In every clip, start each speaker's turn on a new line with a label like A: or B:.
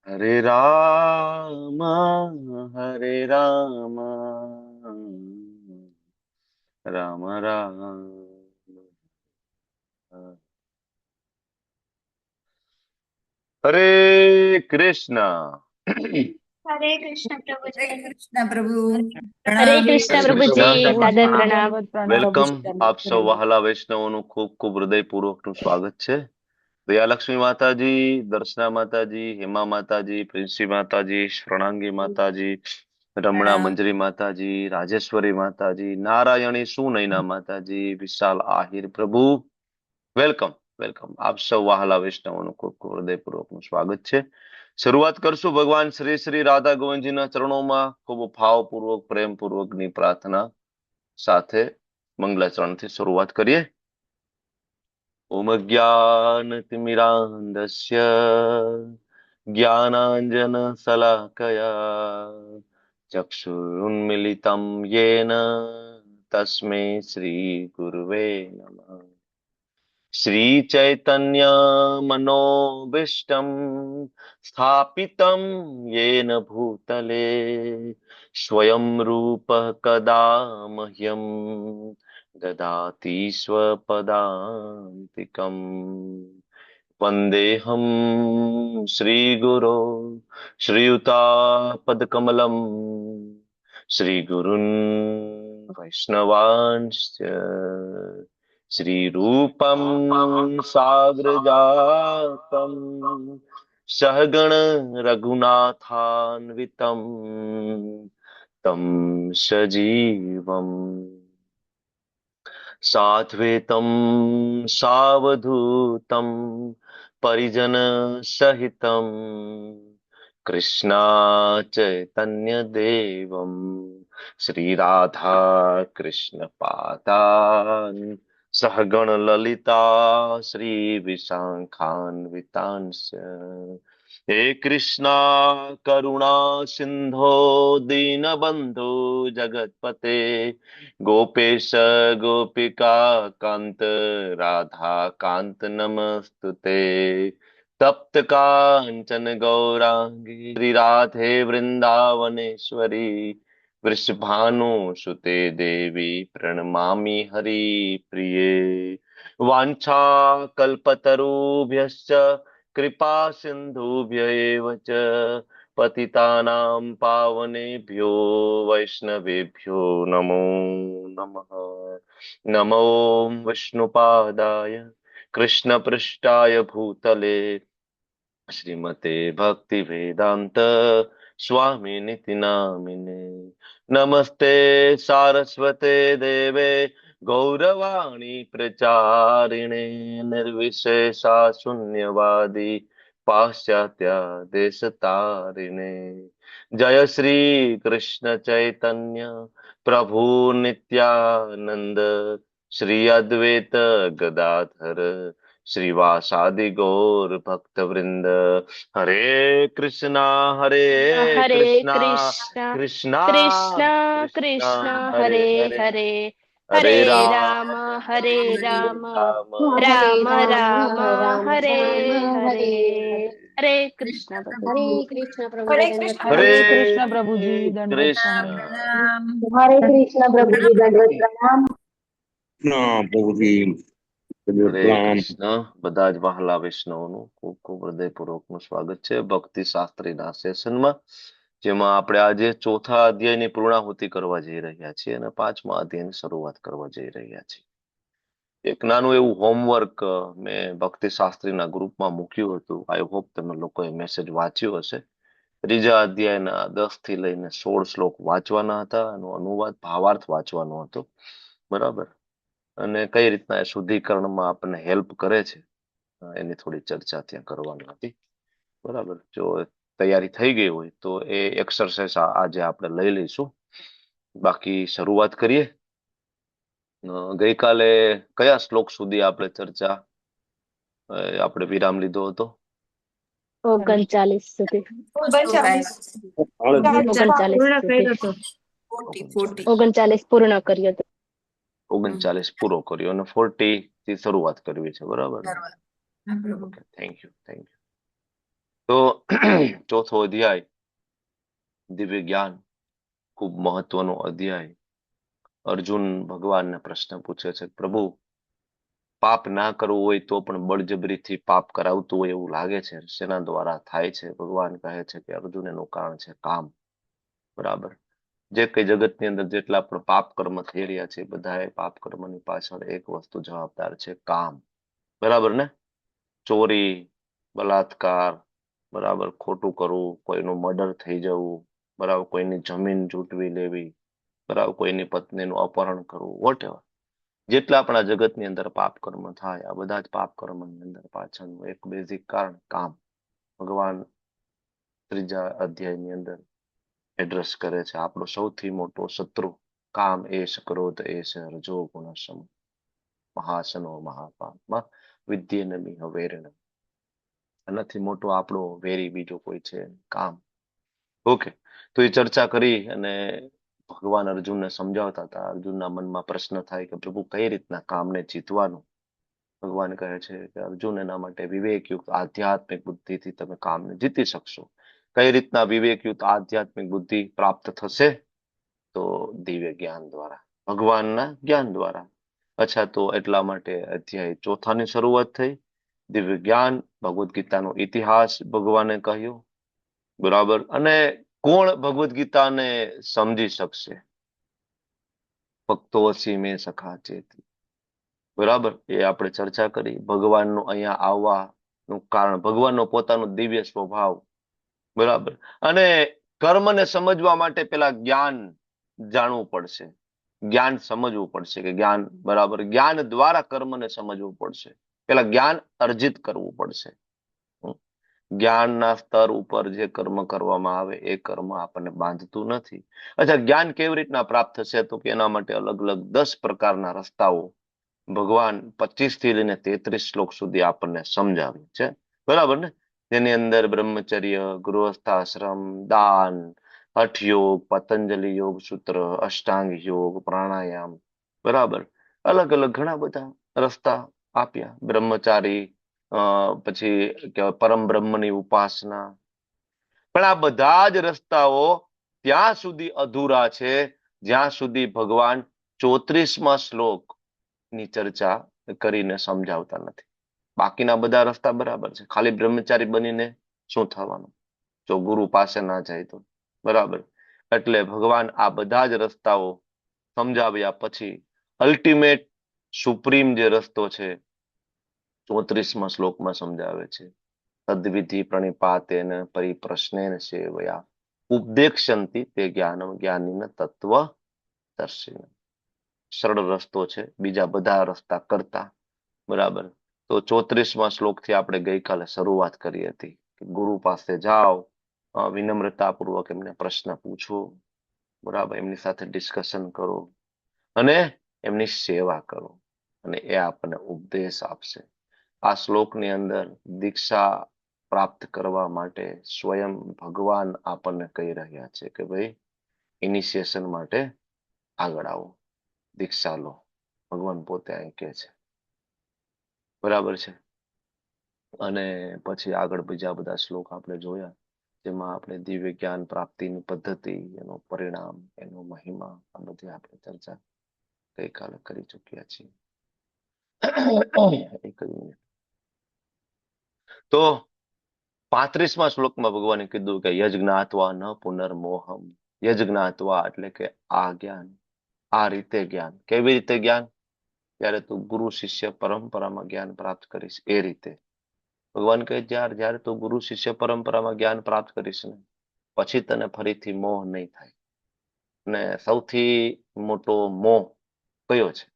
A: हरे राम हरे राम राम राम हरे कृष्ण।
B: हरे कृष्ण प्रभु जी।
C: हरे कृष्ण प्रभु।
B: हरे
C: प्रणाम।
B: कृष्ण
A: हरे
B: प्रभु जी,
A: कृष्ण।
B: सादर प्रणाम।
A: વેલકમ આપ સૌ વહાલા વૈષ્ણવોનું ખૂબ ખૂબ હૃદયપૂર્વકનું સ્વાગત છે। દયાલક્ષ્મી માતાજી, દર્શના માતાજી, હેમા માતાજી, પ્રિન્સી માતાજી, શરણાંગી માતાજી, રમણા
C: પ્રણામ.
A: મંજરી માતાજી, રાજેશ્વરી માતાજી, નારાયણી સુનયના માતાજી, વિશાલ આહિર પ્રભુ, વેલકમ વેલકમ આપ સૌ વહાલા વૈષ્ણવોનું ખૂબ ખૂબ હૃદયપૂર્વકનું સ્વાગત છે। શરૂઆત કરશું ભગવાન શ્રી શ્રી રાધા ગોવિંદજીના ચરણોમાં ખૂબ ભાવપૂર્વક પ્રેમપૂર્વકની પ્રાર્થના સાથે મંગલાચરણથી શરૂઆત કરીએ। ओम ज्ञानतिमिरान्धस्य ज्ञानाञ्जनशलाकया चक्षुरुन्मिलितं येन तस्मै श्रीगुरुवे नमः। श्रीचैतन्यमनोभीष्टं स्थापितं येन भूतले स्वयं रूपः कदा मह्यं ददाति स्वपदान्तिकम्। वन्देऽहं श्रीगुरो श्रीयुतापदकमलं श्रीगुरुन् वैष्णवांश्च श्रीरूपं साग्रजातं सहगण रघुनाथान्वितं तं सजीवम् साद्वैतं सावधूतं परिजनसहितं कृष्णा चैतन्यदेवं श्रीराधा कृष्णपादान् सहगण ललिता श्रीविशाखान्वितांश्च। हे कृष्णा करुणा सिंधो दीनबंधु जगतपते गोपेश गोपिका कांत राधा कांत नमस्तुते। तप्त कांचन गौरांगी श्री राधे वृंदावनेश्वरी वृषभानुसुते देवी प्रणमामि हरिप्रिये। वाञ्छाकल्पतरुभ्यश्च कृपा सिन्धुभ्य एव च पतितानां पावनेभ्यो वैष्णवेभ्यो नमो नमः। नमो विष्णुपादाय कृष्णपृष्ठाय भूतले श्रीमते भक्तिवेदांत स्वामिनिति नामिने। नमस्ते सारस्वते देवे गौरवाणी प्रचारिणे निर्विशेषा शून्यवादी पाश्चात्य देशतारिणे। जय श्री कृष्ण चैतन्य प्रभु नित्यानंद श्री अद्वैत गदाधर श्रीवासादि गौर भक्त वृंद। हरे कृष्णा
B: हरे
A: कृष्णा
B: कृष्ण
A: कृष्णा
B: कृष्ण
A: कृष्णा
B: कृष्ण
A: हरे
B: हरे
A: हरे
B: हरे,
A: हरे
B: हरे
A: राम
B: राम हरे
A: हरे
B: राम,
A: राम
C: हरे
B: राम राम
C: राम
B: हरे
C: राम
B: हरे।
C: हरे हरे।
B: हरे
C: कृष्ण
B: कृष्ण प्रभु
C: प्रभु।
B: जी।
D: हरे कृष्ण प्रभु जी,
C: हरे
D: दंडवत
C: कृष्ण
A: हरे
C: प्रभु।
D: प्रणाम।
E: हरे कृष्ण प्रभु जी, दंडवत
A: कृष्ण।
C: प्रणाम
E: प्रणाम।
C: प्रणाम।
D: हरे कृष्ण प्रभु जी, दंडवत
C: हरे
D: प्रणाम।
F: ના પ્રભુજી
A: હરે
F: પ્રણામ।
A: કૃષ્ણ। બધા જ વહાલા વૈષ્ણવોનું ખૂબ ખૂબ હૃદયપૂર્વકનું સ્વાગત છે ભક્તિ શાસ્ત્રીના સેશનમાં, જેમાં આપણે આજે ચોથા અધ્યાયની પૂર્ણાહુતિ કરવા જઈ રહ્યા છીએ અને પાંચમા અધ્યાયની શરૂઆત કરવા જઈ રહ્યા છીએ। એક નાનું એવું હોમવર્ક મેં ભક્તિ શાસ્ત્રીના ગ્રુપમાં મૂક્યું હતું। આઈ હોપ તમે લોકોએ મેસેજ વાંચ્યો હશે। ત્રીજા અધ્યાયના 10 થી લઈને 16 શ્લોક વાંચવાના હતા, એનો અનુવાદ ભાવાર્થ વાંચવાનો હતો, બરાબર, અને કઈ રીતના એ શુદ્ધિકરણમાં આપણને હેલ્પ કરે છે એની થોડી ચર્ચા ત્યાં કરવાની હતી, બરાબર। જો તૈયારી થઈ ગઈ હોય તો એ એક્સરસાઇઝ આજે આપણે લઈ લઈશું। બાકી શરૂઆત કરીએ। ગઈકાલે કયા શ્લોક સુધી આપણે ચર્ચા આપણે વિરામ લીધો હતો?
B: 39 સુધી।
F: ચાલીસ.
B: 39 સુધી।
C: 40.
B: 39 પૂર્ણ કર્યો હતો।
A: 39 પૂરો કર્યો અને 40 થી શરૂઆત કરવી છે, બરાબર ને?
C: હા પ્રભુ.
A: Okay, thank you thank you. તો ચોથો અધ્યાય દિવ્ય જ્ઞાન, ખૂબ મહત્વનો અધ્યાય. અર્જુન ભગવાનને પ્રશ્ન પૂછે છે, પ્રભુ પાપ ના કરવું હોય તો પણ બળજબરીથી પાપ કરાવતું હોય એવું લાગે છે, શેના દ્વારા થાય છે? ભગવાન કહે છે કે અર્જુન, એનું કારણ છે કામ. બરાબર. જે કઈ જગતની અંદર જેટલા પણ પાપ કર્મ થઈ રહ્યા છે, બધા પાપ કર્મની પાછળ એક વસ્તુ જવાબદાર છે, કામ. બરાબર ને? ચોરી, બલાત્કાર, બરાબર, ખોટું કરવું, કોઈનું મર્ડર થઈ જવું, બરાબર, કોઈની જમીન ઝૂંટવી લેવી, બરાબર, કોઈની પત્નીનું અપહરણ કરવું, વોટ એવર. જેટલા પણ આ જગતની અંદર પાપ કર્મ થાય, આ બધા જ પાપ કર્મની અંદર પાછળનું એક બેઝિક કારણ કામ. ભગવાન ત્રીજા અધ્યાયની અંદર એડ્રેસ કરે છે, આપણો સૌથી મોટો શત્રુ કામ, એશ ક્રોધ એશ રજો ગુણ સમ મહાસનો મહાપાપમાં વિદ્યેનમિહ વેરણ. આનાથી મોટો આપણો વેરી બીજો કોઈ છે કામ. ઓકે, તો એ ચર્ચા કરી અને ભગવાન અર્જુનને સમજાવતા હતા. અર્જુનના મનમાં પ્રશ્ન થાય કે પ્રભુ કઈ રીતના કામને જીતવાનું? ભગવાન કહે છે કે અર્જુન, એના માટે વિવેકયુક્ત આધ્યાત્મિક બુદ્ધિથી તમે કામને જીતી શકશો. કઈ રીતના વિવેકયુક્ત આધ્યાત્મિક બુદ્ધિ પ્રાપ્ત થશે? તો દિવ્ય જ્ઞાન દ્વારા, ભગવાનના જ્ઞાન દ્વારા. અચ્છા, તો એટલા માટે અધ્યાય ચોથાની શરૂઆત થઈ. દિવ્ય જ્ઞાન, ભગવદ્ ગીતાનો ઇતિહાસ ભગવાને કહ્યું. બરાબર. અને કોણ ભગવદ્ ગીતાને સમજી શકશે? ભક્તોસી મેં સખા ચેતી. બરાબર, એ આપણે ચર્ચા કરી. ભગવાનનું અહીંયા આવવાનું કારણ, ભગવાનનો પોતાનો દિવ્ય સ્વભાવ. બરાબર. અને કર્મને સમજવા માટે પેલા જ્ઞાન જાણવું પડશે, જ્ઞાન સમજવું પડશે કે જ્ઞાન, બરાબર, જ્ઞાન દ્વારા કર્મને સમજવું પડશે. પેલા જ્ઞાન અર્જિત કરવું પડશે. જ્ઞાનના સ્તર ઉપર જે કર્મ કરવામાં આવે એ કર્મ આપણને બાંધતું નથી. અચ્છા, જ્ઞાન કેવી રીતના પ્રાપ્ત થશે? તો કે એના માટે અલગ અલગ 10 પ્રકારના રસ્તાઓ ભગવાન 25 થી લઈને 33 શ્લોક સુધી આપણને સમજાવ્યું છે. બરાબર ને? તેની અંદર બ્રહ્મચર્ય, ગૃહસ્થાશ્રમ, દાન, હઠયોગ, પતંજલિ યોગ સૂત્ર, અષ્ટાંગ યોગ, પ્રાણાયામ, બરાબર, અલગ અલગ ઘણા બધા રસ્તા આપ્યા. બ્રહ્મચારી, પછી કહેવાય પરમ બ્રહ્મની ઉપાસના. પણ આ બધા જ રસ્તાઓ ત્યાં સુધી અધૂરા છે જ્યાં સુધી ભગવાન 34મા શ્લોક ની ચર્ચા કરીને સમજાવતા નથી. બાકીના બધા રસ્તા બરાબર છે. ખાલી બ્રહ્મચારી બનીને શું થવાનું જો ગુરુ પાસે ના જાય તો? બરાબર. એટલે ભગવાન આ બધા જ રસ્તાઓ સમજાવ્યા પછી અલ્ટિમેટ સુપ્રીમ જે રસ્તો છે 34મા શ્લોકમાં સમજાવે છે. તદ્વિધિ પ્રણિપાતેન પરિપ્રશ્નેન સેવયા ઉપદેક્ષંતિ તે જ્ઞાનમ જ્ઞાનીન તત્વ દર્શિન. સરળ રસ્તો છે બીજા બધા રસ્તા કરતા. બરાબર. તો 34મા શ્લોકથી આપણે ગઈકાલે શરૂઆત કરી હતી કે ગુરુ પાસે જાઓ, વિનમ્રતાપૂર્વક એમને પ્રશ્ન પૂછો, બરાબર, એમની સાથે ડિસ્કશન કરો અને એમની સેવા કરો અને એ આપણને ઉપદેશ આપશે. આ શ્લોકની અંદર દીક્ષા પ્રાપ્ત કરવા માટે સ્વયં ભગવાન આપણને કહી રહ્યા છે કે ભાઈ ઇનિશિયેશન માટે આગળ આવો, દીક્ષા લો. ભગવાન પોતે અહીં કહે છે. બરાબર છે. અને પછી આગળ બીજા બધા શ્લોક આપણે જોયા જેમાં આપણે દિવ્ય જ્ઞાન પ્રાપ્તિની પદ્ધતિ, એનું પરિણામ, એનો મહિમા, આ બધી આપણે ચર્ચા ગઈકાલે કરી ચૂક્યા છીએ. એક જ મિનિટ. તો 35મા શ્લોકમાં ભગવાને કીધું કે યજ્ઞાત્વા ન પુનર્મોહમ. યજ્ઞાત્વા એટલે કે આ જ્ઞાન, આ રીતે જ્ઞાન. કેવી રીતે જ્ઞાન? ત્યારે તું ગુરુ શિષ્ય પરંપરામાં જ્ઞાન પ્રાપ્ત કરીશ એ રીતે. ભગવાન કહે જ્યારે તું ગુરુ શિષ્ય પરંપરામાં જ્ઞાન પ્રાપ્ત કરીશ ને પછી તને ફરીથી મોહ નહીં થાય. અને સૌથી મોટો મોહ કયો છે?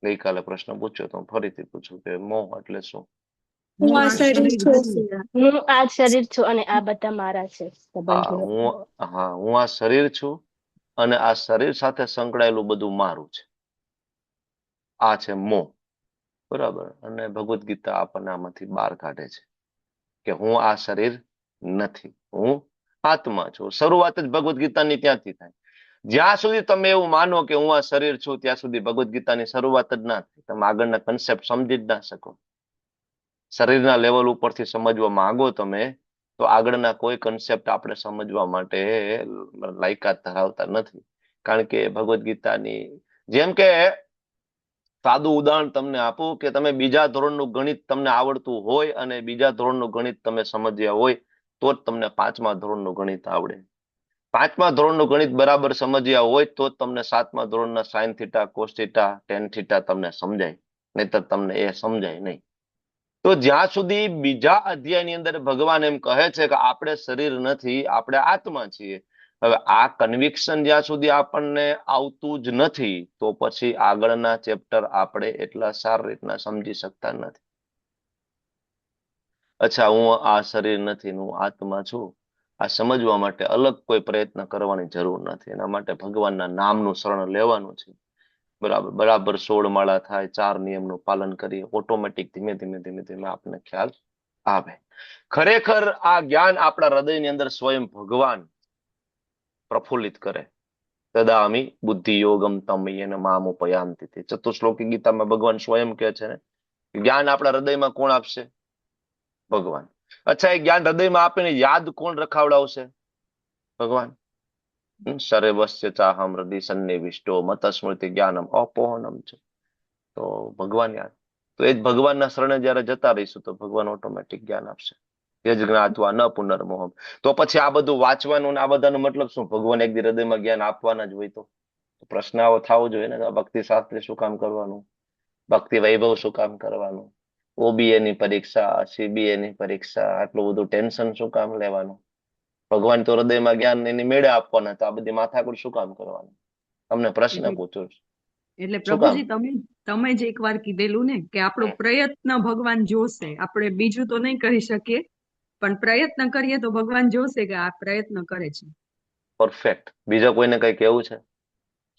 A: ગઈકાલે પ્રશ્ન પૂછ્યો તો હું ફરીથી પૂછું કે મોહ એટલે શું?
B: હું આ શરીર છું અને આ બધા મારા છે સંબંધીઓ.
A: હું આ શરીર છું અને આ શરીર સાથે સંકળાયેલું બધું મારું છે. આ છે મોહ. બરાબર. અને ભગવદ્ ગીતા આપણને આમાંથી બહાર કાઢે છે કે હું આ શરીર નથી, હું આત્મા છું. શરૂઆત જ ભગવદ્ ગીતાની ત્યાંથી થાય. જ્યાં સુધી તમે એવું માનો કે હું આ શરીર છું ત્યાં સુધી ભગવદ્ ગીતાની શરૂઆત જ ના થાય. તમે આગળના કન્સેપ્ટ સમજી જ ના શકો. શરીરના લેવલ ઉપરથી સમજવા માંગો તમે તો આગળના કોઈ કન્સેપ્ટ આપણે સમજવા માટે લાયકાત ધરાવતા નથી. કારણ કે ભગવદ્ ગીતાની જેમ કે સાદું ઉદાહરણ તમને આપું કે તમે બીજા ધોરણનું ગણિત તમને આવડતું હોય અને બીજા ધોરણનું ગણિત તમે સમજ્યા હોય તો જ તમને 5મા ધોરણનું ગણિત આવડે. 5મા ધોરણનું ગણિત બરાબર સમજ્યા હોય તો જ તમને 7મા ધોરણના sine theta, cos theta, ten theta તમને સમજાય, નહીતર તમને એ સમજાય નહીં. તો જ્યાં સુધી બીજા અધ્યાયની અંદર ભગવાન એમ કહે છે કે આપણે શરીર નથી, આપણે આત્મા છીએ. હવે આ કન્વિક્શન જ્યાં સુધી આપણને આવતું જ નથી તો પછી આગળના ચેપ્ટર આપણે એટલા સારી રીતના સમજી શકતા નથી. અચ્છા, હું આ શરીર નથી, હું આત્મા છું, આ સમજવા માટે અલગ કોઈ પ્રયત્ન કરવાની જરૂર નથી. એના માટે ભગવાનના નામનું શરણ લેવાનું છે. બરાબર 16 માળા થાય, 4 નિયમનું પાલન કરીએ, ઓટોમેટિક ધીમે ધીમે ધીમે ધીમે આપણને ખ્યાલ આવે. ખરેખર આ જ્ઞાન આપણા હૃદયની અંદર સ્વયં ભગવાન પ્રફુલ્લિત કરે. તદામિ બુદ્ધિ યોગમ તમ યેન મામુપયાન્તિ. ચતુશ્લોકી ગીતામાં ભગવાન સ્વયં કહે છે ને, જ્ઞાન આપણા હૃદયમાં કોણ આપશે? ભગવાન. અચ્છા, એ જ્ઞાન હૃદયમાં આપીને યાદ કોણ રખાવડાવશે? ભગવાન. સર્વસ્ય ચાહમ હૃદય સન્નિવિષ્ટો મત સ્મૃતિ જ્ઞાનમ અપોહનમ છે. તો ભગવાન યાદ, તો એ જ ભગવાનના શરણે જયારે જતા રહીશું તો ભગવાન ઓટોમેટિક જ્ઞાન આપશે. યજ જ્ઞાત્વા ન પુનર્મોહમ. તો પછી આ બધું વાંચવાનું ને આ બધાનો મતલબ શું? ભગવાન એક દી હૃદયમાં જ્ઞાન આપવાના જ હોય તો પ્રશ્ન આવો થવો જોઈએ ને, ભક્તિ શાસ્ત્રી શું કામ કરવાનું, ભક્તિ વૈભવ શું કામ કરવાનું, OBA ની પરીક્ષા, CBA ની પરીક્ષા, આટલું બધું ટેન્શન શું કામ લેવાનું? ભગવાન તો હૃદયમાં જ્ઞાન એની મેળે આપવાના, તો આ બધી માથાકૂટ શું કામ કરવાનું? તમને પ્રશ્ન પૂછું છું.
G: એટલે
A: શું કામ?
G: પ્રભુજી તમે જ એકવાર કીધેલું ને કે આપણો પ્રયત્ન ભગવાન જોશે. આપણે બીજું તો નહીં કરી શકીએ, પણ પ્રયત્ન કરીએ તો ભગવાન જોશે કે આ પ્રયત્ન કરે છે.
A: પરફેક્ટ. બીજા કોઈને કઈ કેવું છે?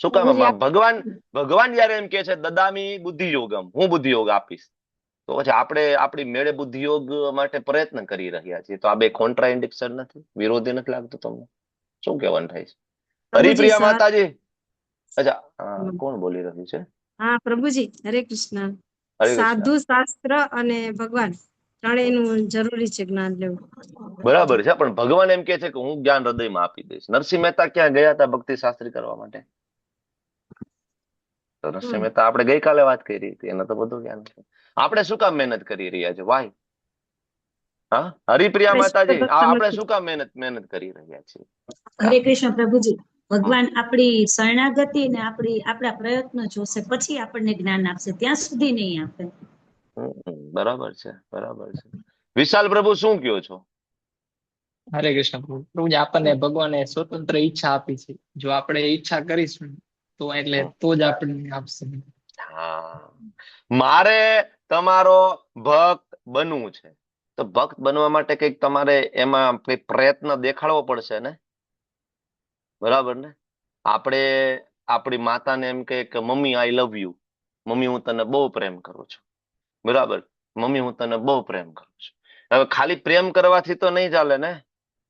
A: શું કામ? ભગવાન જયારે એમ કે છે દદામી બુદ્ધિ યોગમ, હું બુદ્ધિ યોગ આપીશ, તો પછી આપણે આપણી મેળે બુદ્ધિ યોગ માટે પ્રયત્ન કરી રહ્યા છીએ. તો આ બે કોન્ટ્રાઇન્ડિક્શન નથી? વિરોધી નથી લાગતું તમને? શું કહેવાનું થાય છે? હરિપ્રિયા માતાજી. અચ્છા, કોણ બોલી રહ્યું છે?
H: હા પ્રભુજી, હરે કૃષ્ણ.
A: હરે
H: સાધુ
A: કૃષ્ણ.
H: શાસ્ત્ર અને ભગવાન ત્રણેયનું જરૂરી છે જ્ઞાન લેવું.
A: બરાબર છે, પણ ભગવાન એમ કે છે કે હું જ્ઞાન હૃદયમાં આપી દઈશ. નરસિંહ મહેતા ક્યાં ગયા હતા ભક્તિ શાસ્ત્રી કરવા માટે? તો નરસિંહ મહેતા આપણે ગઈકાલે વાત કરી હતી, એને તો બધું જ્ઞાન છે. આપણે શું કામ મહેનત કરી રહ્યા છે? વાય? હા, હરિપ્રિયા માતાજી, આપણે શું કામ મહેનત કરી રહ્યા છીએ?
I: હરે કૃષ્ણ પ્રભુજી. ભગવાન આપણી શરણાગતિ ને આપણા પ્રયત્નો જોશે, પછી આપણને જ્ઞાન આપશે, ત્યાં સુધી નહીં આપે.
A: બરાબર છે, બરાબર છે. વિશાલ પ્રભુ શું કયો છો?
J: હરે કૃષ્ણ પ્રભુજી, આપણને ભગવાને સ્વતંત્ર ઈચ્છા આપી છે. જો આપણે ઈચ્છા કરીશું તો તો જ આપણને આપશે.
A: હા, મારે તમારો ભક્ત બનવું છે, તો ભક્ત બનવા માટે કઈક તમારે એમાં કઈક પ્રયત્ન દેખાડવો પડશે ને? બરાબર ને? આપણે આપણી માતાને એમ કે mummy I love you, mummy હું તને બહુ પ્રેમ કરું છું. બરાબર, મમ્મી હું તને બહુ પ્રેમ કરું છું. હવે ખાલી પ્રેમ કરવાથી તો નહીં ચાલે ને.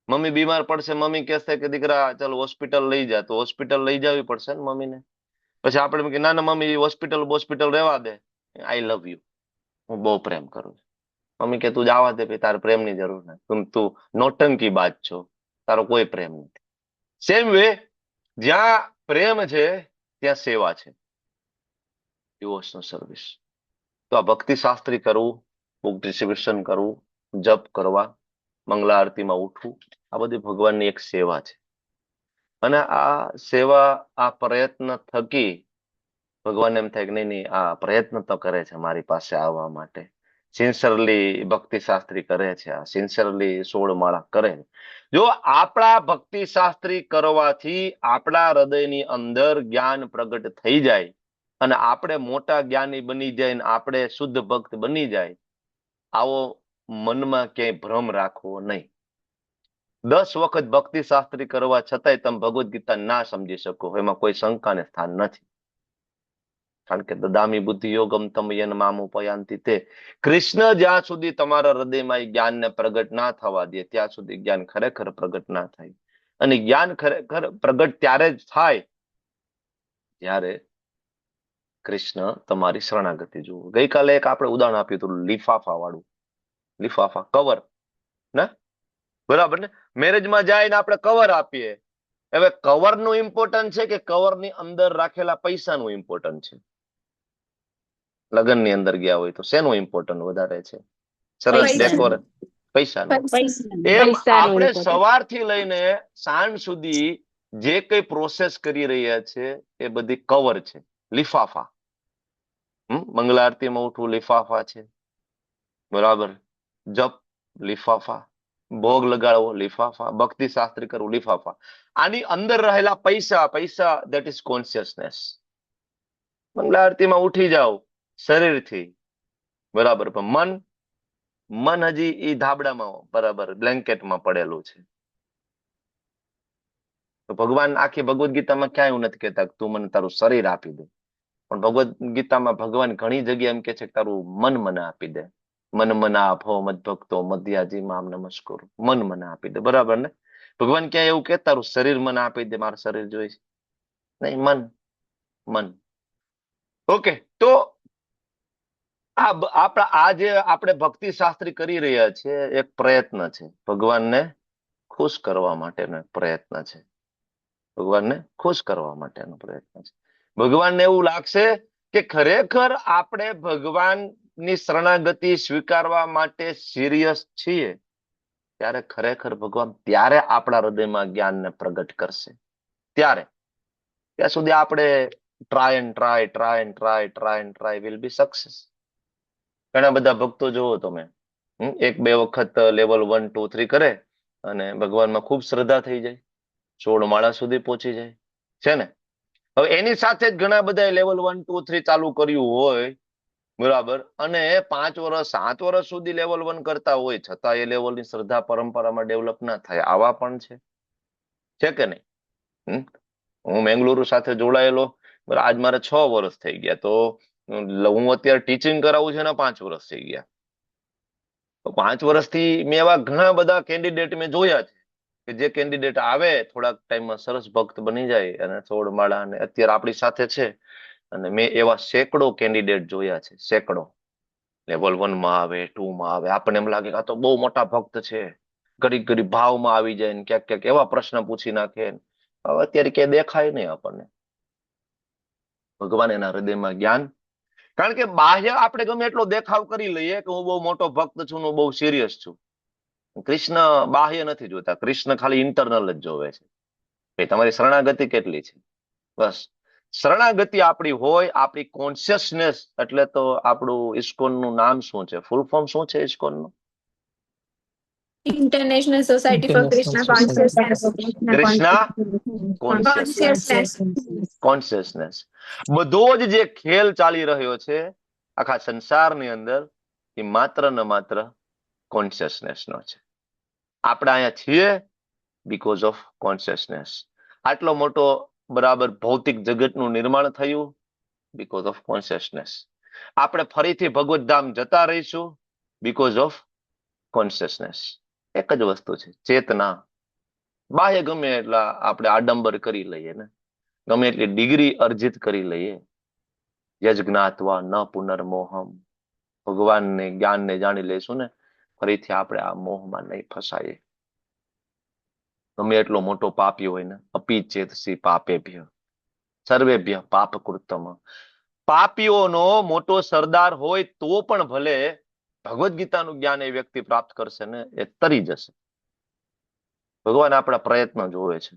A: મમ્મી બીમાર પડશે, મમ્મી કહેશે કે દીકરા ચાલ હોસ્પિટલ લઈ જા, તો હોસ્પિટલ લઈ જવી પડશે ને મમ્મીને. પછી આપણે ના ના મમ્મી હોસ્પિટલ રહેવા દે, આઈ લવ યુ, હું બહુ પ્રેમ કરું છું. મમ્મી કે તું જવા દે, તારે પ્રેમની જરૂર નથી, તું નોટંકી બાજ છો, તારો કોઈ પ્રેમ નથી. સેમ વે, જ્યાં પ્રેમ છે ત્યાં સેવા છે, ડિવોશનલ સર્વિસ. તો આ ભક્તિ શાસ્ત્રી કરવું, બુક ડિસ્ટ્રીબ્યુશન કરવું, જપ કરવા, મંગલા આરતીમાં ઉઠવું, આ બધી ભગવાનની એક સેવા છે. અને આ સેવા, આ પ્રયત્ન થકી ભગવાન એમ થાય કે નહીં, આ પ્રયત્ન તો કરે છે મારી પાસે આવવા માટે. સિન્સરલી ભક્તિ શાસ્ત્રી કરે છે, આ સિન્સરલી 16 માળા કરે. જો આપણા ભક્તિ શાસ્ત્રી કરવાથી આપણા હૃદયની અંદર જ્ઞાન પ્રગટ થઈ જાય અને આપણે મોટા જ્ઞાની બની જાય ને આપણે શુદ્ધ ભક્ત બની જાય, આવો મનમાં ક્યાંય ભ્રમ રાખવો નહીં. 10 વખત ભક્તિ શાસ્ત્રી કરવા છતાંય તમે ભગવદ્ ગીતા ના સમજી શકો, એમાં કોઈ શંકાને સ્થાન નથી. કારણ કે દદામી બુદ્ધિ યોગમ તમ યેન મામુપયાન્તિ. તે કૃષ્ણ જ્યાં સુધી તમારા હૃદયમાં જ્ઞાનને પ્રગટ ના થવા દે ત્યાં સુધી જ્ઞાન ખરેખર પ્રગટ ના થાય. અને જ્ઞાન ખરેખર પ્રગટ ત્યારે જ થાય જ્યારે કૃષ્ણ તમારી શરણાગતિ જુઓ. ગઈકાલે એક આપણે ઉદાહરણ આપ્યું હતું લિફાફા વાળું, લિફાફા કવર ને, બરાબર ને? મેરેજમાં જઈને આપણે કવર આપીએ. હવે કવરનું ઇમ્પોર્ટન્ટ છે કે કવરની અંદર રાખેલા પૈસાનું ઇમ્પોર્ટન્ટ છે? લગ્નની અંદર ગયા હોય તો શેનું ઇમ્પોર્ટન્ટ વધારે છે? સરસ
C: પૈસા.
A: ડેકોર, પૈસાનું. એમ
B: પૈસાનું
A: આપણે
B: important.
A: સવારથી લઈને સાંજ સુધી જે કઈ પ્રોસેસ કરી રહ્યા છે એ બધી કવર છે, લિફાફા. મંગલા આરતીમાં ઉઠવું લિફાફા છે, બરાબર? જપ લિફાફા, ભોગ લગાડવો લિફાફા, ભક્તિ શાસ્ત્રી કરવું લિફાફા. આની અંદર રહેલા પૈસા, પૈસા દેટ ઇઝ કોન્શિયસનેસ. મંગલા આરતીમાં ઉઠી જાઓ શરીરથી, બરાબર, પણ મન હજી ઈ ધાબડામાં, બરાબર, બ્લેન્કેટમાં પડેલું છે. તો ભગવાન આખી ભગવદ્ ગીતામાં ક્યાંય એવું નથી કહેતા કે તું મને તારું શરીર આપી દે, પણ ભગવદ્ ગીતામાં ભગવાન ઘણી જગ્યાએ એમ કે છે કે તારું મન મને આપી દે. મન મના આપો મદ ભક્તો મધ્યાજી મામ નમસ્કુર. મન મને આપી દે, બરાબર ને? ભગવાન ક્યાંય એવું કે તારું શરીર મને આપી દે, મારું શરીર જોઈશે નહીં. મન. ઓકે, તો આ જે આપણે ભક્તિ શાસ્ત્રી કરી રહ્યા છીએ એક પ્રયત્ન છે, ભગવાનને ખુશ કરવા માટેનો એક પ્રયત્ન છે. ભગવાનને ખુશ કરવા માટેનો પ્રયત્ન છે. ભગવાનને એવું લાગશે કે ખરેખર આપણે ભગવાનની શરણાગતિ સ્વીકારવા માટે સિરિયસ છીએ, ત્યારે ખરેખર ભગવાન ત્યારે આપણા હૃદયમાં જ્ઞાનને પ્રગટ કરશે. ત્યાં સુધી આપણે ટ્રાય વિલ બી સક્સેસ. ઘણા બધા ભક્તો જોવો તમે, 1-2 વખત લેવલ 1, 2, 3 કરે અને ભગવાનમાં ખૂબ શ્રદ્ધા થઈ જાય, 16 માળા સુધી પહોંચી જાય છે ને. હવે એની સાથે જ ઘણા બધા લેવલ 1, 2, 3 ચાલુ કર્યું હોય, બરાબર, અને 5 વર્ષ 7 વર્ષ સુધી લેવલ 1 કરતા હોય, છતાં એ લેવલની શ્રદ્ધા પરંપરામાં ડેવલપ ના થાય. આવા પણ છે કે નહીં? હું મેંગલુરુ સાથે જોડાયેલો, આજ મારે 6 વર્ષ થઈ ગયા, તો હું અત્યારે ટીચિંગ કરાવું છું ને 5 વર્ષ થઈ ગયા. તો 5 વર્ષથી મેં એવા ઘણા બધા કેન્ડિડેટ મેં જોયા છે કે જે કેન્ડિડેટ આવે થોડાક ટાઈમમાં સરસ ભક્ત બની જાય અને 16 માળા, અને અત્યારે આપણી સાથે છે. અને મેં એવા સેંકડો કેન્ડિડેટ જોયા છે, સેંકડો. લેવલ 1 માં આવે, 2 માં આવે, આપણને એમ લાગે કે આ તો બહુ મોટા ભક્ત છે, ઘડી ભાવમાં આવી જાય ને ક્યાંક એવા પ્રશ્ન પૂછી નાખે. હવે અત્યારે ક્યાંય દેખાય નહીં આપણને. ભગવાન એના હૃદયમાં જ્ઞાન, કારણ કે બાહ્ય આપણે ગમે એટલો દેખાવ કરી લઈએ કે હું બહુ મોટો ભક્ત છું, હું બહુ સિરિયસ છું. કૃષ્ણ બાહ્ય નથી જોતા, કૃષ્ણ ખાલી ઇન્ટરનલ જ જોવે છે કે તમારી શરણાગતિ કેટલી છે. બસ શરણાગતિ આપણી હોય, આપણી કોન્શિયસનેસ. એટલે તો આપણું ઇસ્કોનનું નામ શું છે, ફૂલ ફોર્મ શું છે ઇસ્કોનનું?
C: International society for Krishna consciousness.
A: Krishna consciousness. બધો જ જે ખેલ ચાલી રહ્યો છે આખા સંસારની અંદર, એ માત્ર ને માત્ર કોન્શિયસનેસ નો છે. આપણે અહીંયા છીએ બીકોઝ ઓફ કોન્શિયસનેસ. આટલો મોટો, બરાબર, ભૌતિક જગતનું નિર્માણ થયું બીકોઝ ઓફ કોન્શિયસનેસ. આપણે ફરીથી ભગવત ધામ જતા રહીશું બીકોઝ ઓફ કોન્શિયસનેસ. એક જ વસ્તુ છે, ચેતના. બાહ્ય ગમે એટલા આપણે આડંબર કરી લઈએ ને, ગમે એટલી ડિગ્રી અર્જિત કરી લઈએ, યજ્ઞાત્વા ન પુનર્મોહમ, ભગવાનને જ્ઞાનને જાણી લઈશું ને, ફરીથી આપણે આ મોહમાં નહીં ફસાઈએ. ગમે એટલો મોટો પાપી હોય ને, અપિચેતસી પાપેભ્ય સર્વેભ્ય પાપ કૃતમ. પાપીઓનો મોટો સરદાર હોય તો પણ ભલે ભગવદ્ ગીતાનું જ્ઞાન એ વ્યક્તિ પ્રાપ્ત કરશે ને, એ તરી જશે. ભગવાન આપણા પ્રયત્ન જોવે છે.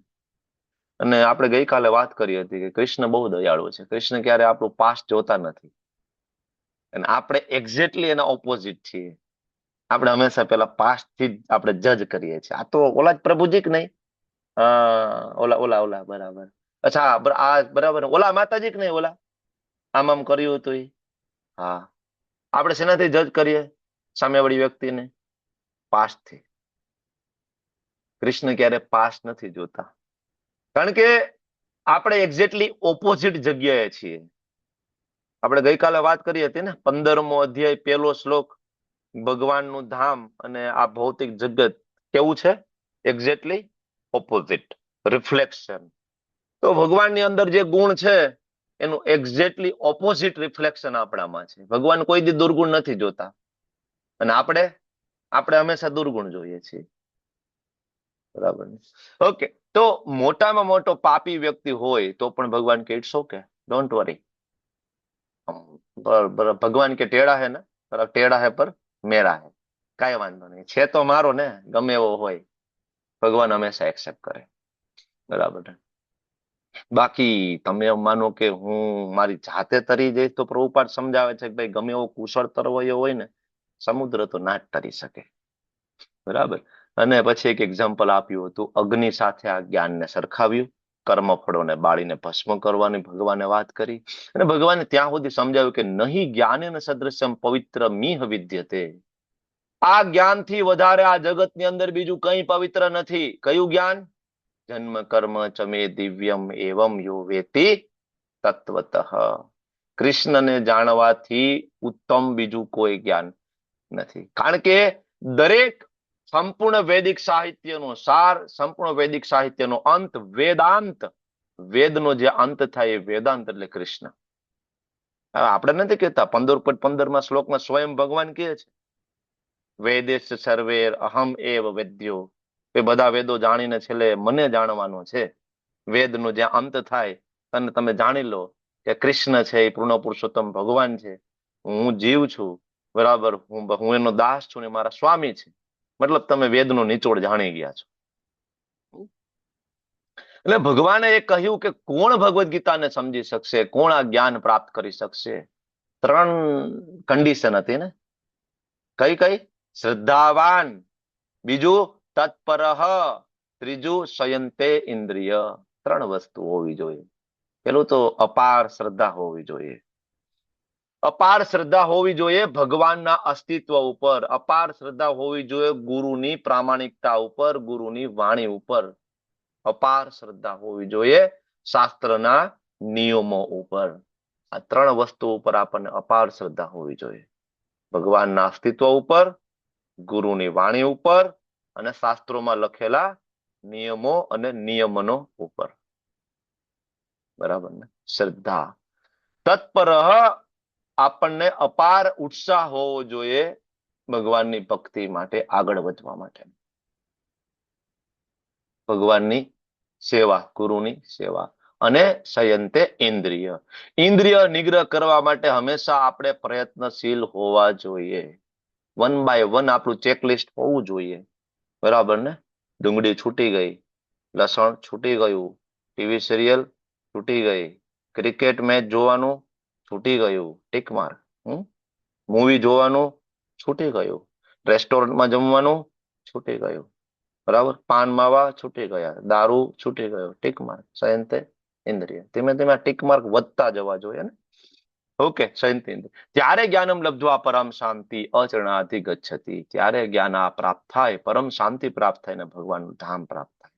A: અને આપણે ગઈકાલે વાત કરી હતી કે કૃષ્ણ બહુ દયાળુ છે. કૃષ્ણ ક્યારે આપણું પાસ્ટ જોતા નથી, અને આપણે એક્ઝેક્ટલી એના ઓપોઝિટ છીએ. આપણે હંમેશા પેલા પાસ્ટ થી જ આપણે જજ કરીએ છીએ. આ તો ઓલા જ પ્રભુજી કે નહીં, ઓલા બરાબર, અચ્છા આ બરાબર, ઓલા માતાજી કે નહીં, ઓલા આમ કર્યું હતું. હા, આપણે શેનાથી જજ કરીએ સામેવાળી વ્યક્તિને? પાસ્ટ થી. કૃષ્ણ ક્યારે પાસ્ટ નથી જોતા, કારણ કે આપણે એક્ઝેક્ટલી ઓપોઝિટ જગ્યાએ છીએ. આપણે ગઈકાલે વાત કરી હતી ને, 15મો અધ્યાય 1લો શ્લોક, ભગવાનનું ધામ અને આ ભૌતિક જગત કેવું છે? Exactly opposite, reflection. તો ભગવાનની અંદર જે ગુણ છે એનું એક્ઝેક્ટલી ઓપોઝિટ રિફ્લેક્શન આપણામાં છે. ભગવાન કોઈ દી દુર્ગુણ નથી જોતા, અને આપણે હંમેશા દુર્ગુણ જોઈએ છીએ. બરાબર ને? ઓકે, તો મોટામાં મોટો પાપી વ્યક્તિ હોય તો પણ ભગવાન કે ઇટ્સ ઓકે, ડોન્ટ વરી. ભગવાન કે ટેढ़ा है ना, બરાબર, ટેढ़ा है पर मेरा है, કાંઈ વાંધો નહીં, છે તો મારો ને, ગમે એવો હોય, ભગવાન હંમેશા એક્સેપ્ટ કરે. બરાબર ને? બાકી તમે એમ માનો કે હું મારી જાતે તરી જઈશ, તો પ્રભુપાદ સમજાવે છે કે ભાઈ ગમે એવો કુશળ તરવૈયો હોય ને, સમુદ્ર તો ના જ તરી શકે. બરાબર. અને પછી એક એક્ઝામ્પલ આપ્યું હતું, અગ્નિ સાથે આ જ્ઞાનને સરખાવ્યું, કર્મફળોને બાળીને ભસ્મ કરવાની ભગવાને વાત કરી. અને ભગવાને ત્યાં સુધી સમજાવ્યું કે નહીં જ્ઞાનેન સદૃશ્યમ પવિત્ર મિહ વિદ્યતે. આ જ્ઞાનથી વધારે આ જગતની અંદર બીજું કંઈ પવિત્ર નથી. કયું જ્ઞાન? જન્મ કર્મ ચમે દિવ્યમ એવમ યો વેતિ તત્વતઃ. કૃષ્ણને જાણવાથી ઉત્તમ બીજું કોઈ જ્ઞાન નથી. કારણ કે દરેક સંપૂર્ણ વૈદિક સાહિત્યનો સાર, સંપૂર્ણ વૈદિક સાહિત્યનો અંત વેદાંત, વેદનો જે અંત થાય એ વેદાંત એટલે કૃષ્ણ. આપણે નથી કહેતા 15.15 શ્લોકમાં સ્વયં ભગવાન કહે છે વેદેશ સર્વેર અહમ એવ વેદ્યો, એ બધા વેદો જાણીને છેલ્લે મને જાણવાનો છે. વેદનો જ્યાં અંત થાય અને તમે જાણી લો કે કૃષ્ણ છે એ પૂર્ણ પુરુષોત્તમ ભગવાન છે, હું જીવ છું, બરાબર, હું એનો દાસ છું ને મારા સ્વામી છે, મતલબ તમે વેદનો નિચોડ જાણી ગયા છો. એટલે ભગવાને એ કહ્યું કે કોણ ભગવદ્ ગીતાને સમજી શકશે, કોણ આ જ્ઞાન પ્રાપ્ત કરી શકશે? 3 કન્ડિશન હતી ને. કઈ કઈ? શ્રદ્ધાવાન, બીજું તત્પરઃ, ત્રીજું સંયંતે ઇન્દ્રિય. 3 વસ્તુ હોવી જોઈએ. પેલું તો અપાર શ્રદ્ધા હોવી જોઈએ. અપાર શ્રદ્ધા હોવી જોઈએ ભગવાનના અસ્તિત્વ ઉપર, અપાર શ્રદ્ધા હોવી જોઈએ ગુરુની પ્રામાણિકતા ઉપર, ગુરુની વાણી ઉપર, અપાર શ્રદ્ધા હોવી જોઈએ શાસ્ત્રના નિયમો ઉપર. આ 3 વસ્તુ ઉપર આપણને અપાર શ્રદ્ધા હોવી જોઈએ. ભગવાનના અસ્તિત્વ ઉપર, ગુરુની વાણી ઉપર અને શાસ્ત્રોમાં લખેલા નિયમો અને નિયમનો ઉપર. બરાબર ને? શ્રદ્ધા. તત્પરઃ, આપણને અપાર ઉત્સાહ હોવો જોઈએ ભગવાનની ભક્તિ માટે, આગળ વધવા માટે, ભગવાનની સેવા, ગુરુની સેવા. અને સંયંતે ઇન્દ્રિય, ઇન્દ્રિય નિગ્રહ કરવા માટે હંમેશા આપણે પ્રયત્નશીલ હોવા જોઈએ. 1 by 1 આપણું ચેકલિસ્ટ હોવું જોઈએ. બરાબર ને? ડુંગળી છૂટી ગઈ, લસણ છૂટી ગયું, ટીવી સિરિયલ છૂટી ગઈ, ક્રિકેટ મેચ જોવાનું છૂટી ગયું, ટીક માર્ક. મૂવી જોવાનું છૂટી ગયું, રેસ્ટોરન્ટમાં જમવાનું છૂટી ગયું, બરાબર, પાન માવા છૂટી ગયા, દારૂ છૂટી ગયો, ટીક માર્ક. સંયંતે ઇન્દ્રિય. ધીમે ધીમે ટીક માર્ક વધતા જવા જોઈએ ને. ઓકે, સંયંતે ઇન્દ્રિય. ત્યારે જ્ઞાનમ લબ્ધ્વા પરમ શાંતિ અચરણાધિ ગચ્છતિ. ત્યારે જ્ઞાન આ પ્રાપ્ત થાય, પરમ શાંતિ પ્રાપ્ત થાય ને ભગવાનનું ધામ પ્રાપ્ત થાય.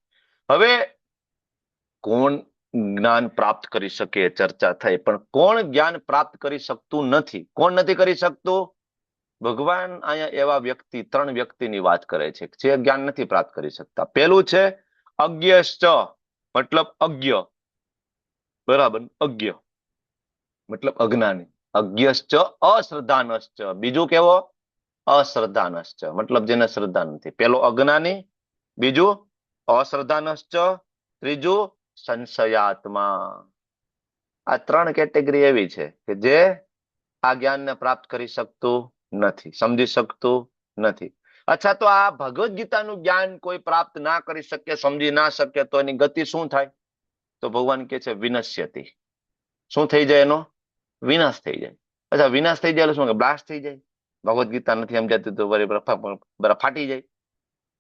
A: હવે કોણ જ્ઞાન પ્રાપ્ત કરી શકે ચર્ચા થઈ, પણ કોણ જ્ઞાન પ્રાપ્ત કરી શકતું નથી? કોણ નથી કરી શકતું? ભગવાન અહીંયા એવા વ્યક્તિ, 3 વ્યક્તિની વાત કરે છે જે જ્ઞાન નથી પ્રાપ્ત કરી શકતા. પેલું છે અજ્ઞશ્ચ, મતલબ અજ્ઞ, બરાબર, અજ્ઞ મતલબ અજ્ઞાની. અજ્ઞશ્ચ અશ્રદ્ધાનશ્ચ, બીજું કેવો? અશ્રદ્ધાનશ્ચ, મતલબ જેને શ્રદ્ધા નથી. પેલો અજ્ઞાની, બીજું અશ્રદ્ધાનશ્ચ, ત્રીજું સંશયાત્મા. આ 3 કેટેગરી એવી છે કે જે આ જ્ઞાનને પ્રાપ્ત કરી શકતું નથી, સમજી શકતું નથી. અચ્છા, તો આ ભગવદ્ ગીતાનું જ્ઞાન કોઈ પ્રાપ્ત ના કરી શકે, સમજી ના શકે, તો એની ગતિ શું થાય? તો ભગવાન કહે છે વિનશ્યતિ. શું થઈ જાય? એનો વિનાશ થઈ જાય. અચ્છા, વિનાશ થઈ જાય શું? બ્લાસ્ટ થઈ જાય. ભગવદ્ ગીતા નથી સમજાતી તો બરફ ફાટી જાય.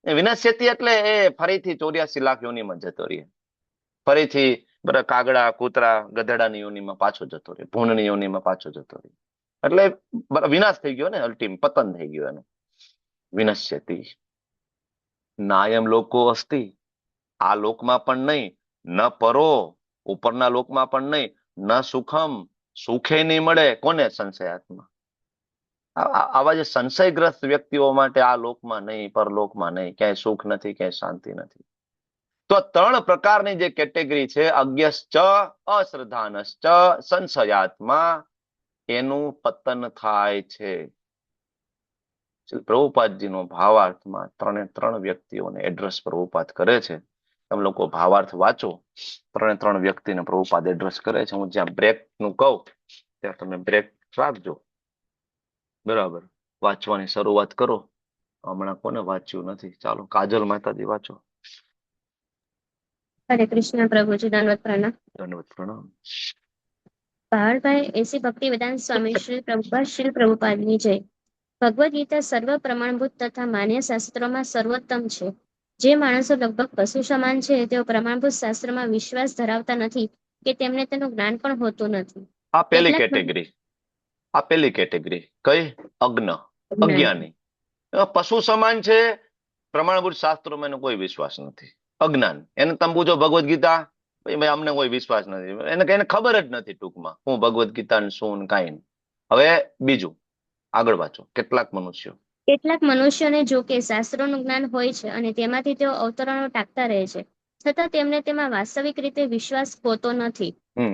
A: વિનશ્યતિ એટલે એ ફરીથી 84 લાખ યોનીમાં જતો રહે, ફરીથી કાગડા, કૂતરા, ગધેડાની યોનીમાં પાછો જતો રહે, ભૂણની યોનીમાં પાછો જતો રહે. એટલે વિનાશ થઈ ગયો ને, અલ્ટીમ પતન થઈ ગયો એનો. વિનશ્યતિ. નાયમ લોકો અસ્તિ, આ લોકમાં પણ નહીં, ન પરો, ઉપરના લોકમાં પણ નહીં, ન સુખમ, સુખે નહીં મળે. કોને? સંશયાત્મા. આવા જે સંશયગ્રસ્ત વ્યક્તિઓ માટે આ લોકમાં નહીં, પરલોકમાં નહીં, ક્યાંય સુખ નથી, ક્યાંય શાંતિ નથી. તો 3 પ્રકારની જે કેટેગરી છે, અજ્ઞશ્ચ, અશ્રદ્ધાનશ્ચ, સંશયાત્મા, એનું પતન થાય છે. પ્રભુપાદજીનો ભાવાર્થમાં 3 વ્યક્તિઓને એડ્રેસ પ્રભુપાદ કરે છે. તમે લોકો ભાવાર્થ વાંચો. 3 વ્યક્તિને પ્રભુપાદ એડ્રેસ કરે છે. હું જ્યાં બ્રેક નું કહું ત્યાં તમે બ્રેક રાખજો. બરાબર, વાંચવાની શરૂઆત કરો. હમણાં કોને વાંચ્યું નથી? ચાલો કાજલ માતાજી વાંચો.
B: હરે કૃષ્ણ પ્રભુજી, દંડવત પ્રણામ.
A: દંડવત પ્રણામ.
B: પહાડભાઈ એસી ભક્તિ વેદાંત સ્વામી શ્રી પ્રભુપાદ શ્રી પ્રભુપાદની જય. ભગવદ ગીતા સર્વ પ્રમાણભૂત તથા માન્ય શાસ્ત્રોમાં સર્વોત્તમ છે. જે માણસો લગભગ પશુ સમાન છે તેઓ પ્રમાણભૂત શાસ્ત્રમાં વિશ્વાસ ધરાવતા નથી કે તેમને તેનું જ્ઞાન પણ હોતું નથી.
A: આ પહેલી
B: કેટલાક
A: કેટેગરી કઈ? અજ્ઞાની. પશુ સમાન છે, પ્રમાણભૂત શાસ્ત્રોમાં એનો કોઈ વિશ્વાસ નથી. અજ્ઞાન, એને તમે પૂછો ભગવદ ગીતા, ભાઈ અમને કોઈ વિશ્વાસ નથી, એને ખબર જ નથી ટૂંકમાં હું ભગવદ ગીતા ને શું કાંઈ નહીં. હવે બીજું આગળ વાંચો. કેટલાક
B: મનુષ્યોને જો કે શાસ્ત્રોનું જ્ઞાન હોય છે અને તેમાંથી તેઓ અવતરણો ટાંકતા રહે છે, છતાં તેમને તેમાં વાસ્તવિક રીતે વિશ્વાસ હોતો નથી.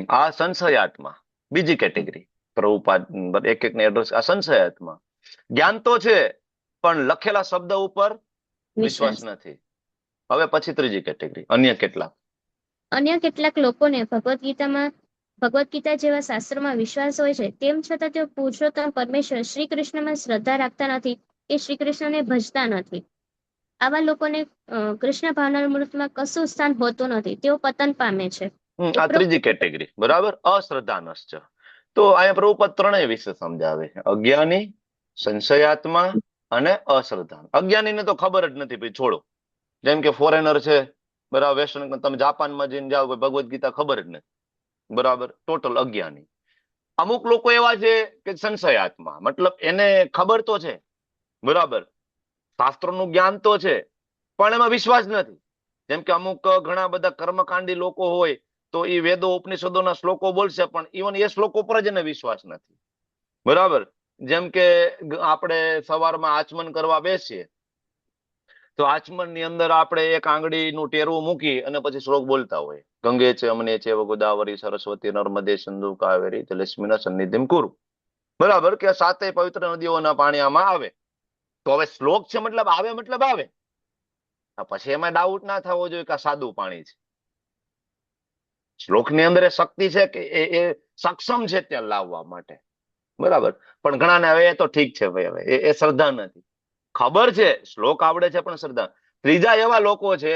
A: આ સંશયાત્મા. બીજી કેટેગરી પ્રભુપાદ એક એડ્રેસ. આ સંશયાત્મા, જ્ઞાન તો છે પણ લખેલા શબ્દ ઉપર વિશ્વાસ નથી. હવે પછી ત્રીજી કેટેગરી અન્ય કેટલાક
B: લોકોને ભગવદ ગીતા જેવા શાસ્ત્રોમાં વિશ્વાસ હોય છે, તેમ છતાં તેઓ પુરુષોત્તમ પરમેશ્વર શ્રી કૃષ્ણમાં શ્રદ્ધા રાખતા નથી કે શ્રી કૃષ્ણને ભજતા નથી. આવા લોકોને કૃષ્ણ ભાવનામૃતમાં કશું સ્થાન હોતું નથી, તેઓ પતન પામે છે.
A: આ ત્રીજી કેટેગરી. બરાબર, અશ્રદ્ધાનશ્ચ. તો અહીંયા પ્રભુપાદ 3 વિશે સમજાવે છે: અજ્ઞાની, સંશયાત્મા અને અશ્રદ્ધા. અજ્ઞાનીને તો ખબર જ નથી, ભાઈ છોડો. જેમ કે ફોરેનર છે, બરાબર, વેસ્ટર્ન, તમે જાપાનમાં જઈને જાઓ, ભગવદ ગીતા ખબર જ નથી. બરાબર, ટોટલ અજ્ઞાની. અમુક લોકો એવા છે કે સંશયાત્મા, મતલબ એને ખબર તો છે, બરાબર, શાસ્ત્રોનું જ્ઞાન તો છે પણ એમાં વિશ્વાસ નથી. જેમ કે અમુક ઘણા બધા કર્મકાંડી લોકો હોય તો એ વેદો ઉપનિષદોના શ્લોકો બોલશે પણ ઇવન એ શ્લોકો પર જ એને વિશ્વાસ નથી. બરાબર, જેમ કે આપણે સવારમાં આચમન કરવા બેસીએ તો આચમન ની અંદર આપણે એક આંગળીનું ટેરવું મૂકી અને પછી શ્લોક બોલતા હોય, ગંગે છે અમને છે ગોદાવરી સરસ્વતી નર્મદે સિંધુ કાવેરી જલેસ્મિના સન્નિધિમ કુરુ. બરાબર, કે 7 પવિત્ર નદીઓના પાણી આમાં આવે. તો હવે શ્લોક છે મતલબ આવે. પછી એમાં ડાઉટ ના થવો જોઈએ કે આ સાદું પાણી છે. શ્લોકની અંદર એ શક્તિ છે કે એ સક્ષમ છે ત્યાં લાવવા માટે. બરાબર, પણ ઘણાને હવે એ તો ઠીક છે ભાઈ, હવે એ શ્રદ્ધા નથી. ખબર છે, શ્લોક આવડે છે પણ શ્રદ્ધા. ત્રીજા એવા લોકો છે,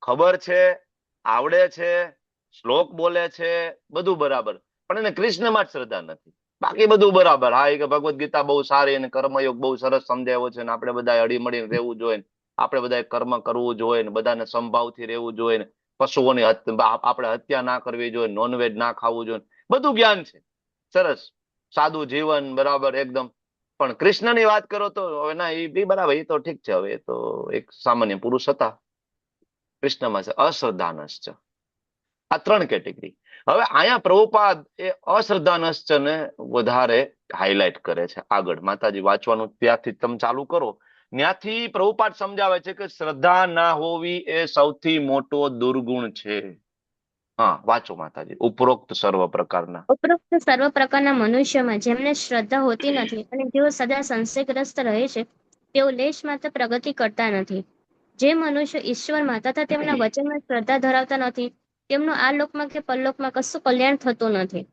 A: ખબર છે, આવડે છે, શ્લોક બોલે છે, બધું બરાબર, પણ એને કૃષ્ણમાં જ શ્રદ્ધા નથી. બાકી બધું બરાબર. હા, કે ભગવદ ગીતા બહુ સારી અને કર્મયોગ બહુ સરસ સમજાવ્યો છે, આપણે બધા હળીમળીને રહેવું જોઈએ, આપણે બધા કર્મ કરવું જોઈએ, બધાને સંભાવથી રહેવું જોઈએ, પશુઓની આપણે હત્યા ના કરવી જોઈએ, નોનવેજ ના ખાવું જોઈએ, બધું જ્ઞાન છે, સરસ, સાદું જીવન, બરાબર એકદમ. પણ કૃષ્ણની વાત કરો તો ના, એ બી બરાબર, એ તો ઠીક છે. હવે એ તો એક સામાન્ય પુરુષ હતા, કૃષ્ણમાં છે અશ્રદ્ધાનશ્ચ. આ 3 કેટેગરી. હવે અહીંયા પ્રભુપાદ એ અશ્રદ્ધાનશ્ચ ને વધારે હાઇલાઇટ કરે છે. આગળ માતાજી વાંચવાનું ત્યાંથી તમે ચાલુ કરો, ત્યાંથી પ્રભુપાદ સમજાવે છે કે શ્રદ્ધા ના હોવી એ સૌથી મોટો દુર્ગુણ છે. હા, વાંચો માતાજી. ઉપરોક્ત સર્વ પ્રકારના
B: મનુષ્યોમાં જેમને શ્રદ્ધા હોતી નથી અને જેઓ સદા સંશયગ્રસ્ત રહે છે, તેઓ લેશ માત્ર પ્રગતિ કરતા નથી. જે મનુષ્યો ઈશ્વરમાં તથા તેમના વચનમાં શ્રદ્ધા ધરાવતા નથી, તેમનું આ લોકમાં કે પરલોકમાં કશું કલ્યાણ થતું નથી.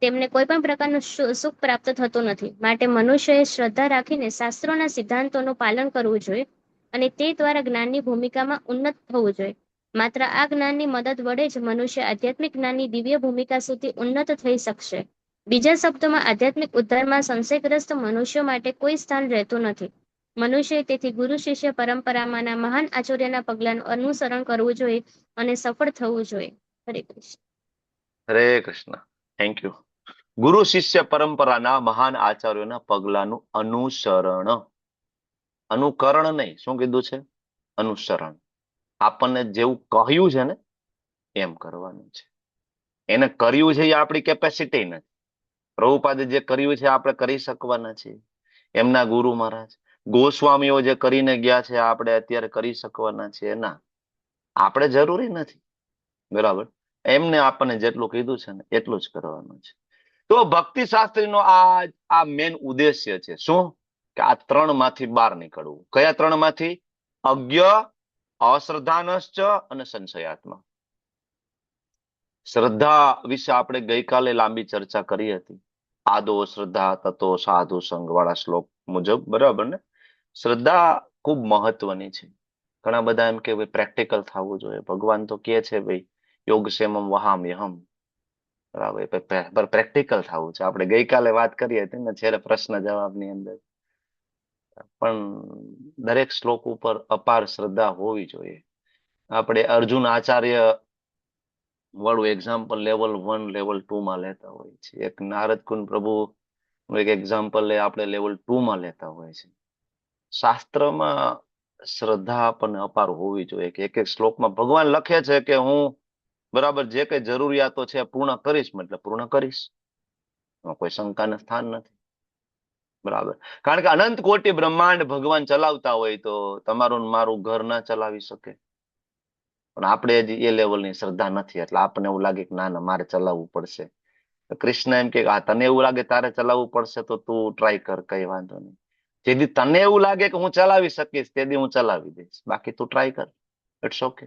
B: તેમને કોઈ પણ પ્રકારનું સુખ પ્રાપ્ત થતું નથી. માટે મનુષ્યએ શ્રદ્ધા રાખીને શાસ્ત્રોના સિદ્ધાંતોનું પાલન કરવું જોઈએ અને તે દ્વારા જ્ઞાનની ભૂમિકામાં ઉન્નત થવું જોઈએ. માત્ર આ જ્ઞાનની મદદ વડે જ મનુષ્ય આધ્યાત્મિક જ્ઞાનની દિવ્ય ભૂમિકા સુધી ઉન્નત થઈ શકશે. બીજા શબ્દોમાં આધ્યાત્મિક ઉદ્ધારમાં સંશયગ્રસ્ત મનુષ્યો માટે કોઈ સ્થાન રહેતું નથી. મનુષ્યએ તેથી ગુરુ શિષ્ય પરંપરામાંના મહાન આચાર્યના પગલાંનું અનુસરણ કરવું જોઈએ અને સફળ થવું જોઈએ. હરે કૃષ્ણ.
A: હરે કૃષ્ણ. Thank you. ગુરુ શિષ્ય પરંપરાના મહાન આચાર્યોના પગલાનું અનુસરણ, અનુકરણ નહીં. શું કીધું છે? અનુસરણ. આપણને જેવું કહ્યું છે ને એમ કરવાનું છે. એને કર્યું છે એ આપણી કેપેસિટી નથી. પ્રભુપાદે જે કર્યું છે આપણે કરી શકવાના છીએ. એમના ગુરુ મહારાજ ગોસ્વામીઓ જે કરીને ગયા છે આપણે અત્યારે કરી શકવાના છીએ ના, આપણે જરૂરી નથી. બરાબર, એમને આપણને જેટલું કીધું છે ને એટલું જ કરવાનું છે. તો ભક્તિ શાસ્ત્રીનો આ મેન ઉદ્દેશ્ય છે. શું? કે આ ત્રણમાંથી બહાર નીકળવું. કયા ત્રણમાંથી? અજ્ઞ, અશ્રદ્ધાનશ્ચ અને સંશયાત્મા. શ્રદ્ધા વિશે આપણે ગઈકાલે લાંબી ચર્ચા કરી હતી. આદો શ્રદ્ધા તતો સાધુ સંગ વાળા શ્લોક મુજબ, બરાબર ને? શ્રદ્ધા ખૂબ મહત્વની છે. ઘણા બધા એમ કે ભાઈ પ્રેક્ટિકલ થવું જોઈએ. ભગવાન તો કે છે ભાઈ યોગક્ષેમમ વહામ્યહમ, બરાબર, પ્રેક્ટિકલ થવું છે. આપણે ગઈકાલે વાત કરી હતી ને જ્યારે પ્રશ્ન જવાબની અંદર. પણ દરેક શ્લોક ઉપર અપાર શ્રદ્ધા હોવી જોઈએ. આપણે અર્જુન આચાર્ય વાળું એક્ઝામ્પલ લેવલ 1 લેવલ 2 માં લેતા હોય છે. એક નારદ કુંડ પ્રભુ એક એક્ઝામ્પલ આપણે લેવલ 2 માં લેતા હોય છે. શાસ્ત્રમાં શ્રદ્ધા આપણને અપાર હોવી જોઈએ કે એક એક શ્લોકમાં ભગવાન લખે છે કે હું બરાબર જે કઈ જરૂરિયાતો છે પૂર્ણ કરીશ, મતલબ પૂર્ણ કરીશ. કોઈ શંકાને સ્થાન નથી, બરાબર. કારણ કે અનંત કોટી બ્રહ્માંડ ભગવાન ચલાવતા હોય તો તમારું ને મારું ઘર ના ચલાવી શકે. પણ આપણે હજી એ લેવલની શ્રદ્ધા નથી, એટલે આપણને એવું લાગે કે ના ના મારે ચલાવવું પડશે. કૃષ્ણ એમ કે તને એવું લાગે તારે ચલાવવું પડશે તો તું ટ્રાય કર, કઈ વાંધો નહીં. જેથી તને એવું લાગે કે હું ચલાવી શકીશ તેથી હું ચલાવી દઈશ, બાકી તું ટ્રાય કર, ઇટ્સ ઓકે.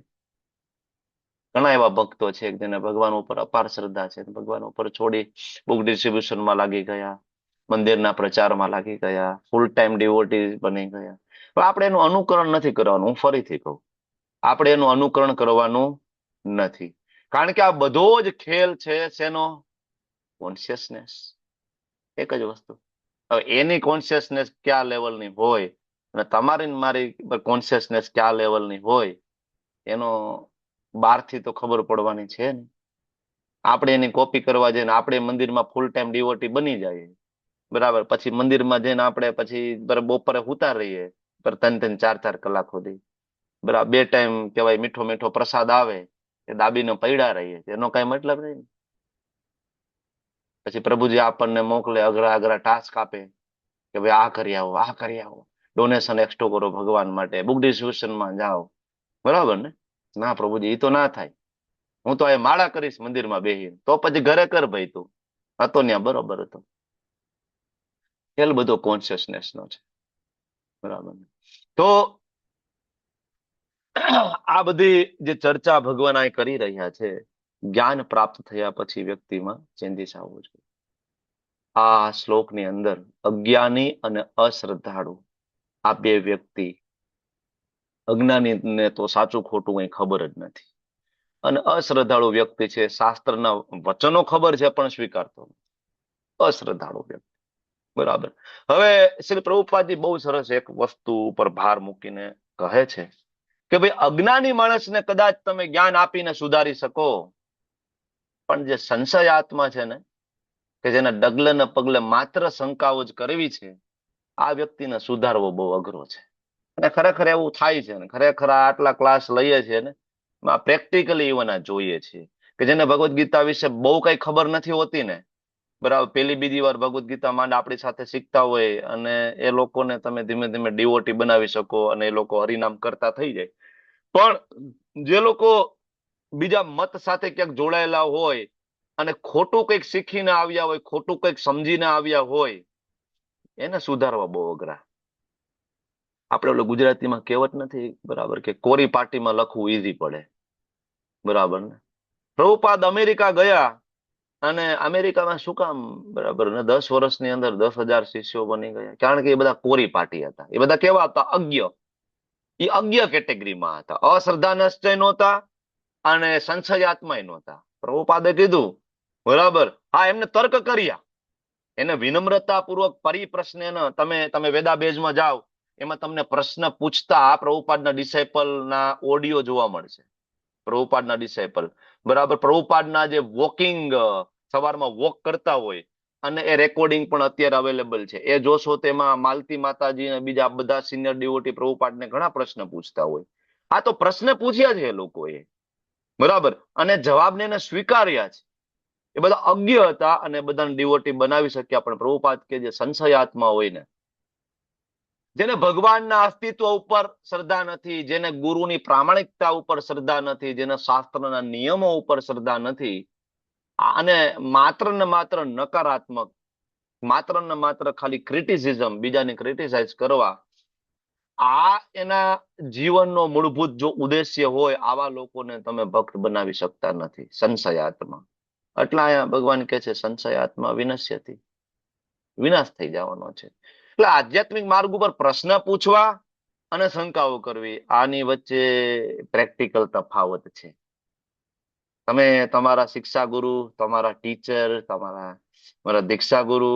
A: ઘણા એવા ભક્તો છે જેને ભગવાન ઉપર અપાર શ્રદ્ધા છે, ભગવાન ઉપર છોડી બુક ડિસ્ટ્રીબ્યુશનમાં લાગી ગયા, મંદિરના પ્રચારમાં લાગી ગયા, ફૂલ ટાઈમ ડિવોટી બની ગયા. પણ આપણે એનું અનુકરણ નથી કરવાનું. હું ફરીથી કહું, આપણે એનું અનુકરણ કરવાનું નથી. કારણ કે આ બધો જ ખેલ છે શેનો? કોન્શિયસનેસ. એક જ વસ્તુ. હવે એની કોન્શિયસનેસ કયા લેવલની હોય અને તમારી મારી કોન્શિયસનેસ કયા લેવલની હોય એનો બહારથી તો ખબર પડવાની છે ને. આપણે એની કોપી કરવા જઈને આપણે મંદિરમાં ફૂલ ટાઈમ ડિવોટી બની જાય, બરાબર. પછી મંદિરમાં જઈને આપણે પછી બપોરે ઉતાર રહીએ 3-4 કલાક સુધી, બરાબર. 2 ટાઈમ કહેવાય મીઠો મીઠો પ્રસાદ આવે એ દાબીને પૈડા રહીએ, એનો કઈ મતલબ નહીં. પછી પ્રભુજી આપણને મોકલે, અઘરા અઘરા ટાસ્ક આપે કે ભાઈ આ કરી આવો, આ કરી આવો, ડોનેશન એક્સ્ટ્રો કરો ભગવાન માટે, બુક ડિસ્ટ્રીબ્યુશનમાં જાઓ, બરાબર ને? ના પ્રભુજી એ તો ના થાય, હું તો એ માળા કરીશ મંદિરમાં બેહીને. તો પછી ઘરે કર ભાઈ, તું હતો ત્યાં બરોબર હતો. ખેલ બધો કોન્શિયસનેસ નો છે, બરાબર. તો આ બધી જે ચર્ચા ભગવાન આ કરી રહ્યા છે, જ્ઞાન પ્રાપ્ત થયા પછી વ્યક્તિમાં ચેન્જીસ આવવો જોઈએ. આ શ્લોકની અંદર અજ્ઞાની અને અશ્રદ્ધાળુ આ બે વ્યક્તિ, અજ્ઞાનીને તો સાચું ખોટું કઈ ખબર જ નથી, અને અશ્રદ્ધાળુ વ્યક્તિ છે શાસ્ત્રના વચનો ખબર છે પણ સ્વીકારતો નથી. અશ્રદ્ધાળુ વ્યક્તિ, બરાબર. હવે શ્રી પ્રભુપાદજી બહુ સરસ એક વસ્તુ ઉપર ભાર મૂકીને કહે છે કે ભાઈ અજ્ઞાની માણસને કદાચ તમે જ્ઞાન આપીને સુધારી શકો, પણ જે સંશયાત્મા છે ને, કે જેને ડગલે ને પગલે માત્ર શંકાઓ જ કરવી છે, આ વ્યક્તિને સુધારવો બહુ અઘરો છે. અને ખરેખર એવું થાય છે ને, ખરેખર આટલા ક્લાસ લઈએ છીએ ને પ્રેક્ટિકલી ઇવન આ જોઈએ છીએ કે જેને ભગવદ્ ગીતા વિશે બહુ કઈ ખબર નથી હોતી ને, બરાબર, પેલી બીજી વાર ભગવદ્ ગીતા માંડ આપણી સાથે શીખતા હોય અને એ લોકોને તમે ધીમે ધીમે ડિવોટી બનાવી શકો અને એ લોકો હરિનામ કરતા થઈ જાય. પણ જે લોકો બીજા મત સાથે ક્યાંક જોડાયેલા હોય અને ખોટું કંઈક શીખીને આવ્યા હોય, ખોટું કંઈક સમજીને આવ્યા હોય, એને સુધારવા બહુ અઘરા. આપણે ઓલો ગુજરાતીમાં કહેવત નથી, બરાબર, કે કોરી પાટીમાં લખવું ઈઝી પડે, બરાબર ને? પ્રભુપાદ અમેરિકા ગયા અને અમેરિકામાં શું કામ, બરાબર ને, 10 વર્ષની અંદર 10,000 શિષ્યો બની ગયા, કારણ કે એ બધા કોરી પાટી હતા. એ બધા કેવા હતા? અજ્ઞ. એ અજ્ઞ કેટેગરીમાં હતા, અશ્રદ્ધા નિશ્ચય નહોતા અને સંશયાત્મા નહોતા. પ્રભુપાદે કીધું, બરાબર, હા, એમને તર્ક કર્યા, એને વિનમ્રતા પૂર્વક પરિપ્રશ્ન, તમે વેદાબેઝમાં જાઓ એમાં તમને પ્રશ્ન પૂછતા પ્રભુપાદના ડિસાઇપલના ઓડિયો જોવા મળશે. પ્રભુપાદના ડિસાઇપલ, બરાબર, પ્રભુપાદના જે વોકિંગ, સવારમાં વોક કરતા હોય, અને એ રેકોર્ડિંગ પણ અત્યારે અવેલેબલ છે. એ જોશો તેમાં માલતી માતાજી અને બીજા બધા સિનિયર ડિવોટી પ્રભુપાદને ઘણા પ્રશ્ન પૂછતા હોય. આ તો પ્રશ્ન પૂછ્યા છે એ લોકોએ, બરાબર, અને જવાબને એને સ્વીકાર્યા છે. એ બધા અજ્ઞ હતા અને બધાને ડિવોટી બનાવી શક્યા. પણ પ્રભુપાદ કે જે સંશયાત્મા હોય ને, જેને ભગવાનના અસ્તિત્વ ઉપર શ્રદ્ધા નથી, જેને ગુરુની પ્રામાણિકતા ઉપર શ્રદ્ધા નથી, જેને શાસ્ત્રના નિયમો ઉપર શ્રદ્ધા નથી, અને માત્ર ને માત્ર નકારાત્મક માત્ર ને માત્ર ખાલી ક્રિટિસિઝમ, બીજાને ક્રિટિસાઇઝ કરવા, આ એના જીવનનો મૂળભૂત જો ઉદ્દેશ્ય હોય, આવા લોકોને તમે ભક્ત બનાવી શકતા નથી. સંશયાત્મા એટલે અહીંયા ભગવાન કહે છે સંશયાત્મા વિનશ્યતિ, વિનાશ થઈ જવાનો છે. એટલે આધ્યાત્મિક માર્ગ ઉપર પ્રશ્ન પૂછવા અને શંકાઓ કરવી, આની વચ્ચે પ્રેક્ટિકલ તફાવત છે. તમે તમારા શિક્ષા ગુરુ, તમારા ટીચર, તમારા દીક્ષા ગુરુ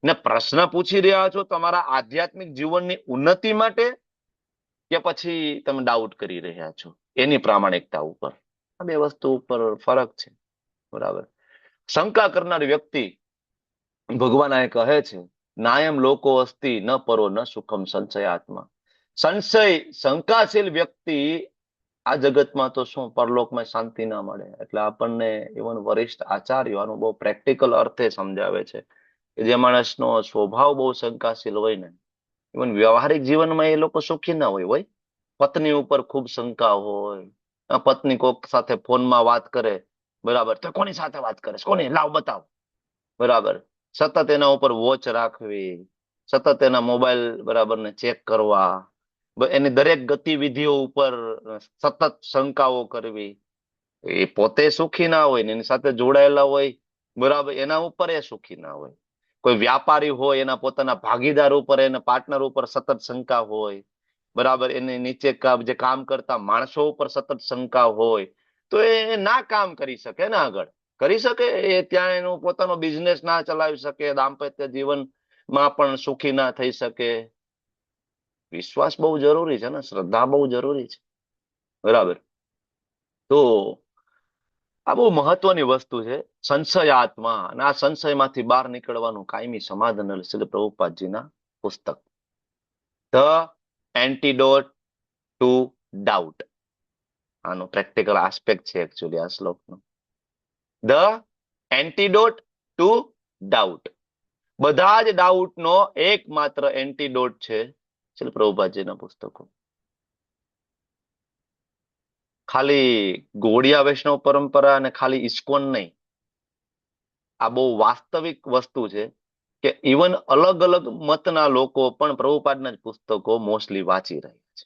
A: ને પ્રશ્ન પૂછી રહ્યા છો તમારા આધ્યાત્મિક જીવનની ઉન્નતિ માટે, કે પછી તમે ડાઉટ કરી રહ્યા છો એની પ્રામાણિકતા ઉપર? આ બે વસ્તુ ઉપર ફરક છે. બરાબર. શંકા કરનાર વ્યક્તિ, ભગવાન આ કહે છે, નાયમ લોકો અસ્તિ ન પરો ન સુખમ સંશયાત્મા. શંકાશીલ વ્યક્તિ આ જગતમાં તો શું પરલોકમાં શાંતિ ના મળે. એટલે આપણને ઇવન વરિષ્ઠ આચાર્યો આનું બહુ પ્રેક્ટિકલ અર્થે સમજાવે છે કે જે માણસનો સ્વભાવ બહુ શંકાશીલ હોય ને, ઇવન વ્યવહારિક જીવનમાં એ લોકો સુખી ના હોય. પત્ની ઉપર ખૂબ શંકા હોય, પત્ની કોક સાથે ફોનમાં વાત કરે, બરાબર, તો કોની સાથે વાત કરે, કોની, લાવ બતાવ, બરાબર, સતત એના ઉપર વોચ રાખવી, સતત એના મોબાઈલ બરાબર ને ચેક કરવા, એની દરેક ગતિવિધિઓ ઉપર સતત શંકાઓ કરવી. એ પોતે સુખી ના હોય ને એની સાથે જોડાયેલા હોય, બરાબર, એના ઉપર એ સુખી ના હોય. કોઈ વ્યાપારી હોય, એના પોતાના ભાગીદાર ઉપર, એના પાર્ટનર ઉપર સતત શંકા હોય, બરાબર, એની નીચે જે કામ કરતા માણસો ઉપર સતત શંકા હોય, તો એ ના કામ કરી શકે ને આગળ. કરી શકે એ ત્યાં એનો પોતાનો બિઝનેસ ના ચલાવી શકે, દાંપત્ય જીવનમાં પણ સુખી ના થઈ શકે. વિશ્વાસ બહુ જરૂરી છે ને, શ્રદ્ધા બહુ જરૂરી છે. બરાબર. તો આ બહુ મહત્વની વસ્તુ છે, સંશયાત્મા. અને આ સંશયમાંથી બહાર નીકળવાનું કાયમી સમાધાન શ્રી પ્રભુપાદજીના પુસ્તક ધ એન્ટીડોટ ટુ ડાઉટ. આનો પ્રેક્ટિકલ આસ્પેક્ટ છે એકચ્યુઅલી આ શ્લોકનો. The antidote to doubt. બધા જ ડાઉટનો એકમાત્ર એન્ટીડોટ છે શ્રી પ્રભુપાદજીના પુસ્તકો. ખાલી ગૌડિયા વૈષ્ણવ પરંપરા અને ખાલી ઇસ્કોન નહીં, આ બહુ વાસ્તવિક વસ્તુ છે કે ઇવન અલગ અલગ મતના લોકો પણ પ્રભુપાદના જ પુસ્તકો મોસ્ટલી વાંચી રહ્યા છે.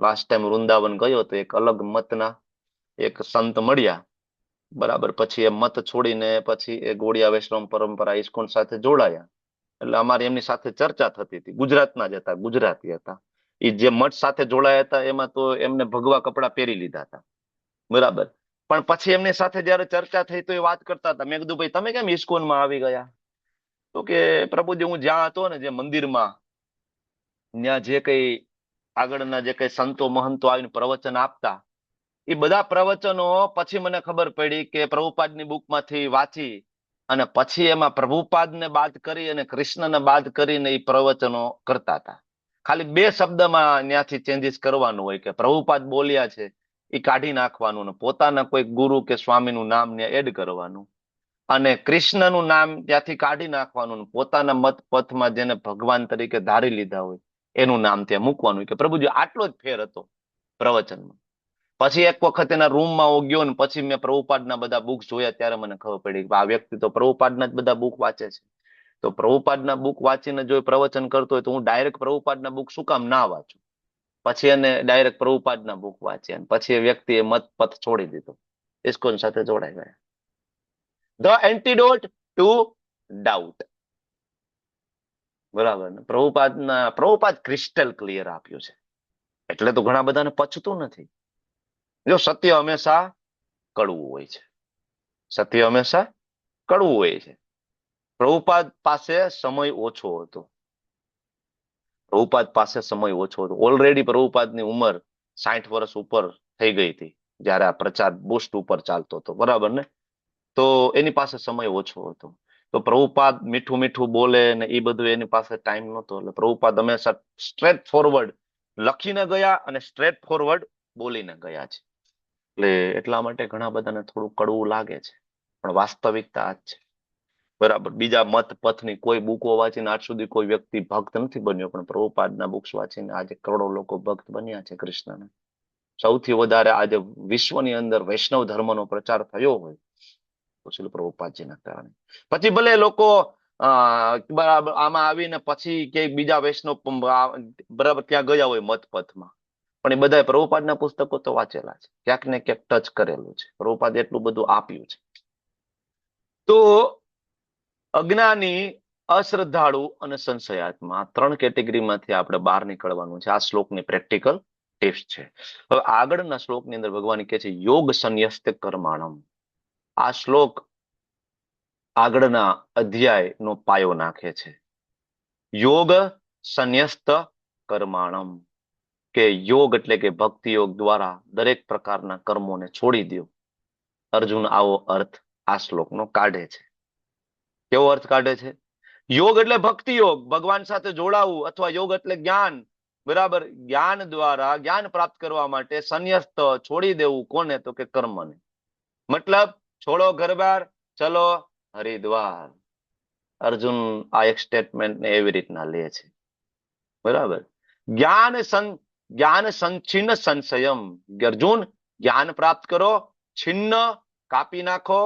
A: લાસ્ટ ટાઈમ વૃંદાવન ગયો તો એક અલગ મતના એક સંત મળ્યા, બરાબર, પછી એ મત છોડીને પછી એ ગૌડિયા વૈષ્ણવ પરંપરા ઇસ્કોન સાથે જોડાયા. એટલે અમારી એમની સાથે ચર્ચા થતી હતી. ગુજરાતના જ હતા, ગુજરાતી હતા. એ જે મઠ સાથે જોડાયા હતા એમાં તો એમને ભગવા કપડા પહેરી લીધા હતા, બરાબર. પણ પછી એમની સાથે જયારે ચર્ચા થઈ તો એ વાત કરતા હતા. મેં કીધું ભાઈ તમે કેમ ઇસ્કોનમાં આવી ગયા? તો કે પ્રભુજી હું જ્યાં હતો ને જે મંદિરમાં, ત્યાં જે કઈ આગળના જે કઈ સંતો મહંતો આવીને પ્રવચન આપતા, એ બધા પ્રવચનો પછી મને ખબર પડી કે પ્રભુપાદની બુકમાંથી વાંચી અને પછી એમાં પ્રભુપાદને બાદ કરી અને કૃષ્ણને બાદ કરીને એ પ્રવચનો કરતા હતા. ખાલી બે શબ્દમાં ત્યાંથી ચેન્જીસ કરવાનું હોય કે પ્રભુપાદ બોલ્યા છે એ કાઢી નાખવાનું ને પોતાના કોઈ ગુરુ કે સ્વામીનું નામ ત્યાં એડ કરવાનું, અને કૃષ્ણનું નામ ત્યાંથી કાઢી નાખવાનું, પોતાના મત પથમાં જેને ભગવાન તરીકે ધારી લીધા હોય એનું નામ ત્યાં મૂકવાનું. કે પ્રભુજી આટલો જ ફેર હતો પ્રવચનમાં. પછી એક વખત એના રૂમમાં હું ગયો ને પછી મેં પ્રભુપાદના બધા બુક જોયા, ત્યારે મને ખબર પડી કે આ વ્યક્તિ તો પ્રભુપાદના જ બધા બુક વાંચે છે. તો પ્રભુપાદના બુક વાંચીને જો પ્રવચન કરતો હોય તો હું ડાયરેક્ટ પ્રભુપાદના બુક શું કામ ના વાંચું? પછી એને ડાયરેક્ટ પ્રભુપાદના બુક વાંચી અને પછી એ વ્યક્તિએ મત પથ છોડી દીધો, ઇસ્કોન સાથે જોડાઈ ગયા. The antidote to doubt. બરાબર ને? પ્રભુપાદ ક્રિસ્ટલ ક્લિયર આપ્યું છે. એટલે તો ઘણા બધાને પચતું નથી. જો સત્ય હંમેશા કડવું હોય છે, સત્ય હંમેશા કડવું હોય છે. પ્રભુપાદ પાસે સમય ઓછો હતો. પ્રભુપાદ પાસે સમય ઓછો હતો. ઓલરેડી પ્રભુપાદની ઉંમર 60 વર્ષ ઉપર થઈ ગઈ હતી જયારે આ પ્રચાર બુસ્ટ ઉપર ચાલતો હતો, બરાબર ને? તો એની પાસે સમય ઓછો હતો. તો પ્રભુપાદ મીઠું મીઠું બોલે ને એ બધું એની પાસે ટાઈમ નહોતો. એટલે પ્રભુપાદ હંમેશા સ્ટ્રેટ ફોરવર્ડ લખીને ગયા અને સ્ટ્રેટ ફોરવર્ડ બોલીને ગયા છે. એટલે એટલા માટે ઘણા બધાને થોડું કડવું લાગે છે, પણ વાસ્તવિકતા આ જ છે, બરાબર. બીજા મત પથની કોઈ બુકો વાંચીને આજ સુધી કોઈ વ્યક્તિ ભક્ત નથી બન્યો, પણ પ્રભુપાદના બુક્સ વાંચીને આજે કરોડો લોકો ભક્ત બન્યા છે કૃષ્ણના. સૌથી વધારે આજે વિશ્વની અંદર વૈષ્ણવ ધર્મનો પ્રચાર થયો હોય તો શ્રી પ્રભુપાદજીના કારણે. પછી ભલે લોકો બરાબર આમાં આવીને પછી કે બીજા વૈષ્ણવ બરાબર ત્યાં ગયા હોય મતપથમાં, પણ એ બધા પ્રભુપાદના પુસ્તકો તો વાંચેલા છે, ક્યાંક ને ક્યાંક ટચ કરેલું છે. પ્રભુપાદ એટલું બધું આપ્યું છે. તો અજ્ઞાની, અશ્રદ્ધાળુ અને સંશયાત્મા 3 કેટેગરીમાંથી આપણે બહાર નીકળવાનું છે. આ શ્લોકની પ્રેક્ટિકલ ટેસ્ટ છે. હવે આગળના શ્લોકની અંદર ભગવાન કહે છે યોગ સંન્યસ્ત કર્માણમ. આ શ્લોક આગળના અધ્યાયનો પાયો નાખે છે. યોગ સંન્યસ્ત કર્માણમ, કે યોગ એટલે કે ભક્તિ યોગ દ્વારા દરેક પ્રકારના કર્મોને છોડી દો. અર્જુન આવો અર્થ આ શ્લોકનો કાઢે છે. કેવો અર્થ કાઢે છે? યોગ એટલે ભક્તિ યોગ, ભગવાન સાથે જોડાવું, અથવા યોગ એટલે જ્ઞાન. બરાબર, જ્ઞાન દ્વારા જ્ઞાન પ્રાપ્ત કરવા માટે સંન્યસ્ત છોડી દેવું. કોને? તો કે કર્મને. મતલબ છોડો ઘર-બાર, ચલો હરિદ્વાર. અર્જુન આ એક સ્ટેટમેન્ટને એવી રીતના લે છે. બરાબર, જ્ઞાન સંછિન્ન સંશયમ. અર્જુન, જ્ઞાન પ્રાપ્ત કરો, છિન્ન કાપી નાખો,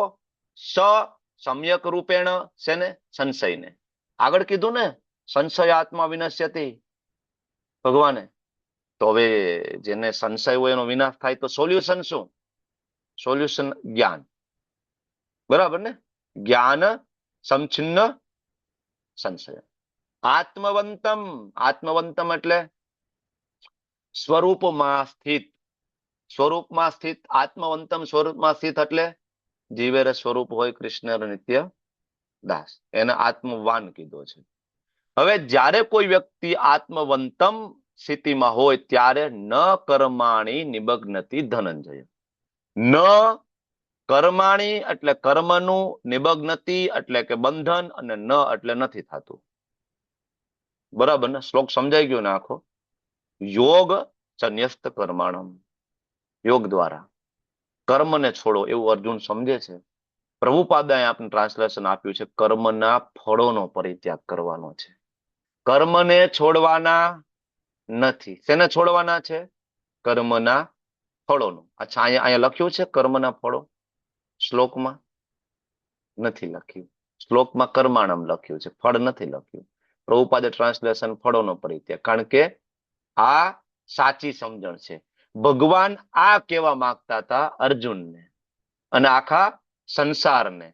A: સમ્યક રૂપેણ શેને? સંશયને. આગળ કીધું ને સંશયાત્મા વિનશ્યતિ ભગવાને. તો હવે જેને સંશય હોય એનો વિનાશ થાય તો સોલ્યુશન શું? સોલ્યુશન જ્ઞાન. બરાબર ને? જ્ઞાન સમછિન્ન સંશય. આત્મવંતમ. આત્મવંતમ એટલે સ્વરૂપમાં સ્થિત. સ્વરૂપમાં સ્થિત. આત્મવંતમ સ્વરૂપમાં સ્થિત એટલે જીવેર સ્વરૂપ હોય કૃષ્ણ નિત્ય દાસ, એને આત્મવાન કીધો છે. હવે જ્યારે કોઈ વ્યક્તિ આત્મવંતમ સ્થિતિમાં હોય ત્યારે ન કર્માણી નિબગ્નતિ ધનંજય. ન કર્માણી એટલે કર્મનું, નિબગ્નતિ એટલે કે બંધન, અને ન એટલે નથી થતું. બરાબર ને? શ્લોક સમજાઈ ગયો ને આખો? યોગ સંન્યસ્ત કર્માણમ, યોગ દ્વારા કર્મને છોડો એવું અર્જુન સમજે છે. પ્રભુપાદાએ આપણે ટ્રાન્સલેશન આપ્યું છે કર્મના ફળોનો પરિત્યાગ કરવાનો છે. કર્મને છોડવાના નથી. શેને છોડવાના છે? કર્મના ફળોનો. અચ્છા, અહીંયા લખ્યું છે કર્મના ફળો? શ્લોકમાં નથી લખ્યું. શ્લોકમાં કર્માણમ લખ્યું છે, ફળ નથી લખ્યું. પ્રભુપાદે ટ્રાન્સલેશન ફળોનો પરિત્યાગ, કારણ કે આ સાચી સમજણ છે. ભગવાન આ કહેવા માંગતા હતા અર્જુનને અને આખા સંસારને.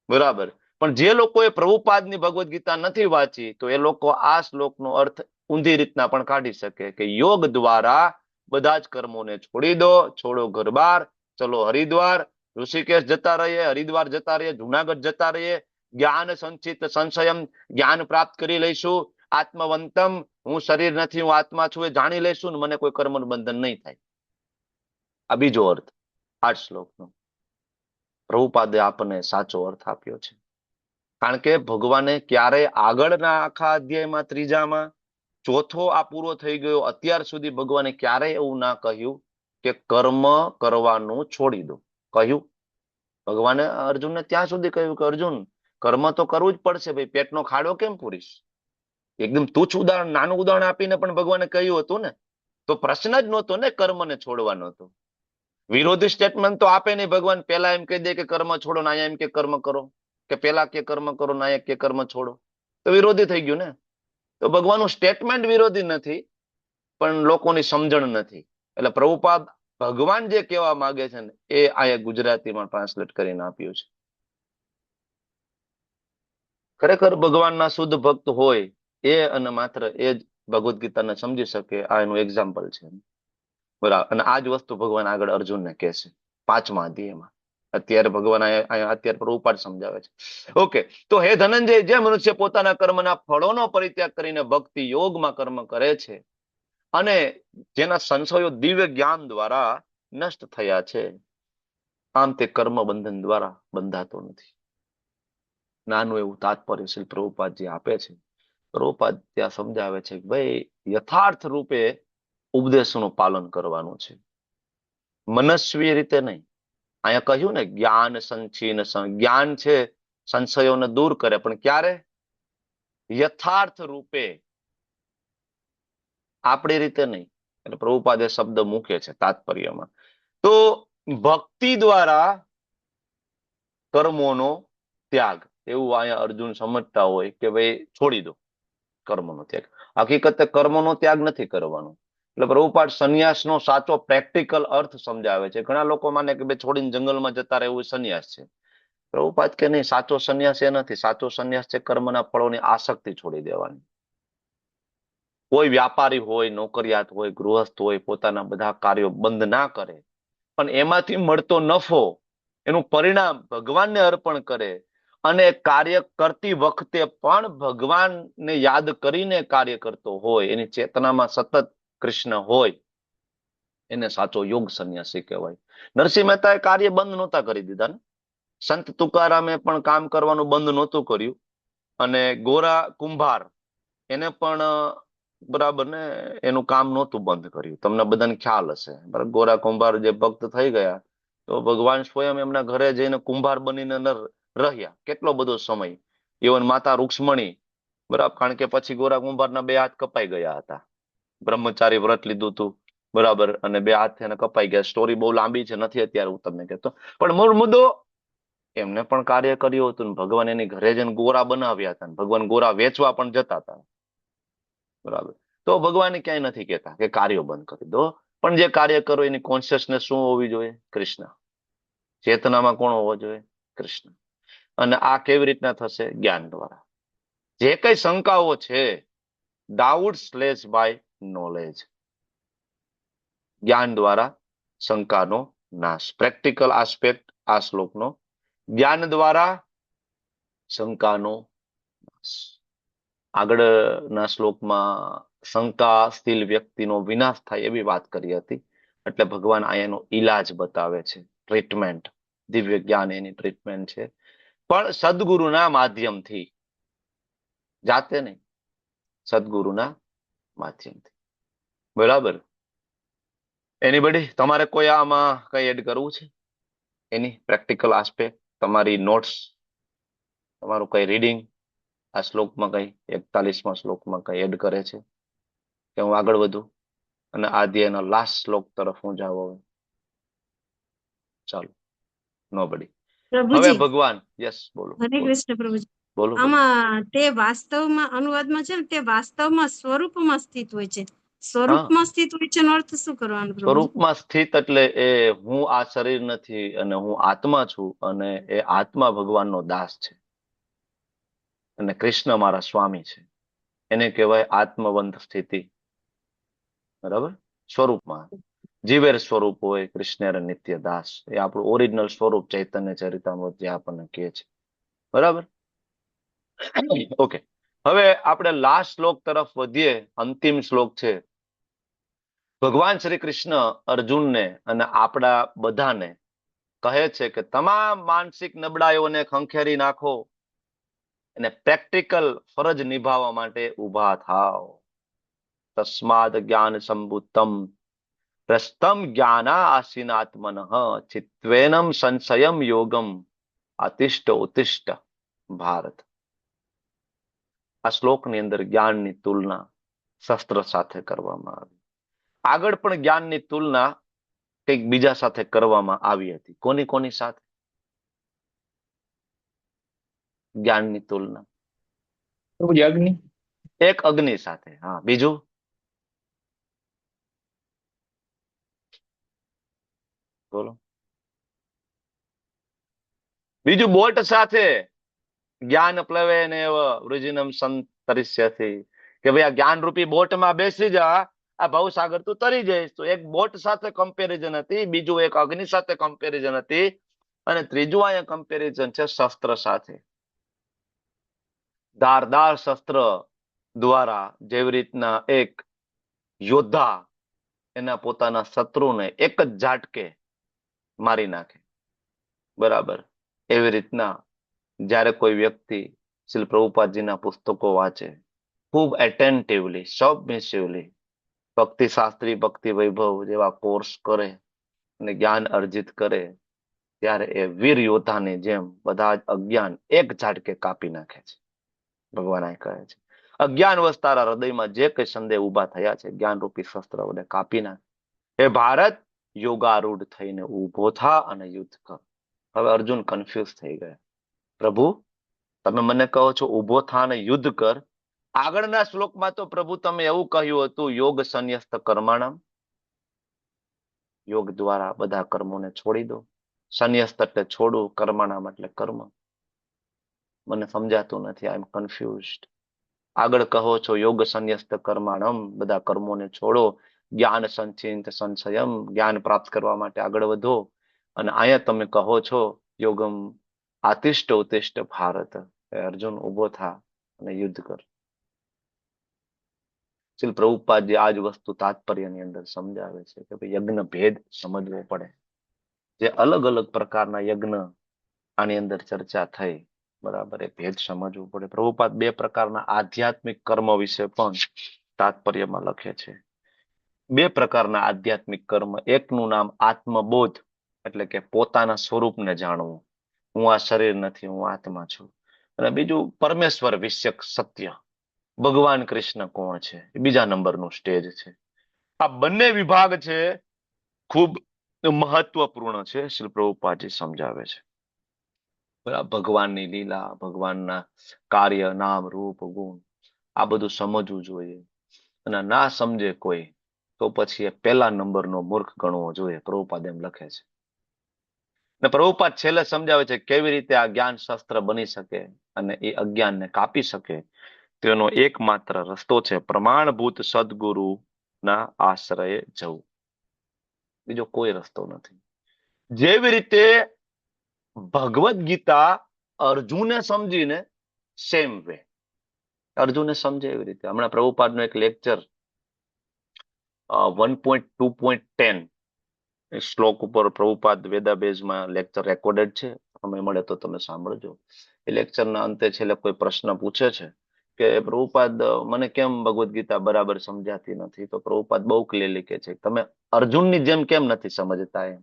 A: બરાબર, પણ જે લોકોએ પ્રભુપાદની ભગવદ્ ગીતા નથી વાંચી તો એ લોકો આ શ્લોકનો અર્થ ઊંધી રીતના પણ કાઢી શકે કે યોગ દ્વારા બધા જ કર્મોને છોડી દો, છોડો ઘર-બાર, ચલો હરિદ્વાર, ઋષિકેશ જતા રહીએ, હરિદ્વાર જતા રહીએ, જુનાગઢ જતા રહીએ, જ્ઞાન સંચિત સંશયમ, જ્ઞાન પ્રાપ્ત કરી લઈશું. આત્મવંતમ, હું શરીર નથી, હું આત્મા છું, એ જાણી લઈશું ને મને કોઈ કર્મનું બંધન નહીં થાય. આ બીજો અર્થ આ શ્લોકનો. પ્રભુપાદે આપણને સાચો અર્થ આપ્યો છે. કારણ કે ભગવાને ક્યારેય આગળના આખા અધ્યાયમાં, ત્રીજામાં, ચોથો આ પૂરો થઈ ગયો, અત્યાર સુધી ભગવાને ક્યારેય એવું ના કહ્યું કે કર્મ કરવાનું છોડી દો. કહ્યું? ભગવાને અર્જુનને ત્યાં સુધી કહ્યું કે અર્જુન, કર્મ તો કરવું જ પડશે ભાઈ, પેટનો ખાડો કેમ પૂરીશ? એકદમ તુચ્છ ઉદાહરણ, નાનું ઉદાહરણ આપીને પણ ભગવાને કહ્યું હતું ને. તો પ્રશ્ન જ નહોતો ને કર્મને છોડવાનો. હતો વિરોધી સ્ટેટમેન્ટ તો આપે નહીં ભગવાન. પેલા એમ કહી દે કે કર્મ છોડો, ને અહીંયા એમ કે કર્મ કરો, કે પેલા કે કર્મ કરો, ને અહીંયા કે કર્મ છોડો, તો વિરોધી થઈ ગયું ને. તો ભગવાનનું સ્ટેટમેન્ટ વિરોધી નથી, પણ લોકોની સમજણ નથી. એટલે પ્રભુપાદ ભગવાન જે કહેવા માંગે છે ને એ અહીંયા ગુજરાતીમાં ટ્રાન્સલેટ કરીને આપ્યું છે. ખરેખર ભગવાનના શુદ્ધ ભક્ત હોય એ અને માત્ર એ જ ભગવદ્ ગીતાને સમજી શકે. આ એનું એક્ઝામ્પલ છે. બરાબર, અને આ જ વસ્તુ ભગવાન આગળ અર્જુનને કહે છે 5મા અધ્યાયમાં. અત્યારે ભગવાન અત્યારે પ્રભુપાદ સમજાવે છે. ઓકે, તો હે ધનંજય, જે મનુષ્ય પોતાના કર્મના ફળોનો પરિત્યાગ કરીને ભક્તિ યોગમાં કર્મ કરે છે અને જેના સંશયો દિવ્ય જ્ઞાન દ્વારા નષ્ટ થયા છે, આમ તે કર્મ બંધન દ્વારા બંધાતો નથી. નાનું એવું તાત્પર્યશીલ પ્રભુપાદ જે આપે છે. પ્રભુપાદ ત્યાં સમજાવે છે કે ભાઈ યથાર્થ રૂપે ઉપદેશોનું પાલન કરવાનું છે, મનસ્વી રીતે નહીં. અહીંયા કહ્યું ને જ્ઞાન સંચિન, જ્ઞાન છે સંશયોને દૂર કરે, પણ ક્યારે? યથાર્થ રૂપે, આપણી રીતે નહીં. એટલે પ્રભુપાદ એ શબ્દ મૂકે છે તાત્પર્યમાં. તો ભક્તિ દ્વારા કર્મોનો ત્યાગ, એવું અહીંયા અર્જુન સમજતા હોય કે ભાઈ છોડી દો કર્મનો ત્યાગ. હકીકતે કર્મનો ત્યાગ નથી કરવાનો. એટલે પ્રભુપાદ સંન્યાસનો સાચો પ્રેક્ટિકલ અર્થ સમજાવે છે. ઘણા લોકો માને કે ભાઈ છોડીને જંગલમાં જતા રહેવું એ સંન્યાસ છે. પ્રભુપાદ કે નહીં, સાચો સંન્યાસ એ નથી. સાચો સંન્યાસ છે કર્મના ફળોની આસક્તિ છોડી દેવાની. કોઈ વ્યાપારી હોય, નોકરિયાત હોય, ગૃહસ્થ હોય, પોતાના બધા કાર્યો બંધ ના કરે, પણ એમાંથી મળતો નફો એનું પરિણામ ભગવાનને અર્પણ કરે અને કાર્ય કરતી વખતે પણ ભગવાનને યાદ કરીને કાર્ય કરતો હોય, એની ચેતનામાં સતત કૃષ્ણ હોય, એને સાચો યોગ સંન્યાસી કહેવાય. નરસિંહ મહેતાએ કાર્ય બંધ નહોતા કરી દીધા ને. સંત તુકારામે પણ કામ કરવાનું બંધ નહોતું કર્યું, અને ગોરા કુંભાર એને પણ બરાબર ને એનું કામ નહોતું બંધ કર્યું. તમને બધાને ખ્યાલ હશે. બરાબર, ગોરા કુંભાર જે ભક્ત થઈ ગયા તો ભગવાન સ્વયં એમના ઘરે જઈને કુંભાર બનીને રહ્યા કેટલો બધો સમય. ઇવન માતા રૂક્ષ્મણી, બરાબર, કારણ કે પછી ગોરા કુંભારના 2 હાથ કપાઈ ગયા હતા. બ્રહ્મચારી વ્રત લીધું હતું, બરાબર, અને 2 હાથ એને કપાઈ ગયા. સ્ટોરી બહુ લાંબી છે, નથી અત્યારે હું તમને કહેતો, પણ મૂળ મુદ્દો એમને પણ કાર્ય કર્યું હતું. ભગવાન એની ઘરે જઈને ગોરા બનાવ્યા હતા. ભગવાન ગોરા વેચવા પણ જતા હતા. બરાબર, તો ભગવાન ક્યાંય નથી કહેતા કે કાર્યો બંધ કરી દો, પણ જે કાર્ય કરો એની કોન્શિયસનેસ શું હોવી જોઈએ? કૃષ્ણ. ચેતનામાં કોણ હોવો જોઈએ? કૃષ્ણ. અને આ કેવી રીતના થશે? જ્ઞાન દ્વારા. જે કઈ શંકાઓ છે, ડાઉટ સ્લેશ બાય નોલેજ. જ્ઞાન દ્વારા શંકાનો નાશ. પ્રેક્ટિકલ આસ્પેક્ટ આ શ્લોકનો. જ્ઞાન દ્વારા શંકાનો નાશ. આગળના શ્લોકમાં શંકાશીલ વ્યક્તિનો વિનાશ થાય એવી વાત કરી હતી. એટલે ભગવાન અહીંયાનો ઈલાજ બતાવે છે, ટ્રીટમેન્ટ. દિવ્ય જ્ઞાન એની ટ્રીટમેન્ટ છે, પણ સદગુરુના માધ્યમથી, જાતે નહીં, સદગુરુના માધ્યમથી. બરાબર. એનીબડી, તમારે કોઈ આમાં કઈ એડ કરવું છે? એની પ્રેક્ટિકલ આસ્પેક્ટ, તમારી નોટ્સ, તમારું કઈ રીડિંગ આ શ્લોકમાં કઈ 41મા શ્લોકમાં કઈ એડ કરે છે કે હું આગળ વધું અને આ અધ્યાયનો લાસ્ટ શ્લોક તરફ હું જાવ? હવે ચાલો, નોબડી. હવે
H: પ્રભુજી
A: ભગવાન, યસ, બોલો
H: હરે
A: બોલો
H: કૃષ્ણ પ્રભુજી.
A: બોલો બોલો.
H: આમાં તે વાસ્તવમાં અનુવાદમાં છે ને, તે વાસ્તવમાં સ્વરૂપમાં સ્થિત હોય છે.
A: હા,
H: સ્વરૂપમાં સ્થિત હોય છે એનો અર્થ શું કરવાનો પ્રભુજી?
A: સ્વરૂપમાં સ્થિત એટલે એ હું આ શરીર નથી અને હું આત્મા છું, અને એ આત્મા ભગવાનનો દાસ છે અને કૃષ્ણ મારા સ્વામી છે. એને કહેવાય આત્મવંત સ્થિતિ. બરાબર. સ્વરૂપમાં જીવેર સ્વરૂપ હોય, કૃષ્ણ નિત્ય દાસ, એ આપણું ઓરિજિનલ સ્વરૂપ ચૈતન્ય ચરિતામૃત જે આપણને કહે છે. બરાબર. ઓકે, હવે આપણે લાસ્ટ શ્લોક તરફ વધીએ. અંતિમ શ્લોક છે. ભગવાન શ્રી કૃષ્ણ અર્જુનને અને આપણા બધાને કહે છે કે તમામ માનસિક નબળાઈઓને ખંખેરી નાખો અને પ્રેક્ટિકલ ફરજ નિભાવવા માટે ઊભા થાવ. તસ્માદ જ્ઞાન સંભુતમ પ્રસ્તમ જ્ઞાના આસીનાત્મનઃ ચિત્વેનમ સંશયમ યોગમ આતિષ્ઠ ઉતિષ્ઠ ભારત. આ શ્લોકની અંદર જ્ઞાનની તુલના શસ્ત્ર સાથે કરવામાં આવી. આગળ પણ જ્ઞાનની તુલના કંઈક બીજા સાથે કરવામાં આવી હતી. કોની કોની સાથે? જ્ઞાનની તુલના
J: પ્રભુજી અગ્નિ.
A: એક અગ્નિ સાથે. હા, બીજું? બોલો. બીજું બોટ સાથે. જ્ઞાન પ્લવે ને વૃજિનમ સંતરિષ્યતિ, કે ભાઈ આ જ્ઞાન રૂપી બોટમાં બેસી જા, આ ભવસાગર તું તરી જઈશ. તો એક બોટ સાથે કમ્પેરિઝન હતી, બીજું એક અગ્નિ સાથે કમ્પેરિઝન હતી, અને ત્રીજું અહીંયા કમ્પેરિઝન છે શસ્ત્ર સાથે. ધારદાર શસ્ત્ર દ્વારા જેવી રીતના એક યોદ્ધા એના પોતાના શત્રુને એક જ ઝાટકે મારી નાખે, બરાબર, એવી રીતના જ્યારે કોઈ વ્યક્તિ શ્રી પ્રભુપાદજીના પુસ્તકો વાંચે, ખૂબ એટેન્ટિવલી, સબમિસિવલી, ભક્તિ શાસ્ત્રી, ભક્તિ વૈભવ જેવા કોર્સ કરે અને જ્ઞાન અર્જિત કરે, ત્યારે એ વીર યોદ્ધાની જેમ બધા જ અજ્ઞાન એક ઝાટકે કાપી નાખે છે. ભગવાન આ કહે છે અજ્ઞાન વસ્તારા હૃદયમાં જે કઈ સંદેહ ઉભા થયા છે, જ્ઞાન રૂપી શસ્ત્ર વડે કાપી નાખે. એ ભારત યોગારૂઢ થઈને ઉભો થા અને યુદ્ધ કર. હવે અર્જુન કન્ફ્યુઝ થઈ ગયા. પ્રભુ, તમે મને કહો છો ઉભો થા અને યુદ્ધ કર. આગળના શ્લોકમાં તો પ્રભુ તમે એવું કહ્યું હતું યોગ સંન્યસ્ત કર્માણમ, યોગ દ્વારા બધા કર્મોને છોડી દો. સંન્યસ્ત એટલે છોડવું, કર્માણામ એટલે કર્મ. મને સમજાતું નથી, આઈ એમ કન્ફ્યુઝડ. આગળ કહો છો યોગ સંન્યસ્ત કર્માણમ, બધા કર્મોને છોડો, જ્ઞાન સંચિંત સંશયમ, જ્ઞાન પ્રાપ્ત કરવા માટે આગળ વધો. અને અહીંયા તમે કહો છો યોગમ આતિષ્ઠ ઉત્તિષ્ઠ ભારત, અર્જુન ઉભો થા અને યુદ્ધ કર. શ્રીલ પ્રભુપાદજી આ જ વસ્તુ તાત્પર્યની અંદર સમજાવે છે કે ભાઈ યજ્ઞ ભેદ સમજવો પડે. જે અલગ અલગ પ્રકારના યજ્ઞ આની અંદર ચર્ચા થઈ, બરાબર, એ ભેદ સમજવું પડે. પ્રભુપાદ બે પ્રકારના આધ્યાત્મિક કર્મ વિશે પણ તાત્પર્યમાં લખે છે. બે પ્રકારના આધ્યાત્મિક કર્મ, એકનું નામ આત્મબોધ, એટલે કે પોતાના સ્વરૂપને જાણવું, હું આ શરીર નથી, હું આત્મા છું. અને બીજું પરમેશ્વર વિષયક સત્ય, ભગવાન કૃષ્ણ કોણ છે, એ બીજા નંબરનું સ્ટેજ છે. આ બંને વિભાગ છે ખૂબ મહત્વપૂર્ણ છે, શ્રી પ્રભુપાદજી સમજાવે છે. ભગવાનની લીલા, ભગવાનના કાર્ય, નામ, રૂપ, ગુણ, આ બધું સમજવું જોઈએ. અને ના સમજે કોઈ તો પછી એ પહેલા નંબરનો મૂર્ખ ગણવો જોઈએ, પ્રભુપાદ એમ લખે છે. ને પ્રભુપાદ છેલ્લે સમજાવે છે કેવી રીતે આ જ્ઞાન શસ્ત્ર બની શકે અને એ અજ્ઞાનને કાપી શકે. તેનો એકમાત્ર રસ્તો છે પ્રમાણભૂત સદગુરુ ના આશ્રયે જવું. બીજો કોઈ રસ્તો નથી. જેવી રીતે ભગવદ ગીતા અર્જુને સમજીને, સેમ વે અર્જુને સમજે એવી રીતે. હમણાં પ્રભુપાદનો એક લેક્ચર 1.2.10 શ્લોક ઉપર પ્રભુપાદ વેદાબેઝમાં લેક્ચર રેકોર્ડેડ છે, સમય મળે તો તમે સાંભળજો. એ લેક્ચરના અંતે છેલ્લે કોઈ પ્રશ્ન પૂછે છે કે પ્રભુપાદ મને કેમ ભગવદ ગીતા બરાબર સમજાતી નથી, તો પ્રભુપાદ બહુ ક્લિયરલી કહે છે તમે અર્જુનની જેમ કેમ નથી સમજતા. એમ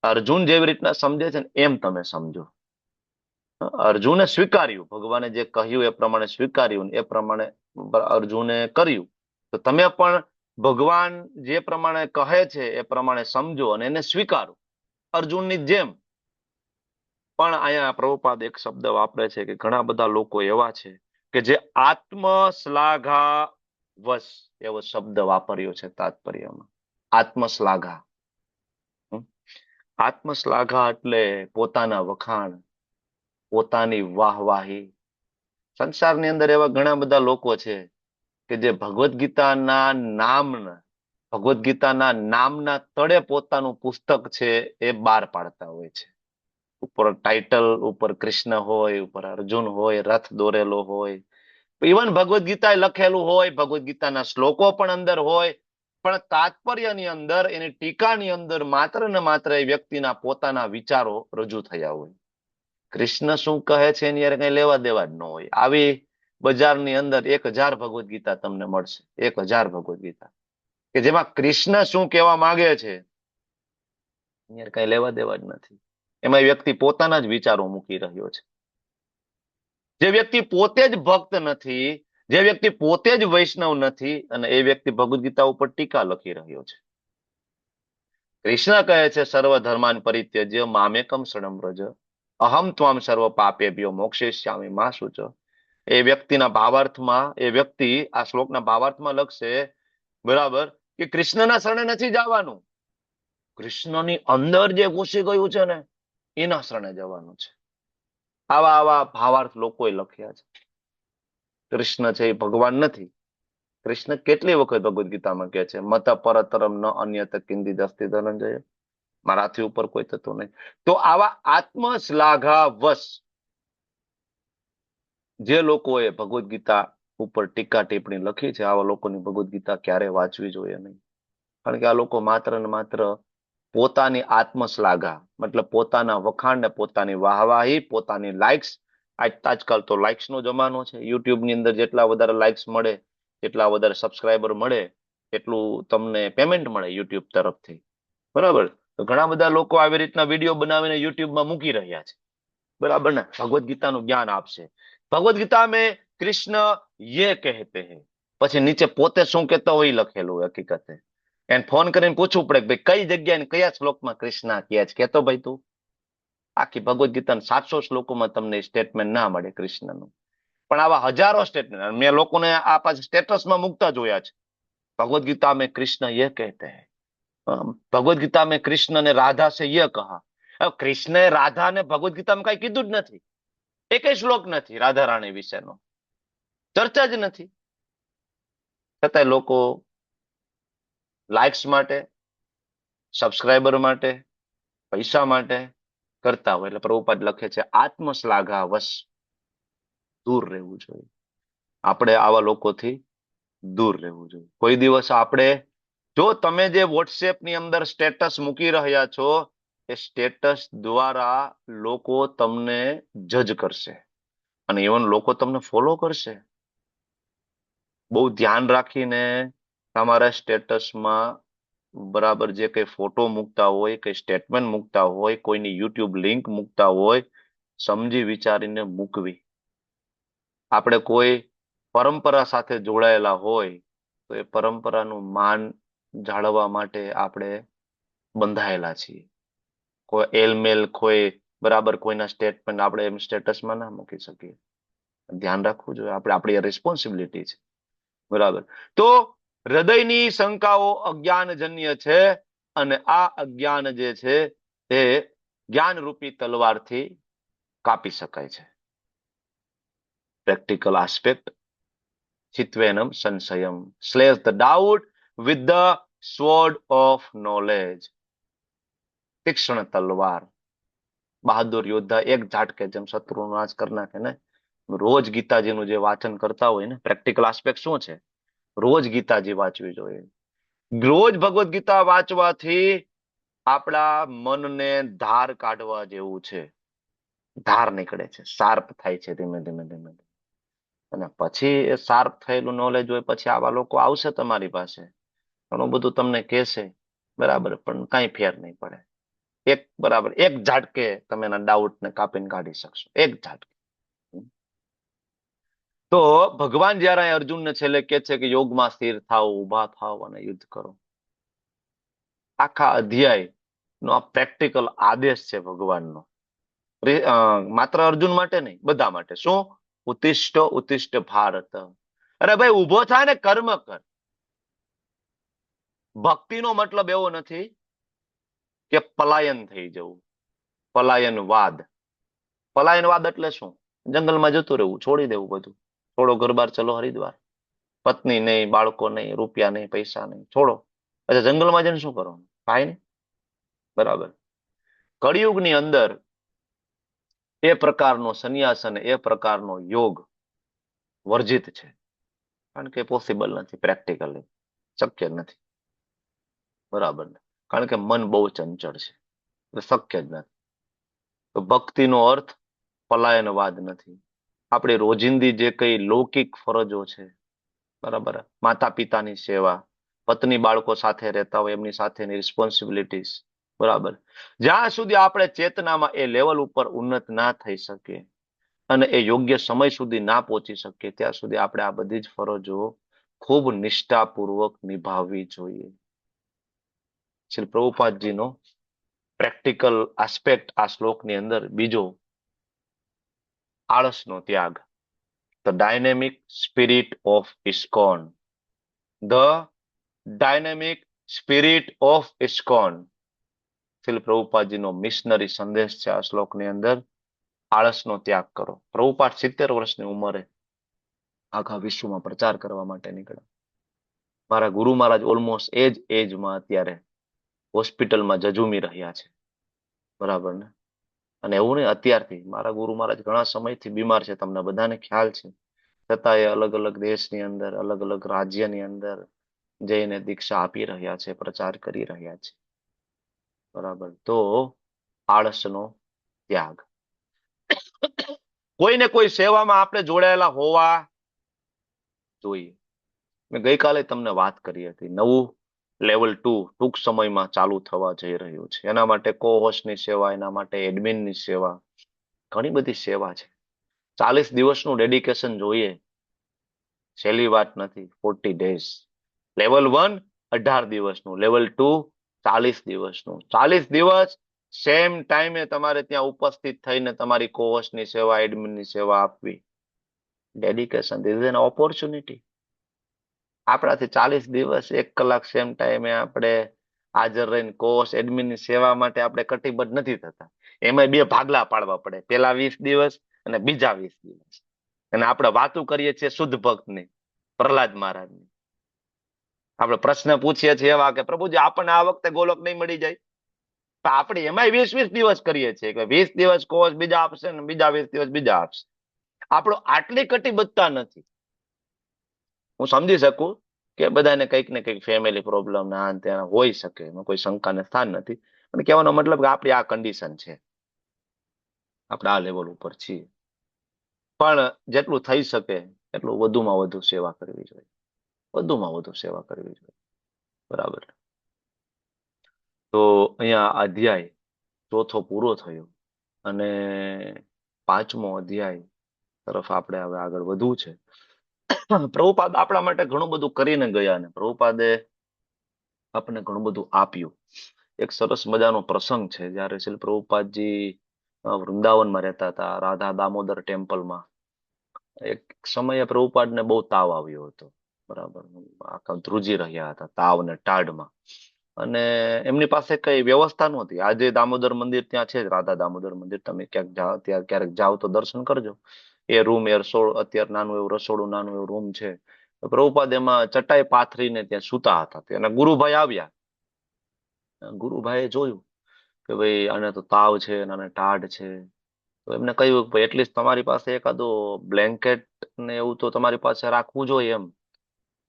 A: અર્જુન જેવી રીતના સમજે છે ને એમ તમે સમજો. અર્જુને સ્વીકાર્યું, ભગવાને જે કહ્યું એ પ્રમાણે સ્વીકાર્યું, એ પ્રમાણે અર્જુને કર્યું. તો તમે પણ ભગવાન જે પ્રમાણે કહે છે એ પ્રમાણે સમજો અને એને સ્વીકારો અર્જુનની જેમ. પણ અહીંયા પ્રભુપાદ એક શબ્દ વાપરે છે કે ઘણા બધા લોકો એવા છે કે જે આત્મશ્લાઘા વશ, એવો શબ્દ વાપર્યો છે તાત્પર્યમાં. આત્મશ્લાઘા. આત્મશ્લાઘા એટલે પોતાના વખાણ, પોતાની વાહવાહી. સંસારની અંદર એવા ઘણા બધા લોકો છે કે જે ભગવદ ગીતાના નામના તળે પોતાનું પુસ્તક છે એ બહાર પાડતા હોય છે. ઉપર ટાઇટલ ઉપર કૃષ્ણ હોય, ઉપર અર્જુન હોય, રથ દોરેલો હોય, ઇવન ભગવદ ગીતા લખેલું હોય, ભગવદ ગીતાના શ્લોકો પણ અંદર હોય, પણ તાત્પર્યની અંદર, એની ટીકાની અંદર માત્ર ને માત્ર એ વ્યક્તિના પોતાના વિચારો રજૂ થયા હોય. કૃષ્ણ શું કહે છે એની યાર કઈ લેવા દેવા જ ન હોય. આવી બજારની અંદર 1000 ભગવદ ગીતા તમને મળશે, 1000 ભગવદ ગીતા, કે જેમાં કૃષ્ણ શું કહેવા માંગે છે યાર કઈ લેવા દેવા જ નથી. એમાં વ્યક્તિ પોતાના જ વિચારો મૂકી રહ્યો છે. જે વ્યક્તિ પોતે જ ભક્ત નથી, જે વ્યક્તિ પોતે જ વૈષ્ણવ નથી, અને એ વ્યક્તિ ભગવદ ગીતા ઉપર ટીકા લખી રહ્યો છે. કૃષ્ણ કહે છે સર્વ ધર્માન પરિત્યજ્ય મામેકમ શરણમ વ્રજ અહમ ત્વામ સર્વ પાપેભ્યો મોક્ષયિષ્યામિ મા શુચ. એ વ્યક્તિના ભાવાર્થમાં, એ વ્યક્તિ આ શ્લોકના ભાવાર્થમાં લખશે, બરાબર, કે કૃષ્ણના શરણે નથી જવાનું, કૃષ્ણની અંદર જે ઘૂસી ગયું છે ને એના શરણે જવાનું છે. આવા ભાવાર્થ લોકોએ લખ્યા છે. કૃષ્ણ છે એ ભગવાન નથી. કૃષ્ણ કેટલી વખત ભગવદ ગીતામાં કહે છે મત પરતરમ ન અન્યત કિંચિદ અસ્તિ ધનંજય, મારાથી ઉપર કોઈ થતું નહીં. તો આવા આત્મશ્લાઘા વશ જે લોકોએ ભગવદ ગીતા ઉપર ટીકા ટિપ્પણી લખી છે, આવા લોકોની ભગવદ ગીતા ક્યારે વાંચવી જોઈએ નહીં. કારણ કે આ લોકો માત્ર ને માત્ર પોતાની આત્મશ્લાઘા, મતલબ પોતાના વખાણ ને પોતાની વાહવાહી, પોતાની લાઇક્સ. આજકાલ તો લાઇક્સ નો જમાનો છે. યુટ્યુબ ની અંદર જેટલા વધારે લાઇક્સ મળે, જેટલા વધારે સબસ્ક્રાઈબર મળે, એટલું તમને પેમેન્ટ મળે યુટ્યુબ તરફથી, બરાબર. તો ઘણા બધા લોકો આવી રીતના વિડીયો બનાવીને યુટ્યુબમાં મૂકી રહ્યા છે, બરાબર ને. ભગવદ ગીતાનું જ્ઞાન આપશે. ભગવદ ગીતા મેં કૃષ્ણ યે કહેતે હૈ, પછી નીચે પોતે શું કહેતો હોય લખેલું હોય. હકીકતે એને ફોન કરીને પૂછવું પડે કે ભાઈ કઈ જગ્યાએ કયા શ્લોકમાં કૃષ્ણ કહે છે, કહેતો ભાઈ તું. આખી ભગવદ્ ગીતાના 700 શ્લોકોમાં તમને સ્ટેટમેન્ટ ના મળે કૃષ્ણનું, પણ આવા હજારો સ્ટેટમેન્ટ મેં લોકોને આ પાછા સ્ટેટસમાં મૂકતા જોયા છે. भगवत गीता में कृष्ण ये कहते हैं, भगवत गीता में कृष्ण ने राधा से ये कहा. अब कृष्ण राधा ने भगवत गीताમાં કઈ કીધું જ નથી, એકેય શ્લોક નથી રાધા રાણી વિશેનો, ચર્ચા જ નથી. છતાંય લોકો લાઇક્સ માટે, સબસ્ક્રાઇબર માટે, પૈસા માટે કરતા હોય. એટલે પ્રભુપાદ લખે છે આત્મશ્લાઘા વશ દૂર રહેવું જોઈએ. આપણે આવા લોકોથી દૂર રહેવું જોઈએ. કોઈ દિવસ આપણે, જો તમે જે વોટ્સએપ ની અંદર સ્ટેટસ મૂકી રહ્યા છો, એ સ્ટેટસ દ્વારા લોકો તમને જજ કરશે અને ઇવન લોકો તમને ફોલો કરશે. બહુ ધ્યાન રાખીને તમારા સ્ટેટસમાં બરાબર જે કઈ ફોટો મૂકતા હોય, કઈ સ્ટેટમેન્ટ મૂકતા હોય, કોઈની યુટ્યુબ લિંક મૂકતા હોય, સમજી વિચારીને મૂકવી. આપણે કોઈ પરંપરા સાથે જોડાયેલા હોય તો એ પરંપરાનું માન જાળવવા માટે આપણે બંધાયેલા છીએ. કોઈ એલમેલ કોઈ બરાબર કોઈના સ્ટેટમેન્ટ આપણે એમ સ્ટેટસમાં ના મૂકી શકીએ. ધ્યાન રાખવું જોઈએ. આપણે આપણી રિસ્પોન્સિબિલિટી છે. બરાબર. તો હૃદયની શંકાઓ અજ્ઞાનજન્ય છે અને આ અજ્ઞાન જે છે એ જ્ઞાનરૂપી તલવારથી કાપી શકાય છે. પ્રેક્ટિકલ આસ્પેક્ટ ચિત્વેનમ સંશયમ, slash the doubt with the sword of knowledge. તીક્ષ્ણ તલવાર. બહાદુર યોદ્ધા એક ઝાટકે જેમ શત્રુનો નાશ કરી નાખે ને, રોજ ગીતાજીનું જે વાંચન કરતા હોય ને, પ્રેક્ટિકલ આસ્પેક્ટ શું છે? રોજ ગીતાજી વાંચવી જોઈએ. રોજ ભગવદ્ ગીતા વાંચવાથી આપણા મનને ધાર કાઢવા જેવું છે. ધાર નીકળે છે, શાર્પ થાય છે ધીમે ધીમે ધીમે. અને પછી એ શાર્પ થયેલું નોલેજ હોય પછી આવા લોકો આવશે તમારી પાસે, ઘણું બધું તમને કહેશે, બરાબર, પણ કઈ ફેર નહીં પડે. એક બરાબર એક ઝાટકે તમે એના ડાઉટને કાપીને કાઢી શકશો, એક ઝાટકે. તો ભગવાન જયારે અર્જુનને છેલ્લે કહે છે કે યોગમાં સ્થિર થાવ, ઉભા થાવ અને યુદ્ધ કરો, આખા અધ્યાય નો આ પ્રેક્ટિકલ આદેશ છે ભગવાનનો. માત્ર અર્જુન માટે નહીં, બધા માટે. શું? ઉત્તિષ્ઠ ઉત્તિષ્ઠ ભારત. અરે ભાઈ ઉભો થાય ને કર્મ કર. ભક્તિનો મતલબ એવો નથી કે પલાયન થઈ જવું. પલાયનવાદ. પલાયનવાદ એટલે શું? જંગલમાં જતું રહેવું, છોડી દેવું બધું. છોડો ઘર-બાર, ચલો હરિદ્વાર. પત્ની નહીં, બાળકો નહીં, રૂપિયા નહીં, પૈસા નહીં, છોડો. અચ્છા, જંગલમાં જઈને શું કરવાનું? કાંઈ નહીં. બરાબર. કળિયુગની અંદર એ પ્રકારનો સંન્યાસ અને એ પ્રકારનો યોગ વર્જિત છે. કારણ કે પોસિબલ નથી, પ્રેક્ટિકલી શક્ય નથી. બરાબર. કારણ કે મન બહુ ચંચળ છે, એટલે શક્ય જ નથી. તો ભક્તિનો અર્થ પલાયનવાદ નથી. આપણી રોજિંદી જે કઈ લૌકિક ફરજો છે, બરાબર, માતા પિતાની સેવા, પત્ની બાળકો સાથે રહેતા હોય એમની સાથેની રિસ્પોન્સિબિલિટીઝ, બરાબર, જ્યાં સુધી આપણે ચેતનામાં એ લેવલ ઉપર ઉન્નત ના થઈ શકે અને એ યોગ્ય સમય સુધી ના પહોંચી શકે ત્યાં સુધી આપણે આ બધી જ ફરજો ખૂબ નિષ્ઠાપૂર્વક નિભાવવી જોઈએ. શ્રી પ્રભુપાદજીનો પ્રેક્ટિકલ આસ્પેક્ટ આ શ્લોકની અંદર બીજો, આળસનો ત્યાગ. The dynamic spirit of ISKCON. The dynamic spirit of ISKCON. Shri પ્રભુપાદજીનો મિશનરી સંદેશ છે આ શ્લોકની અંદર. આળસનો ત્યાગ કરો. પ્રભુપાદ 70 વર્ષની ઉંમરે આખા વિશ્વમાં પ્રચાર કરવા માટે નીકળ્યા. મારા ગુરુ મહારાજ ઓલમોસ્ટ એ જ એજમાં અત્યારે હોસ્પિટલમાં જજુમી રહ્યા છે, બરાબર ને. અને એવું નહીં અત્યારથી, મારા ગુરુ મહારાજ ઘણા સમયથી બીમાર છે, તમને બધાને ખ્યાલ છે. છતાં એ અલગ અલગ દેશની અંદર, અલગ અલગ રાજ્યની અંદર જઈને દીક્ષા આપી રહ્યા છે, પ્રચાર કરી રહ્યા છે, બરાબર. તો આળસનો ત્યાગ. કોઈને કોઈ સેવામાં આપણે જોડાયેલા હોવા જોઈએ. મેં ગઈકાલે તમને વાત કરી હતી, નવું લેવલ 2 ટૂંક સમયમાં ચાલુ થવા જઈ રહ્યું છે. એના માટે કો હોસ્ટની સેવા, એના માટે એડમિનની સેવા, ઘણી બધી સેવા છે. 40 દિવસનું ડેડિકેશન જોઈએ, સહેલી વાત નથી. 40 days. લેવલ 1 18 દિવસનું, લેવલ 2 40 દિવસનું. 40 દિવસ સેમ ટાઈમે તમારે ત્યાં ઉપસ્થિત થઈને તમારી કોહોસ્ટની સેવા, એડમિનની સેવા આપવી. Dedication, this is an opportunity. આપણાથી 40 દિવસ 1 કલાક સેમ ટાઈમે આપણે હાજર રહીને કોર્સ એડમિનની સેવા માટે આપણે કટિબદ્ધ નથી થતા. એમાં 2 ભાગલા પાડવા પડે, પેલા 20 દિવસ અને બીજા 20 દિવસ. અને આપણે વાતો કરીએ છીએ શુદ્ધ ભક્તની, પ્રહલાદ મહારાજની. આપણે પ્રશ્ન પૂછીએ છીએ એવા કે પ્રભુજી આપણને આ વખતે ગોલોક નહીં મળી જાય. તો આપણે એમાંય 20 દિવસ કરીએ છીએ કે 20 દિવસ કોર્સ બીજા આપશે ને બીજા 20 દિવસ બીજા આપશે. આપણો આટલી કટિબદ્ધતા નથી. હું સમજી શકું કે બધાને કંઈક ને કંઈક ફેમિલી પ્રોબ્લેમ ના ત્યાં હોઈ શકે, એમાં કોઈ શંકાને સ્થાન નથી. પણ કહેવાનો મતલબ કે આપણી આ કન્ડિશન છે, આપણે આ લેવલ ઉપર છીએ. પણ જેટલું થઈ શકે એટલું વધુમાં વધુ સેવા કરવી જોઈએ, વધુમાં વધુ સેવા કરવી જોઈએ. બરાબર. તો અહીંયા અધ્યાય 4થો પૂરો થયો અને 5મો અધ્યાય તરફ આપણે હવે આગળ વધવું છે. પ્રભુપાદ આપણા માટે ઘણું બધું કરીને ગયા અને પ્રભુપાદે આપણને ઘણું બધું આપ્યું. એક સરસ મજાનો પ્રસંગ છે જ્યારે શ્રીલ પ્રભુપાદજી વૃંદાવનમાં રહેતા હતા, રાધા દામોદર ટેમ્પલમાં. એક સમયે પ્રભુપાદને બહુ તાવ આવ્યો હતો. બરાબર, આખા ધ્રુજી રહ્યા હતા તાવ ને ટાઢમાં. અને એમની પાસે કઈ વ્યવસ્થા નહોતી. આજે દામોદર મંદિર ત્યાં છે જ, રાધા દામોદર મંદિર. તમે ક્યાંક જાઓ, ત્યાં ક્યારેક જાઓ તો દર્શન કરજો. એ રૂમ, એ રસોડું, અત્યારે નાનું એવું રસોડું, નાનું એવું રૂમ છે. પ્રભુપાદ એમાં ચટાઈ પાથરીને ત્યાં સૂતા હતા. અને ગુરુભાઈ આવ્યા. ગુરુભાઈએ જોયું કે ભાઈ આને તો તાવ છે, આને ટાઢ છે. તો એમને કહ્યું કે એટલીસ્ટ તમારી પાસે એકાદો બ્લેન્કેટ ને એવું તો તમારી પાસે રાખવું જોઈએ એમ.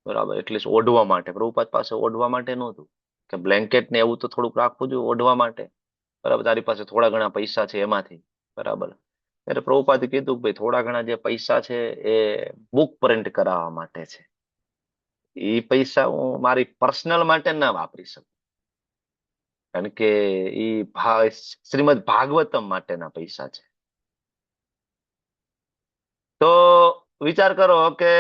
A: બરાબર, એટલીસ્ટ ઓઢવા માટે. પ્રભુપાદ પાસે ઓઢવા માટે નહોતું, કે બ્લેન્કેટ ને એવું તો થોડુંક રાખવું જોઈએ ઓઢવા માટે. બરાબર, તારી પાસે થોડા ઘણા પૈસા છે એમાંથી. બરાબર. એટલે પ્રભુપાદે કીધું કે ભાઈ થોડા ઘણા જે પૈસા છે એ બુક પ્રિન્ટ કરાવવા માટે છે. એ પૈસા હું મારી પર્સનલ માટે ના વાપરી શકું, કારણ કે એ શ્રીમદ ભાગવતમ માટેના પૈસા છે. તો વિચાર કરો કે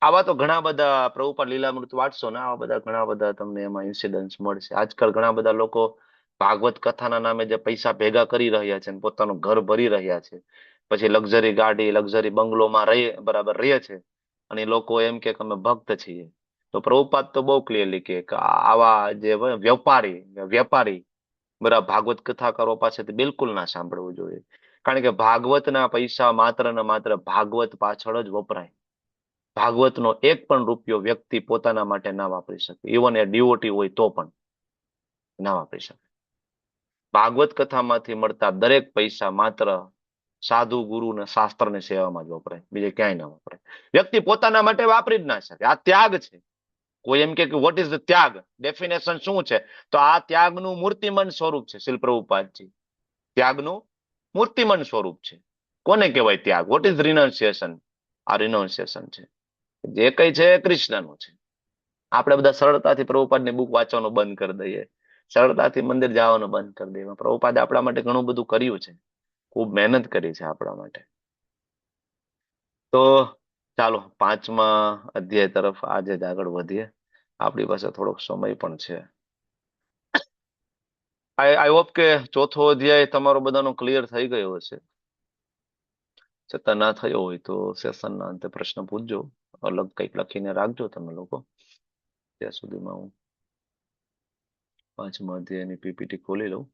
A: આવા તો ઘણા બધા પ્રભુપાદ લીલામૃત વાંચશો ને, આવા બધા ઘણા બધા તમને એમાં ઇન્સિડન્ટ્સ મળશે. આજકાલ ઘણા બધા લોકો ભાગવત કથાના નામે જે પૈસા ભેગા કરી રહ્યા છે, પોતાનું ઘર ભરી રહ્યા છે, પછી લક્ઝરી ગાડી, લક્ઝરી બંગલોમાં બરાબર રહે છે, અને લોકો એમ કે અમે ભક્ત છીએ. તો પ્રભુપાદ તો બહુ ક્લિયરલી કે આવા જે વેપારી બરાબર ભાગવત કથાકારો પાસેથી બિલકુલ ના સાંભળવું જોઈએ. કારણ કે ભાગવતના પૈસા માત્ર ને માત્ર ભાગવત પાછળ જ વપરાય. ભાગવતનો 1 પણ રૂપિયો વ્યક્તિ પોતાના માટે ના વાપરી શકે. ઇવન એ ડિવોટી હોય તો પણ ના વાપરી શકે. ભાગવત કથામાંથી મળતા દરેક પૈસા માત્ર સાધુ, ગુરુ ને શાસ્ત્રની સેવામાં જ વપરાય, બીજે ક્યાંય ના વપરાય. વ્યક્તિ પોતાના માટે વાપરી જ ના શકે. આ ત્યાગ છે. કોઈ એમ કે વોટ ઇઝ ધ ત્યાગ, ડેફિનેશન શું છે? તો આ ત્યાગનું મૂર્તિમંત સ્વરૂપ છે. શ્રીલ પ્રભુપાદજી ત્યાગનું મૂર્તિમંત સ્વરૂપ છે. કોને કહેવાય ત્યાગ? What is renunciation? આ રિનાઉન્સિએશન છે. જે કઈ છે કૃષ્ણનું છે. આપણે બધા સરળતાથી પ્રભુપાદની બુક વાંચવાનું બંધ કરી દઈએ, સરળતાથી મંદિર જવાનું બંધ કરી દઈએ. પ્રભુપાદે આપણા માટે ઘણું બધું કર્યું છે, ખૂબ મહેનત કરી છે આપણા માટે. તો ચાલો 5મા અધ્યાય તરફ આજે જ આગળ વધીએ. આપણી પાસે થોડોક સમય પણ છે. આઈ હોપ કે 4થો અધ્યાય તમારો બધાનો ક્લિયર થઈ ગયો હશે. છતાં ના થયો હોય તો સેશનના અંતે પ્રશ્ન પૂછજો, અલગ કંઈક લખીને રાખજો તમે લોકો. ત્યાં સુધીમાં હું 5મા અધ્યાયની પીપીટી ખોલી લઉં.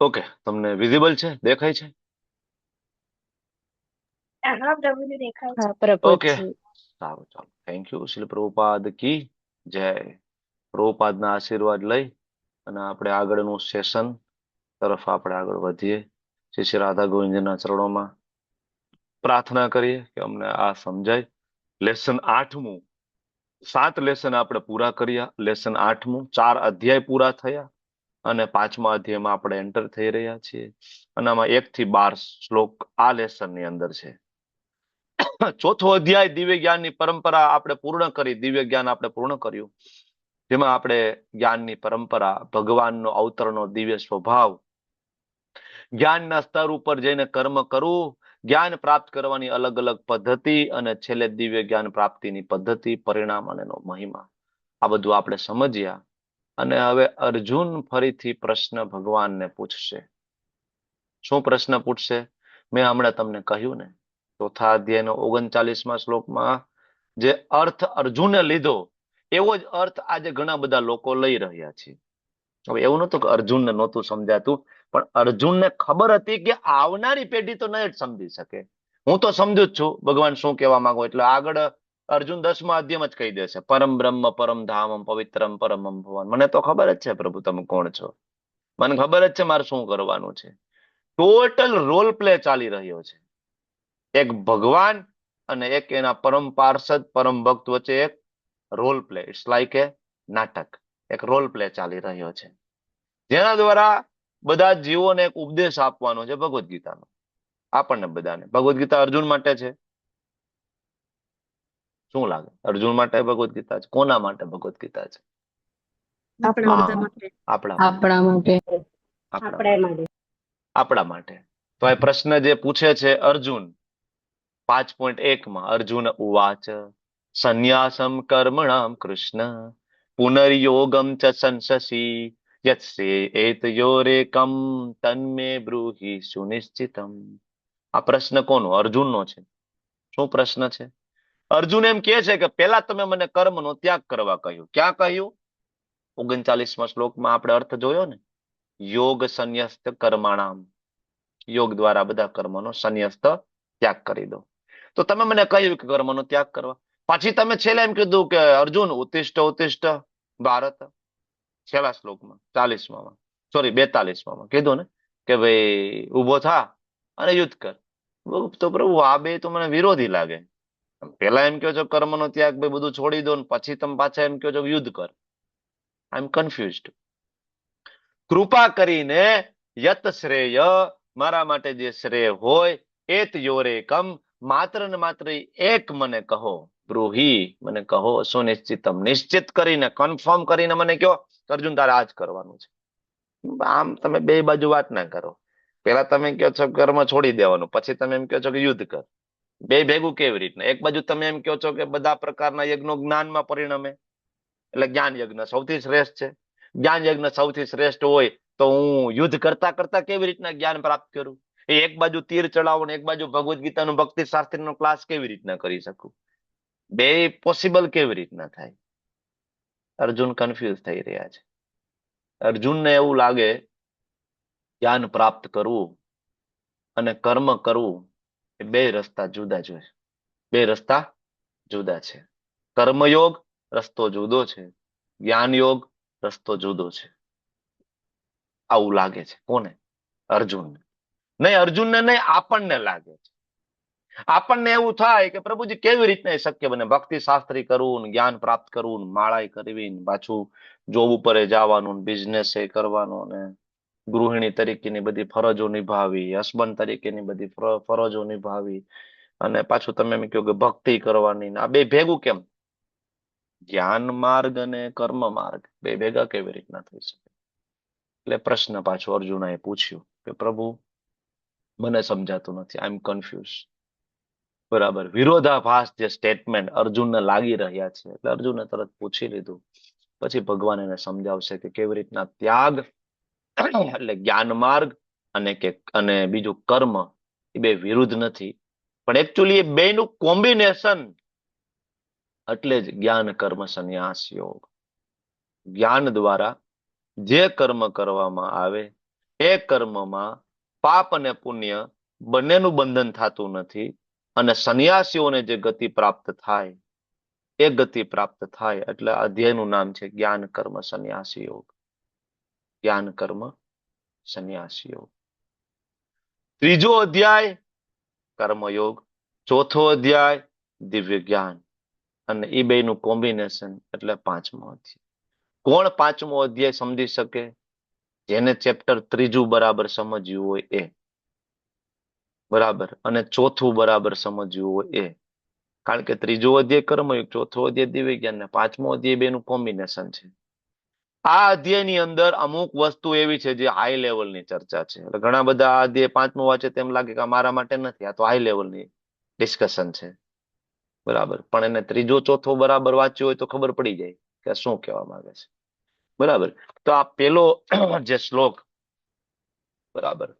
A: ઓકે, તમને વિઝિબલ છે, દેખાય છે?
C: હા પ્રભુજી દેખાય છે.
A: ઓકે, સારું, ચાલો. Thank you. શ્રી પ્રભુપાદ કી જય. પ્રભુપાદના આશીર્વાદ લઈ અને આપણે આગળનું સેશન તરફ આપણે આગળ વધીએ. શ્રી રાધા ગોવિંદના ચરણોમાં પ્રાર્થના કરીએ કે અમને આ સમજાય. લેસન 8મું, 7 લેસન આપણે પૂરા કર્યા. લેસન 8મું, 4 અધ્યાય પૂરા થયા અને 5મા અધ્યાયમાં આપણે એન્ટર થઈ રહ્યા છીએ. અને આમાં 1 થી 12 શ્લોક આ લેસનની અંદર છે. 4થો અધ્યાય દિવ્ય જ્ઞાનની પરંપરા આપણે પૂર્ણ કરી, દિવ્ય જ્ઞાન આપણે પૂર્ણ કર્યું. જેમાં આપણે જ્ઞાનની પરંપરા, ભગવાનનો અવતરનો દિવ્ય સ્વભાવ, જ્ઞાનના સ્તર ઉપર જઈને કર્મ કરવું, જ્ઞાન પ્રાપ્ત કરવાની અલગ અલગ પદ્ધતિ અને છેલ્લે દિવ્ય જ્ઞાન પ્રાપ્તિની પદ્ધતિ, પરિણામ અને એનો મહિમા, આ બધું આપણે સમજ્યા. અને હવે અર્જુન ફરીથી પ્રશ્ન ભગવાનને પૂછશે. શું પ્રશ્ન પૂછશે? મેં હમણાં તમને કહ્યું ને, ચોથા અધ્યાયનો 39મા શ્લોકમાં જે અર્થ અર્જુને લીધો એવો જ અર્થ આજે ઘણા બધા લોકો લઈ રહ્યા છે. હવે એવું નહોતું કે અર્જુનને નહોતું સમજાતું, પણ અર્જુનને ખબર હતી કે આવનારી પેઢી તો નહીં જ સમજી શકે. હું તો સમજુ જ છું ભગવાન શું કહેવા માંગો, એટલે આગળ અર્જુન 10મા અધ્યાયમાં જ કહી દેશે, પરમ બ્રહ્મ પરમ ધામમ પવિત્રમ પરમમ ભુવન. મને તો ખબર જ છે પ્રભુ તમે કોણ છો, મને ખબર જ છે મારે શું કરવાનું છે. ટોટલ રોલ પ્લે ચાલી રહ્યો છે. એક ભગવાન અને એક એના પરમ પાર્ષદ પરમ ભક્ત વચ્ચે એક રોલ પ્લે, ઇટ્સ લાઈક એ નાટક, એક રોલ પ્લે ચાલી રહ્યો છે, જેના દ્વારા બધા જીવોને એક ઉપદેશ આપવાનો છે ભગવદ્ ગીતાનો. આપણને બધાને ભગવદ્ ગીતા અર્જુન માટે છે. શું લાગે? અર્જુન માટે ભગવદ્ ગીતા છે? કોના માટે ભગવદ્ ગીતા છે?
H: આપણા બધા માટે.
A: આપણા માટે. આપણા માટે. તો એ પ્રશ્ન જે પૂછે છે અર્જુન 5.1માં, અર્જુન ઉવાચ સંન્યાસમ કર્મણામ કૃષ્ણ પુનર્યોગમ ચ સંસસી યત્સે એતયોરેકમ તન્મે બ્રૂહિ સુનિશ્ચિતમ. આ પ્રશ્ન કોનો? અર્જુનનો છે. શું પ્રશ્ન છે? અર્જુન એમ કહે છે કે પેલા તમે મને કર્મનો ત્યાગ કરવા કહ્યું. ક્યાં કહ્યું? 39મા શ્લોકમાં આપણે અર્થ જોયો ને, યોગ સંન્યસ્ત કર્મણામ, યોગ દ્વારા બધા કર્મનો સંન્યસ્ત ત્યાગ કરી દો. તો તમે મને કહ્યું કે કર્મનો ત્યાગ કરવા, પછી તમે છેલ્લે એમ કીધું કે અર્જુન ઉત્તિષ્ઠ ઉત્તિષ્ઠ ભારત, છેલ્લા શ્લોકમાં 40માં, સોરી 42માં કીધું ને કે ભાઈ ઉભો થા અને યુદ્ધ કર. તો પ્રભુ આ બે તો મને વિરોધી લાગે. પેલા એમ કહો છો કર્મનો ત્યાગ, ભાઈ બધું છોડી દો, ને પછી તમે પાછા એમ કહો છો યુદ્ધ કર. આઈ એમ કન્ફ્યુઝડ. કૃપા કરીને યત શ્રેય, મારા માટે જે શ્રેય હોય, એત યોરેકમ, માત્ર ને માત્ર એક મને કહો, બ્રૂહી મને કહો, સુનિશ્ચિતમ, નિશ્ચિત કરીને કન્ફર્મ કરીને મને કહો અર્જુન તારે આ જ કરવાનું છે. આમ તમે બે બાજુ વાત ના કરો. પેલા તમે કહો છો કર્મ છોડી દેવાનું, પછી તમે એમ કહો છો કે યુદ્ધ કર. બે ભેગું કેવી રીતના? એક બાજુ તમે એમ કહો છો કે બધા પ્રકારના યજ્ઞો જ્ઞાનમાં પરિણમે, એટલે જ્ઞાન યજ્ઞ સૌથી શ્રેષ્ઠ છે. જ્ઞાન યજ્ઞ સૌથી શ્રેષ્ઠ હોય તો હું યુદ્ધ કરતા કરતા કેવી રીતના જ્ઞાન પ્રાપ્ત કરું? એ એક બાજુ તીર ચડાવો ને એક બાજુ ભગવદ્ ગીતાનું ભક્તિ શાસ્ત્રીનો ક્લાસ કેવી રીતના કરી શકું? બે પોસિબલ કેવી રીતના થાય? અર્જુન કન્ફ્યુઝ થઈ રહ્યા છે. અર્જુનને એવું લાગે જ્ઞાન પ્રાપ્ત કરવું અને કર્મ કરવું એ બે રસ્તા જુદા જ હોય. બે રસ્તા જુદા છે. કર્મયોગ રસ્તો જુદો છે, જ્ઞાન યોગ રસ્તો જુદો છે. આવું લાગે છે. કોને? અર્જુનને. નહીં અર્જુનને નહીં, આપણને લાગે છે. આપણને એવું થાય કે પ્રભુજી કેવી રીતના એ શક્ય બને? ભક્તિ શાસ્ત્રી કરવું, જ્ઞાન પ્રાપ્ત કરવું, માળાઈ કરવી, પાછું જોબ ઉપર જવાનું, બિઝનેસ એ કરવાનો, ને ગૃહિણી તરીકેની બધી ફરજો નિભાવી, હસબન્ડ તરીકેની બધી ફરજો નિભાવી, અને પાછું તમે એમ કહો કે ભક્તિ કરવાની. આ બે ભેગું કેમ? જ્ઞાન માર્ગ અને કર્મ માર્ગ બે ભેગા કેવી રીતના થઈ શકે? એટલે પ્રશ્ન પાછો અર્જુનાએ પૂછ્યું કે પ્રભુ મને સમજાતું નથી, આઈ એમ કન્ફ્યુઝ. બરાબર, વિરોધાભાસ જે સ્ટેટમેન્ટ અર્જુનને લાગી રહ્યા છે, એટલે અર્જુને તરત પૂછી લીધું. પછી ભગવાન એને સમજાવશે કે કેવી રીતના ત્યાગ એટલે જ્ઞાન માર્ગ અને બીજું કર્મ એ બે વિરુદ્ધ નથી, પણ એકચ્યુઅલી એ બેનું કોમ્બિનેશન એટલે જ જ્ઞાન કર્મ સંન્યાસ યોગ. જ્ઞાન દ્વારા જે કર્મ કરવામાં આવે એ કર્મમાં પાપ અને પુણ્ય બંનેનું બંધન થતું નથી, અને સંન્યાસીઓને જે ગતિ પ્રાપ્ત થાય એ ગતિ પ્રાપ્ત થાય. એટલે અધ્યાયનું નામ છે જ્ઞાન કર્મ સંન્યાસ યોગ. જ્ઞાન કર્મ સંન્યાસ યોગ. ત્રીજો અધ્યાય કર્મયોગ, ચોથો અધ્યાય દિવ્ય જ્ઞાન, અને એ બેનું કોમ્બિનેશન એટલે પાંચમો અધ્યાય. કોણ પાંચમો અધ્યાય સમજી શકે? જેને ચેપ્ટર ત્રીજું બરાબર સમજ્યું હોય એ, બરાબર, અને ચોથું બરાબર સમજ્યું હોય એ. કારણ કે ત્રીજો અધ્યાય કર્મયુગ, ચોથો અધ્યાય દિવ્ય જ્ઞાન ને પાંચમો અધ્યાય બેનું કોમ્બિનેશન છે. આ અધ્યાયની અંદર અમુક વસ્તુ એવી છે જે હાઈ લેવલની ચર્ચા છે. એટલે ઘણા બધા આ અધ્યાય પાંચમો વાંચે તેમ લાગે કે આ મારા માટે નથી, આ તો હાઈ લેવલની ડિસ્કશન છે. બરાબર, પણ એને ત્રીજો ચોથો બરાબર વાંચ્યો હોય તો ખબર પડી જાય કે શું કહેવા માંગે છે. બરાબર, તો આ પેલો જે શ્લોક, બરાબર,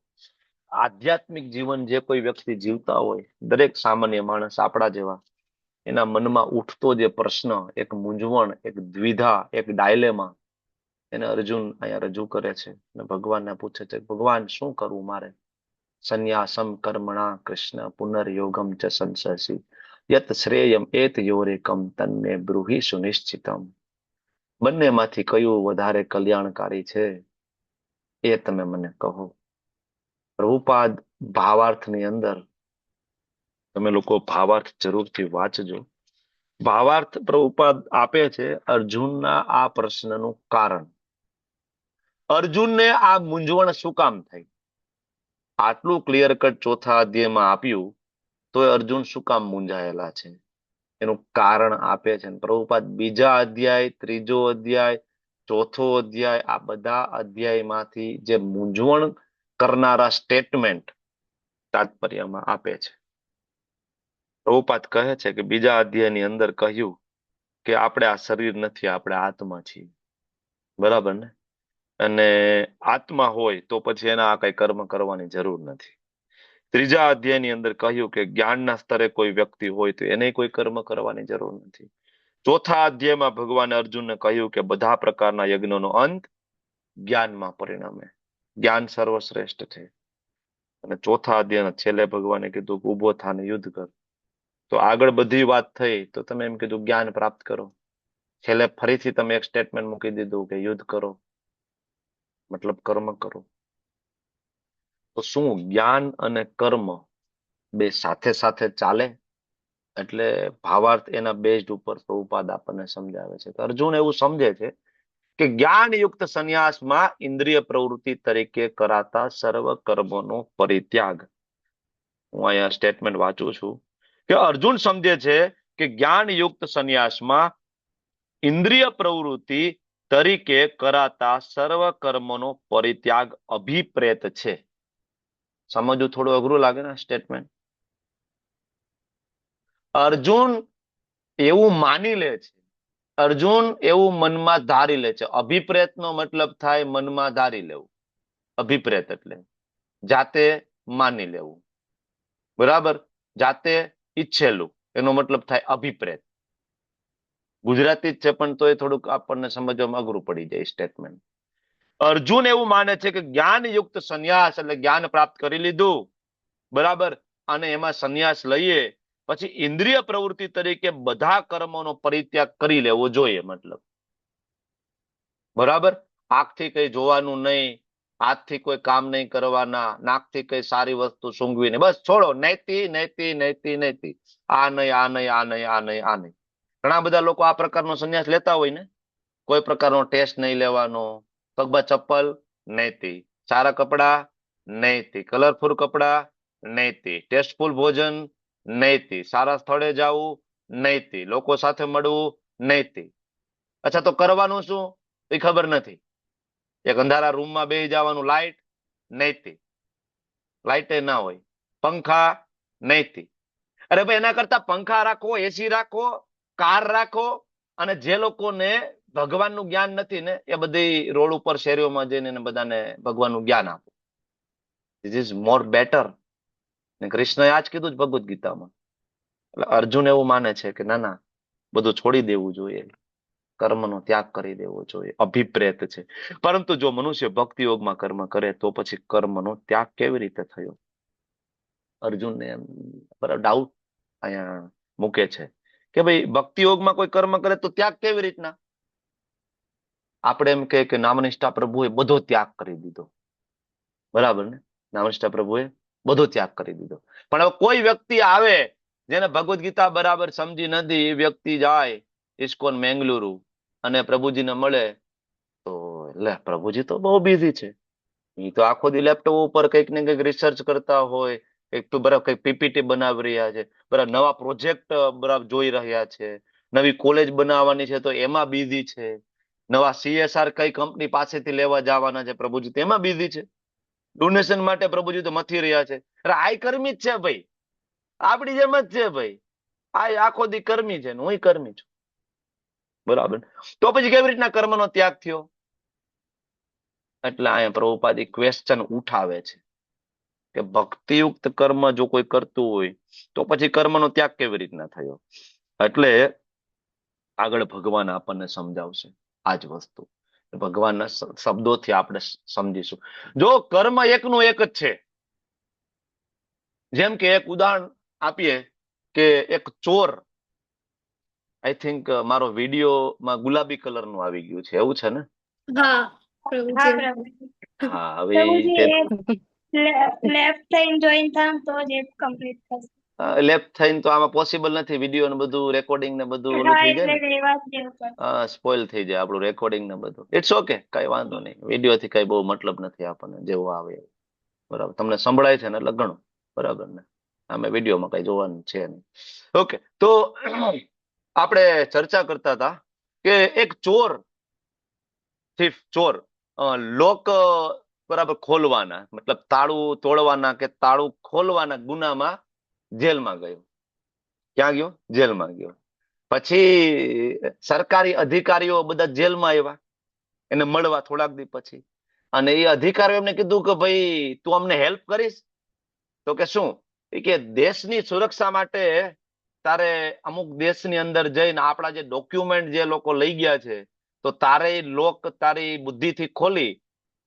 A: આધ્યાત્મિક જીવન જે કોઈ વ્યક્તિ જીવતા હોય, દરેક સામાન્ય માણસ આપણા જેવા, એના મનમાં ઉઠતો જે પ્રશ્ન, એક મૂંઝવણ, એક દ્વિધા, એક ડાયલેમા, એને અર્જુન અહીંયા રજૂ કરે છે અને ભગવાનને પૂછે છે, ભગવાન શું કરવું મારે? સંન્યાસમ કર્મણા કૃષ્ણ પુનર્યોગમ ચ સંશસી યત શ્રેયમ એત યોરેકમ તન્મે બ્રૂહિ સુનિશ્ચિતમ. બંનેમાંથી કયું વધારે કલ્યાણકારી છે એ તમે મને કહો. પ્રભુપાદ ભાવાર્થની અંદર, તમે લોકો ભાવાર્થ જરૂરથી વાંચજો. ભાવાર્થ પ્રભુપાદ આપે છે અર્જુનના આ પ્રશ્નનું કારણ. અર્જુનને આ મૂંઝવણ શું કામ થઈ? આટલું ક્લિયર કટ ચોથા અધ્યાયમાં આપ્યું તો અર્જુન શું કામ મૂંઝાયેલા છે એનું કારણ આપે છે. પ્રભુપાદ બીજા અધ્યાય, ત્રીજો અધ્યાય, ચોથો અધ્યાય, આ બધા અધ્યાયમાંથી જે મૂંઝવણ કરનારા સ્ટેટમેન્ટ તાત્પર્યમાં આપે છે. પ્રભુપાદ કહે છે કે બીજા અધ્યાયની અંદર કહ્યું કે આપણે આ શરીર નથી, આપણે આત્મા છીએ. બરાબર ને? અને આત્મા હોય તો પછી એના આ કઈ કર્મ કરવાની જરૂર નથી. ત્રીજા અધ્યાયની અંદર કહ્યું કે જ્ઞાનના સ્તરે કોઈ વ્યક્તિ હોય તો એને કોઈ કર્મ કરવાની જરૂર નથી. ચોથા અધ્યાયમાં ભગવાને અર્જુનને કહ્યું કે બધા પ્રકારના યજ્ઞોનો અંત જ્ઞાનમાં પરિણમે. જ્ઞાન સર્વશ્રેષ્ઠ છે. અને ચોથા અધ્યાયના છેલ્લે ભગવાને કીધું કે ઉભો થાને યુદ્ધ કર. તો આગળ બધી વાત થઈ તો તમે એમ કીધું જ્ઞાન પ્રાપ્ત કરો. છેલ્લે ફરીથી તમે એક સ્ટેટમેન્ટ મૂકી દીધું કે યુદ્ધ કરો, મતલબ કર્મ કરો. તો શું જ્ઞાન અને કર્મ બે સાથે સાથે ચાલે? એટલે ભાવાર્થ એના બેઝડ ઉપર પ્રભુપાદ આપણને સમજાવે છે. અર્જુન એવું સમજે છે કે જ્ઞાનયુક્ત સંન્યાસમાં ઇન્દ્રિય પ્રવૃત્તિ તરીકે કરાતા સર્વ કર્મોનો પરિત્યાગ. હું અહીંયા સ્ટેટમેન્ટ વાંચું છું કે અર્જુન સમજે છે કે જ્ઞાનયુક્ત સંન્યાસમાં ઇન્દ્રિય પ્રવૃત્તિ તરીકે કરાતા સર્વ કર્મોનો પરિત્યાગ અભિપ્રેત છે. સમજવું થોડું અઘરું લાગે ને સ્ટેટમેન્ટ. અર્જુન એવું માની લે છે, અર્જુન એવું મનમાં ધારી લે છે. અભિપ્રેતનો મતલબ થાય મનમાં ધારી લેવું. અભિપ્રેત એટલે જાતે માની લેવું. બરાબર, જાતે ઈચ્છેલું, એનો મતલબ થાય અભિપ્રેત. ગુજરાતી જ છે પણ તો એ થોડુંક આપણને સમજવામાં અઘરું પડી જાય સ્ટેટમેન્ટ. અર્જુન એવું માને છે કે જ્ઞાનયુક્ત સંન્યાસ એટલે જ્ઞાન પ્રાપ્ત કરી લીધું, બરાબર, અને એમાં સંન્યાસ લઈએ પછી ઇન્દ્રિય પ્રવૃત્તિ તરીકે બધા કર્મોનો પરિત્યાગ કરી લેવો જોઈએ. મતલબ બરાબર, આંખથી કઈ જોવાનું નહીં, હાથથી કોઈ કામ નહીં કરવાના, નાકથી કઈ સારી વસ્તુ સૂંઘવી નહીં, બસ છોડો, નૈતિ નૈતિ નૈતિ નૈતિ, આ નહીં આ નહીં આ નહીં આ નહીં આ નહીં. ઘણા બધા લોકો આ પ્રકારનો સંન્યાસ લેતા હોય ને. કોઈ પ્રકારનો ટેસ્ટ નહીં લેવાનો, પગમાં ચપ્પલ નૈતિ, સારા કપડા નૈતિ, કલરફુલ કપડા નૈતિ, ટેસ્ટફુલ ભોજન નૈતિ, સારા સ્થળે જવું નૈતિ, લોકો સાથે મળવું નૈતિ. અચ્છા, તો કરવાનું શું એ ખબર નથી. એક અંધારા રૂમમાં બેસી જવાનું, લાઇટ નૈતિ, લાઇટે ના હોય, પંખા નૈતિ. અરે ભાઈ, એના કરતા પંખા રાખો, એસી રાખો, કાર રાખો, અને જે લોકોને ભગવાનનું જ્ઞાન નથી ને એ બધી રોડ ઉપર શેરીઓમાં જઈને બધાને ભગવાનનું જ્ઞાન આપો. This is more better. કૃષ્ણએ આ જ કીધું જ ભગવદ્ ગીતામાં. એટલે અર્જુન એવું માને છે કે ના ના, બધું છોડી દેવું જોઈએ, કર્મનો ત્યાગ કરી દેવો જોઈએ. અભિપ્રેત છે. પરંતુ જો મનુષ્ય ભક્તિ યોગમાં કર્મ કરે તો પછી કર્મનો ત્યાગ કેવી રીતે થયો? અર્જુનને ડાઉટ અહીંયા મૂકે છે કે ભાઈ ભક્તિ યોગમાં કોઈ કર્મ કરે તો ત્યાગ કેવી રીતના? આપણે એમ કે નામનિષ્ઠા પ્રભુએ બધો ત્યાગ કરી દીધો. બરાબર ને? નામનિષ્ઠા પ્રભુએ બધો ત્યાગ કરી દીધો. પણ હવે કોઈ વ્યક્તિ આવે જેને ભગવદ્ ગીતા બરાબર સમજી નથી, એ વ્યક્તિ જાય ઇસ્કોન મેંગલુરુ અને પ્રભુજીને મળે તો લે, પ્રભુજી તો બહુ બિઝી છે, એ તો આખો દી લેપટોપ ઉપર કંઈક ને કંઈક રિસર્ચ કરતા હોય, એક તો બરાબર કઈ પીપીટી બનાવી રહ્યા છે, બરાબર નવા પ્રોજેક્ટ બરાબર જોઈ રહ્યા છે, નવી કોલેજ બનાવવાની છે તો એમાં બિઝી છે, નવા CSR કઈ કંપની પાસેથી લેવા જવાના છે પ્રભુજી તેમાં બિઝી છે, ડોનેશન માટે પ્રભુજી તો મથી રહ્યા છે. અરે આ કર્મી જ છે ભાઈ, આપણી જેમ જ છે ભાઈ, આ આખો દી કર્મી છે ને હું કર્મી છું, બરાબર. તો પછી કેવી રીતના કર્મનો ત્યાગ થયો? એટલે અહીંયા પ્રભુપાદી ક્વેશ્ચન ઉઠાવે છે કે ભક્તિયુક્ત કર્મ જો કોઈ કરતું હોય તો પછી કર્મનો ત્યાગ કેવી રીતના થયો? એટલે આગળ ભગવાન આપણને સમજાવશે આ જ વસ્તુ, ભગવાનના શબ્દોથી આપણે સમજીશું. જો કર્મ એકનું એક જ છે, જેમ કે એક ઉદાહરણ આપીએ કે એક ચોર, આઈ થિંક મારો વિડીયોમાં ગુલાબી કલરનું આવી ગયું છે એવું છે ને?
C: હા
H: પ્રભુજી
C: પ્રભુજી.
A: હા, હવે
C: પ્રભુજી લેફ્ટ થઈને જોઈન થાવ તો જ કમ્પ્લીટ થશે.
A: લેફ્ટ થઈને તો આમાં પોસિબલ નથી, વિડીયો ને બધું રેકોર્ડિંગ ને બધું ઓલું
C: હા
A: થઈ જાય
C: એટલે
A: ને,
C: રેવા જ દેવું પડશે.
A: સ્પોઇલ થઈ જાય આપણું રેકોર્ડિંગ ને બધું. ઇટ્સ ઓકે, કઈ વાંધો નહીં, વિડીયો થી કઈ બહુ મતલબ નથી આપણને, જેવું આવે એવું. બરાબર, તમને સંભળાય છે ને એટલે ઘણું, બરાબર ને? આમે વિડીયોમાં કઈ જોવાનું છે નહીં. ઓકે, તો આપણે ચર્ચા કરતા હતા કે એક ચોર, થીફ ચોર, લોક બરાબર ખોલવાના મતલબ તાળું તોડવાના કે તાળું ખોલવાના ગુનામાં જેલમાં ગયો. ક્યાં ગયો? જેલમાં ગયો. પછી સરકારી અધિકારીઓ બધા જેલમાં આવ્યા એને મળવા થોડાક દી પછી, અને એ અધિકારીઓ એમને કીધું કે ભાઈ તું અમને હેલ્પ કરીશ? તો કે શું? કે દેશની સુરક્ષા માટે તારે અમુક દેશની અંદર જઈને આપણા જે ડોક્યુમેન્ટ જે લોકો લઈ ગયા છે તો તારે લોક તારી બુદ્ધિથી ખોલી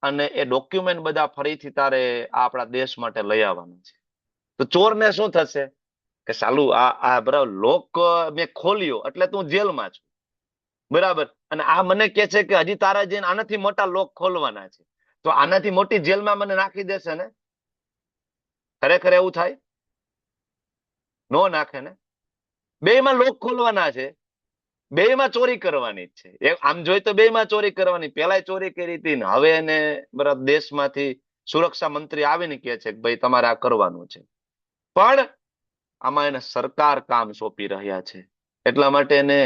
A: અને એ ડોક્યુમેન્ટ બધા ફરીથી તારે આપણા દેશ માટે લઈ આવવાના છે. તો ચોરને શું થશે કે સાલું આ બરાબર લોક મેં ખોલ્યો એટલે તું જેલમાં છું, બરાબર, અને આ મને કે છે કે હજી તારા જઈને આનાથી મોટા લોક ખોલવાના છે, તો આનાથી મોટી જેલમાં મને નાખી દેશે ને? ખરેખર એવું થાય? નો નાખે ને. બેયમાં લોક ખોલવાના છે, બેયમાં ચોરી કરવાની જ છે. આમ જોઈ તો બેયમાં ચોરી કરવાની, પેલા ચોરી કરી હતી ને હવે એને બરાબર દેશમાંથી સુરક્ષા મંત્રી આવીને કહે છે કે ભાઈ તમારે આ કરવાનું છે, પણ આમાં એને સરકાર કામ સોંપી રહ્યા છે એટલા માટે એને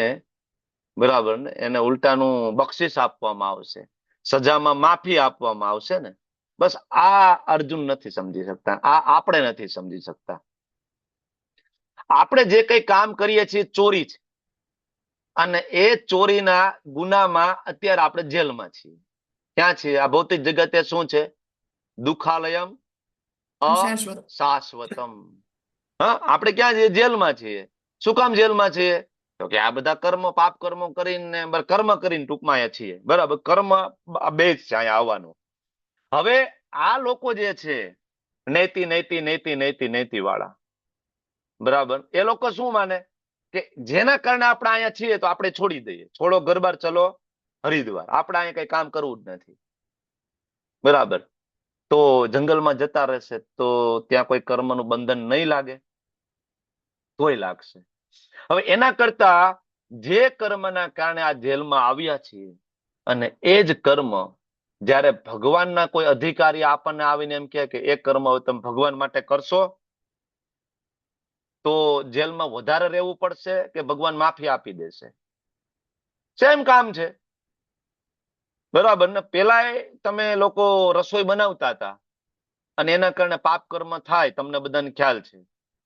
A: બરાબર ને એને ઉલટાનું બક્ષિસ આપવામાં આવશે, સજામાં માફી આપવામાં આવશે ને. બસ આ અર્જુન નથી સમજી શકતા, આ આપણે નથી સમજી શકતા. આપણે જે કઈ કામ કરીએ છીએ ચોરી છે, અને એ ચોરીના ગુનામાં અત્યારે આપણે જેલમાં છીએ. ક્યાં છીએ? આ ભૌતિક જગતે શું છે? દુઃખાલયમ અશાશ્વતમ. હા, આપણે ક્યાં છીએ? જેલમાં છીએ. શું કામ જેલમાં છીએ? તો કે આ બધા કર્મ, પાપ કર્મો કરીને, કર્મ કરીને ટૂંકમાં અહીંયા છીએ, બરાબર. કર્મ બે જ છે અહીંયા આવવાનું. હવે આ લોકો જે છે નૈતિ નૈતિ નૈતિ નૈતિ નૈતિ વાળા, બરાબર, એ લોકો શું માને કે જેના કારણે આપણે અહીંયા છીએ તો આપણે છોડી દઈએ, છોડો ઘરબાર ચલો હરિદ્વાર, આપણે અહીંયા કઈ કામ કરવું જ નથી, બરાબર. તો જંગલમાં જતા રહેશે તો ત્યાં કોઈ કર્મનું બંધન નહીં લાગે? તોય લાગશે. હવે એના કરતા જે કર્મના કારણે આ જેલમાં આવ્યા છીએ અને એ જ કર્મ જ્યારે ભગવાનના કોઈ અધિકારી આપણને આવીને એમ કહે કે એ કર્મ હવે તમે ભગવાન માટે કરશો તો જેલમાં વધારે રહેવું પડશે કે ભગવાન માફી આપી દેશે? સેમ કામ છે, બરાબર ને? પેલા તમે લોકો રસોઈ બનાવતા હતા અને એના કારણે પાપ કર્મ થાય, તમને બધાને ખ્યાલ છે,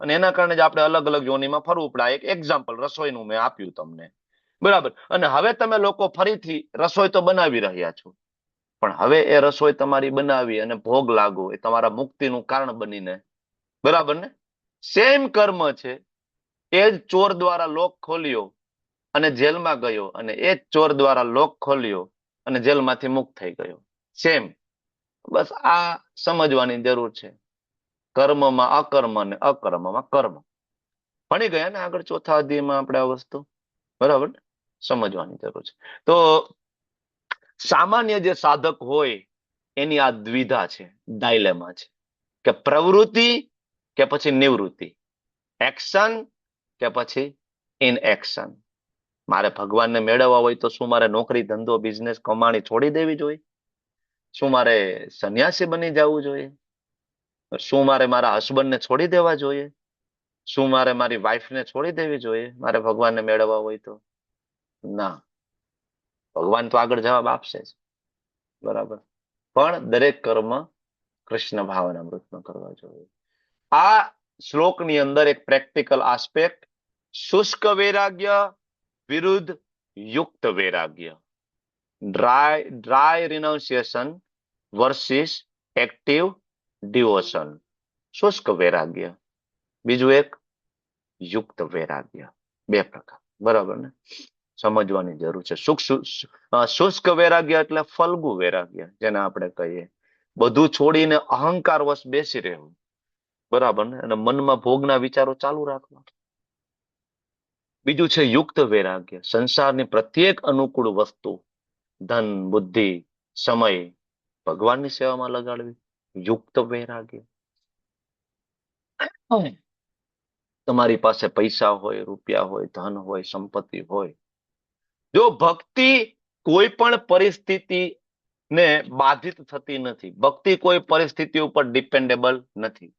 A: અને એના કારણે જ આપણે અલગ અલગ યોનિમાં ફરવું પડે. એક એક્ઝામ્પલ રસોઈનું મેં આપ્યું તમને, બરાબર. અને હવે તમે લોકો ફરીથી રસોઈ તો બનાવી રહ્યા છો, પણ હવે એ રસોઈ તમારી બનાવી અને ભોગ લાગો એ તમારા મુક્તિનું કારણ બનીને, બરાબર ને? સેમ કર્મ છે. એ જ ચોર દ્વારા લોક ખોલ્યો અને જેલમાં ગયો, અને એ જ ચોર દ્વારા લોક ખોલ્યો અને જેલમાંથી મુક્ત થઈ ગયો. સેમ. બસ આ સમજવાની જરૂર છે. કર્મમાં અકર્મ અને અકર્મમાં કર્મ. ભણી ગયા ને આગળ ચોથા અધ્યાયમાં આપણે આ વસ્તુ, બરાબર, સમજવાની જરૂર છે. તો સામાન્ય જે સાધક હોય એની આ દ્વિધા છે, ડાયલેમા છે કે પ્રવૃત્તિ કે પછી નિવૃત્તિ, એક્શન કે પછી ઇનએક્શન. મારે ભગવાનને મેળવવા હોય તો શું મારે નોકરી ધંધો બિઝનેસ કમાણી છોડી દેવી જોઈએ? શું મારે સંન્યાસી બની જવું જોઈએ? શું મારે મારા હસબન્ડને છોડી દેવા જોઈએ? શું મારે મારી વાઈફને છોડી દેવી જોઈએ મારે ભગવાનને મેળવવા હોય તો? ના, ભગવાન તો આગળ જવાબ આપશે જ. બરાબર. પણ દરેક કર્મ કૃષ્ણ ભાવના અમૃતમાં કરવા જોઈએ. આ શ્લોકની અંદર એક પ્રેક્ટિકલ આસ્પેક્ટ, શુષ્ક વૈરાગ્ય વિરુદ્ધ યુક્ત વૈરાગ્ય, ડ્રાય રિનાઉન્સિએશન વર્સિસ એક્ટિવ ડિવોશન. શુષ્ક વૈરાગ્ય, બીજું એક યુક્ત વૈરાગ્ય. બે પ્રકાર. બરાબર ને? સમજવાની જરૂર છે. શુષ્ક વૈરાગ્ય એટલે ફલ્ગુ વૈરાગ્ય, જેને આપણે કહીએ. બધું છોડીને અહંકાર વશ બેસી રહેવું. બરાબર ને? અને મનમાં ભોગના વિચારો ચાલુ રાખવા. બીજું છે યુક્ત વૈરાગ્ય, સંસારની પ્રત્યેક અનુકૂળ વસ્તુ, ધન, બુદ્ધિ, સમય ભગવાનની સેવામાં લગાડવી. યુક્ત વૈરાગ્ય. તમારી પાસે પૈસા હોય, રૂપિયા હોય, ધન હોય, સંપત્તિ હોય, જો ભક્તિ કોઈ પણ પરિસ્થિતિને બાધિત થતી નથી, ભક્તિ કોઈ પરિસ્થિતિ ઉપર ડિપેન્ડેબલ નથી.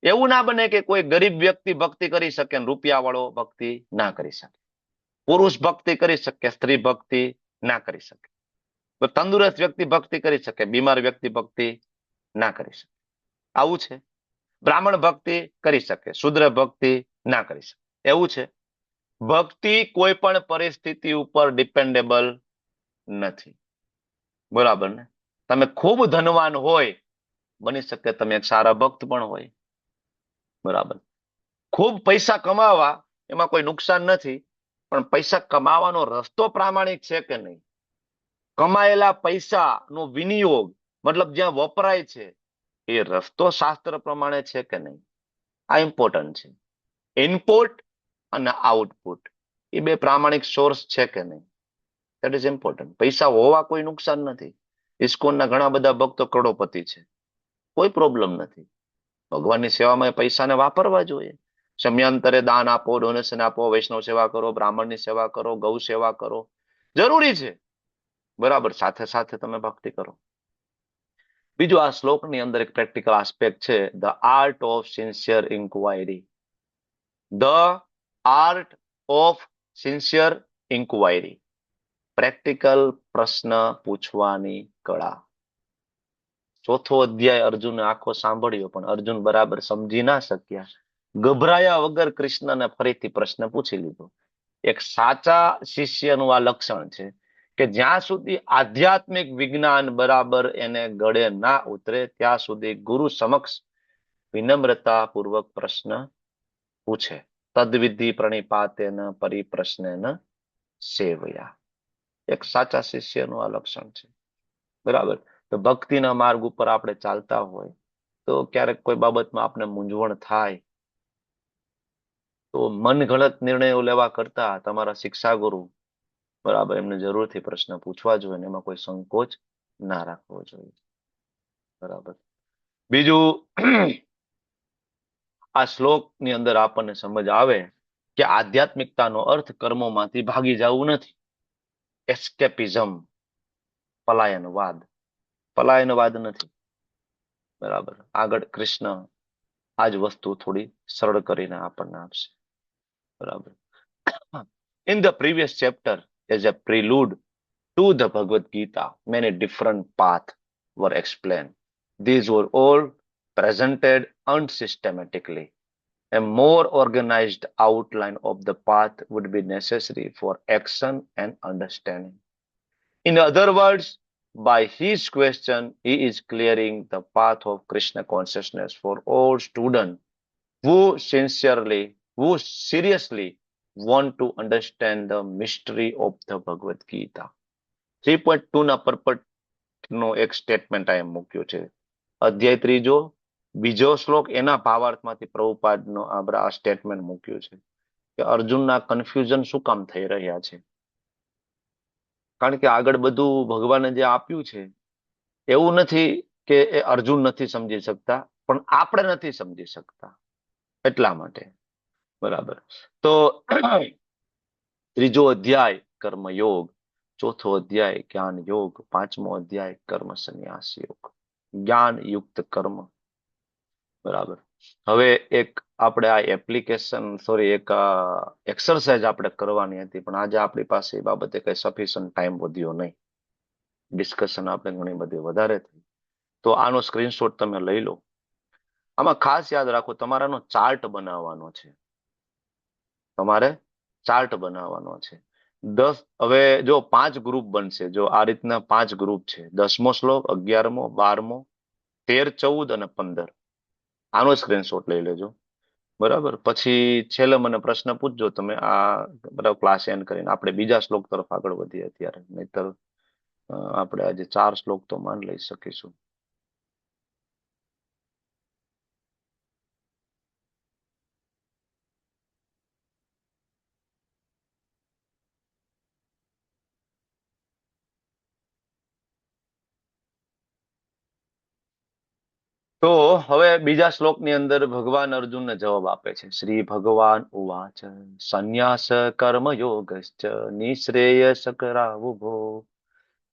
A: એવું ના બને કે કોઈ ગરીબ વ્યક્તિ ભક્તિ કરી શકે, રૂપિયા વાળો ભક્તિ ના કરી શકે. પુરુષ ભક્તિ કરી શકે, સ્ત્રી ભક્તિ ના કરી શકે. તો તંદુરસ્ત વ્યક્તિ ભક્તિ કરી શકે, બીમાર વ્યક્તિ ભક્તિ ના કરી શકે. આવું છે. બ્રાહ્મણ ભક્તિ કરી શકે, શુદ્ર ભક્તિ ના કરી શકે. એવું છે. ભક્તિ કોઈ પણ પરિસ્થિતિ ઉપર ડિપેન્ડેબલ નથી. બરાબર ને? તમે ખૂબ ધનવાન હોય, બની શકે તમે એક સારા ભક્ત પણ હોય. બરાબર. ખૂબ પૈસા કમાવા એમાં કોઈ નુકસાન નથી, પણ પૈસા કમાવાનો રસ્તો પ્રામાણિક છે કે નહીં, કમાયેલા પૈસાનો વિનિયોગ મતલબ જ્યાં વપરાય છે એ રસ્તો શાસ્ત્ર પ્રમાણે છે કે નહીં, આ ઇમ્પોર્ટન્ટ છે. ઇનપુટ અને આઉટપુટ એ બે પ્રામાણિક સોર્સ છે કે નહીં, દેટ ઇઝ ઇમ્પોર્ટન્ટ. પૈસા હોવા કોઈ નુકસાન નથી. ઇસ્કોનના ઘણા બધા ભક્તો કરોડોપતિ છે, કોઈ પ્રોબ્લેમ નથી. ભગવાનની સેવામાં એ પૈસાને વાપરવા જોઈએ. સમયાંતરે દાન આપો, ડોનેશન આપો, વૈષ્ણવ સેવા કરો, બ્રાહ્મણની સેવા કરો, ગૌ સેવા કરો, જરૂરી છે. બરાબર. સાથે સાથે તમે ભક્તિ કરો. બીજું, આ શ્લોકની અંદર એક પ્રેક્ટિકલ આસ્પેક્ટ છે, the art of sincere inquiry. The art of sincere inquiry, practical પ્રશ્ન પૂછવાની કળા. ચોથો અધ્યાય અર્જુને આખો સાંભળ્યો, પણ અર્જુન બરાબર સમજી ના શક્યા. ગભરાયા વગર કૃષ્ણને ફરીથી પ્રશ્ન પૂછી લીધો. એક સાચા શિષ્યનું આ લક્ષણ છે કે જ્યાં સુધી આધ્યાત્મિક વિજ્ઞાન બરાબર એને ગળે ના ઉતરે ત્યાં સુધી ગુરુ સમક્ષ વિનમ્રતા પૂર્વક પ્રશ્ન પૂછે. તદ્વિધિ પ્રણિપાતેન પરિપ્રશ્નેન સેવયા. એક સાચા શિષ્યનું આ લક્ષણ છે. બરાબર. તો ભક્તિના માર્ગ ઉપર આપણે ચાલતા હોય તો ક્યારેક કોઈ બાબતમાં આપણે મૂંઝવણ થાય તો મન ગળત નિર્ણયો લેવા કરતા તમારા શિક્ષા ગુરુ, બરાબર, એમને જરૂરથી પ્રશ્ન પૂછવા જોઈએ, એમાં કોઈ સંકોચ ના રાખવો જોઈએ. બરાબર. બીજું, આ શ્લોકની અંદર આપણને સમજ આવે કે આધ્યાત્મિકતાનો અર્થ કર્મોમાંથી ભાગી જવું નથી. એસ્કેપિઝમ, પલાયનવાદ નથી. બરાબર. આગળ કૃષ્ણ આ જ વસ્તુ થોડી સરળ કરીને આપણને આપશે. બરાબર. In the previous chapter, as a prelude to the Bhagavad Gita, many different paths were explained. These were all presented unsystematically. A more organized outline of the path would be necessary for action and understanding. In other words, by his question, he is clearing the path of Krishna consciousness for all students who seriously want to understand the mystery of the Bhagavad Gita. 3.2 ના પર્પટનો એક statement અહીંયા મૂક્યો છે. અધ્યાય 3, બીજો શ્લોક, એના ભાવાર્થમાંથી પ્રભુપાદનો આ સ્ટેટમેન્ટ મૂક્યું છે કે અર્જુનના કન્ફ્યુઝન શું કામ થઈ રહ્યા છે. કારણ કે આગળ બધું ભગવાને જે આપ્યું છે એવું નથી કે એ અર્જુન નથી સમજી શકતા, પણ આપણે નથી સમજી શકતા એટલા માટે. બરાબર. તો ત્રીજો અધ્યાય કર્મયોગ, ચોથો અધ્યાય જ્ઞાન યોગ, પાંચમો અધ્યાય કર્મ સંન્યાસ યોગ. જ્ઞાન યુક્ત કર્મ બરાબર. હવે એક આપણે આ એક એક્સરસાઇઝ આપણે કરવાની હતી, પણ આજે આપણી પાસે એ બાબતે કઈ સફિશન્ટ ટાઈમ વધ્યો નહીં. ડિસ્કશન આપણે ઘણી બધી વધારે થઈ. તો આનો સ્ક્રીનશોટ તમે લઈ લો. આમાં ખાસ યાદ રાખો, તમારાનો ચાર્ટ બનાવવાનો છે. તમારે ચાર્ટ બનાવવાનો છે. હવે જો 5 ગ્રુપ બનશે. જો આ રીતના 5 ગ્રુપ છે. 10મો શ્લોક, 11મો, 12મો, 13, 14 અને 15. આનો સ્ક્રીનશોટ લઈ લેજો. બરાબર. પછી છેલ્લે મને પ્રશ્ન પૂછજો તમે, આ બરાબર ક્લાસ એન્ડ કરીને આપણે બીજા શ્લોક તરફ આગળ વધીએ અત્યારે. નહીતર આપણે આજે 4 શ્લોક તો માન લઈ શકીશું. તો હવે બીજા શ્લોકની અંદર ભગવાન અર્જુનને જવાબ આપે છે. શ્રી ભગવાન ઉવાચ સંન્યાસ કર્મ યોગશ્ચ નિશ્રેયસ કરાવુભો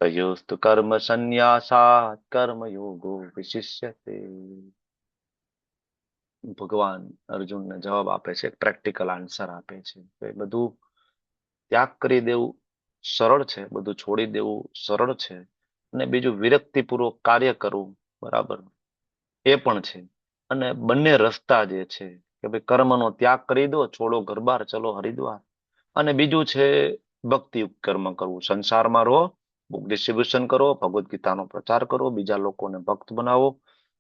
A: તયોસ્તુ કર્મ સંન્યાસાત કર્મ યોગો વિશિષ્યતે. ભગવાન અર્જુનને જવાબ આપે છે, પ્રેક્ટિકલ આન્સર આપે છે. તો એ બધું ત્યાગ કરી દેવું સરળ છે, બધું છોડી દેવું સરળ છે, અને બીજું વિરક્તિપૂર્વક કાર્ય કરવું બરાબર એ પણ છે. અને બંને રસ્તા જે છે કે ભાઈ કર્મનો ત્યાગ કરી દો, છોડો ઘરબાર, ચલો હરિદ્વાર. અને બીજું છે ભક્તિયુક્ત કર્મ કરવું. સંસારમાં રહો, બુક ડિસ્ટ્રીબ્યુશન કરો, ભગવદ્ ગીતાનો પ્રચાર કરો, બીજા લોકોને ભક્ત બનાવો,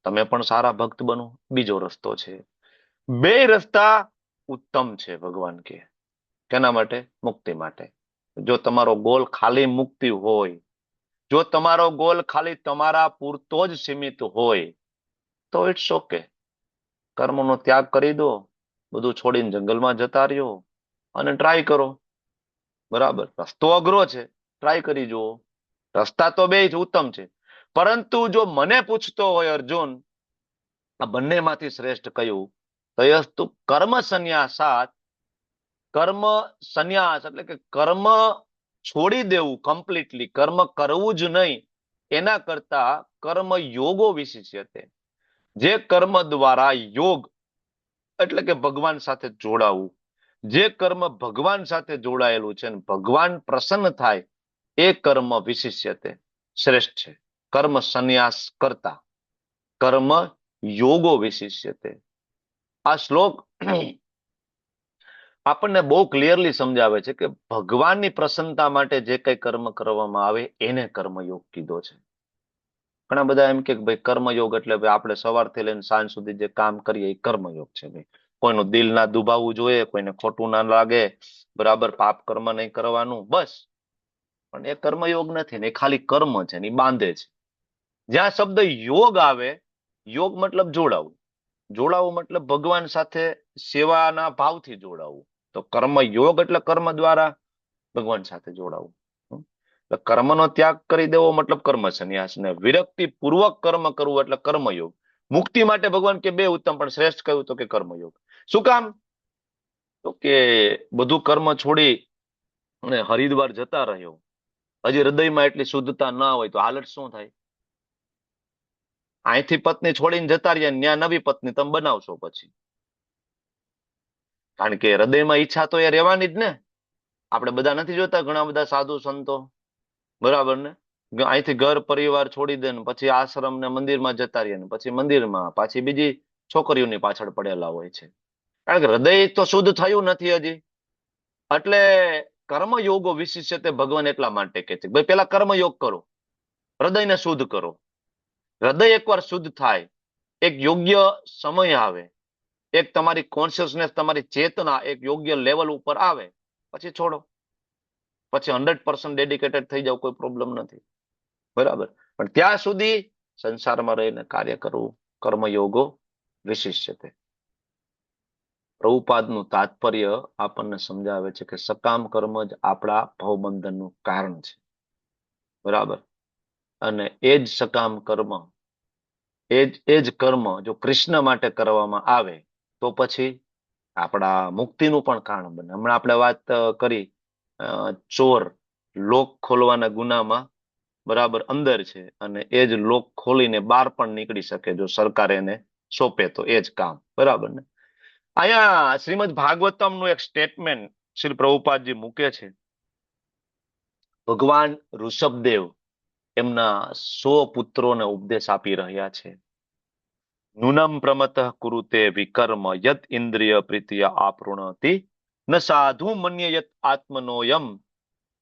A: તમે પણ સારા ભક્ત બનો. બીજો રસ્તો છે. બે રસ્તા ઉત્તમ છે ભગવાન કે. કેના માટે? મુક્તિ માટે. જો તમારો ગોલ ખાલી મુક્તિ હોય, જો તમારો ગોલ ખાલી તમારા પૂરતો જ સીમિત હોય, તો ઇટ્સ ઓકે. કર્મનો ત્યાગ કરી દો, બધું છોડીને જંગલમાં જતા રહ્યો અને ટ્રાય કરો. બરાબર. રસ્તો અઘરો છે, ટ્રાય કરી જુઓ. રસ્તા તો બે જ ઉત્તમ છે. પરંતુ જો મને પૂછતો હોય અર્જુન, આ બંનેમાંથી શ્રેષ્ઠ કયું, તો યસ્તુ કર્મ સંન્યાસાત. કર્મ સંન્યાસ એટલે કે કર્મ છોડી દેવું કમ્પ્લીટલી, કર્મ કરવું જ નહીં, એના કરતા કર્મ યોગો વિશિષ્યતે. જે કર્મ દ્વારા યોગ એટલે કે ભગવાન સાથે જોડાવું, જે કર્મ ભગવાન સાથે જોડાયેલું છે, ભગવાન પ્રસન્ન થાય, એ કર્મ વિશિષ્યતે શ્રેષ્ઠ છે. કર્મ સંન્યાસ કરતા કર્મ યોગો વિશિષ્યતે. આ શ્લોક આપણને બહુ ક્લિયરલી સમજાવે છે કે ભગવાનની પ્રસન્નતા માટે જે કઈ કર્મ કરવામાં આવે એને કર્મયોગ કીધો છે. ઘણા બધા એમ કે ભાઈ કર્મયોગ એટલે ભાઈ આપણે સવારથી લઈને સાંજ સુધી જે કામ કરીએ એ કર્મયોગ છે. ભાઈ કોઈનું દિલ ના દુભાવવું જોઈએ, કોઈને ખોટું ના લાગે, બરાબર, પાપ કર્મ નહીં કરવાનું, બસ. પણ એ કર્મયોગ નથી ને, એ ખાલી કર્મ છે ને, એ બાંધે છે. જ્યાં શબ્દ યોગ આવે, યોગ મતલબ જોડાવું, જોડાવું મતલબ ભગવાન સાથે સેવાના ભાવથી જોડાવું. તો કર્મ યોગ એટલે કર્મ દ્વારા ભગવાન સાથે જોડાવું. કર્મનો ત્યાગ કરી દેવો મતલબ કર્મ સંન્યાસ, ને વિરક્તિ પૂર્વક કર્મ કરવું એટલે કર્મયોગ. મુક્તિ માટે ભગવાન કે બે ઉત્તમ, પણ શ્રેષ્ઠ કહ્યું તો કે કર્મયોગ. શું કામ? તો કે બધું કર્મ છોડી અને હરિદ્વાર જતા રહ્યો, હજી હૃદયમાં એટલી શુદ્ધતા ના હોય તો હાલત શું થાય? અહીંથી પત્ની છોડીને જતા રહ્યા, ત્યાં નવી પત્ની તમે બનાવશો પછી. કારણ કે હૃદયમાં ઈચ્છા તો એ રહેવાની જ ને. આપણે બધા નથી જોતા ઘણા બધા સાધુ સંતો, બરાબર ને, અહીંથી ઘર પરિવાર છોડી દે ને પછી આશ્રમ ને મંદિરમાં જતા રહ્યા, ને પછી મંદિરમાં પાછી બીજી છોકરીઓની પાછળ પડેલા હોય છે. કારણ કે હૃદય તો શુદ્ધ થયું નથી હજી. એટલે કર્મયોગો વિશિષ્ય તે ભગવાન એટલા માટે કે છે ભાઈ પેલા કર્મયોગ કરો, હૃદયને શુદ્ધ કરો. હૃદય એકવાર શુદ્ધ થાય, એક યોગ્ય સમય આવે, એક તમારી કોન્શિયસનેસ, તમારી ચેતના એક યોગ્ય લેવલ ઉપર આવે, પછી છોડો. પછી 100% ડેડિકેટેડ થઈ જાવ, કોઈ પ્રોબ્લેમ નથી. બરાબર. પણ ત્યાં સુધી સંસારમાં રહીને કાર્ય કરવું, કર્મયોગો વિશિષ્યતે. પ્રભુપાદનું તાત્પર્ય આપણને સમજાવે છે કે સકામ કર્મ જ આપણા ભવબંધનનું કારણ છે. બરાબર. અને એ જ સકામ કર્મ, એ જ કર્મ જો કૃષ્ણ માટે કરવામાં આવે તો પછી આપણા મુક્તિનું પણ કારણ બને. હમણાં આપણે વાત કરી, ચોર લોક ખોલવાના ગુનામાં બરાબર અંદર છે, અને એ જ લોક ખોલીને બહાર પણ નીકળી શકે જો સરકાર એને સોંપે તો એ જ કામ. બરાબર ને? અહીંયા શ્રીમદ ભાગવતમનું એક સ્ટેટમેન્ટ શ્રી પ્રભુપાદજી મૂકે છે. ભગવાન ઋષભદેવ એમના 100 પુત્રોને ઉપદેશ આપી રહ્યા છે. નૂનમ પ્રમતઃ કુરુતે વિકર્મ યત ઇન્દ્રિય પ્રીતિય આપૃણતિ ન સાધુ મન્યયત આત્મનોયમ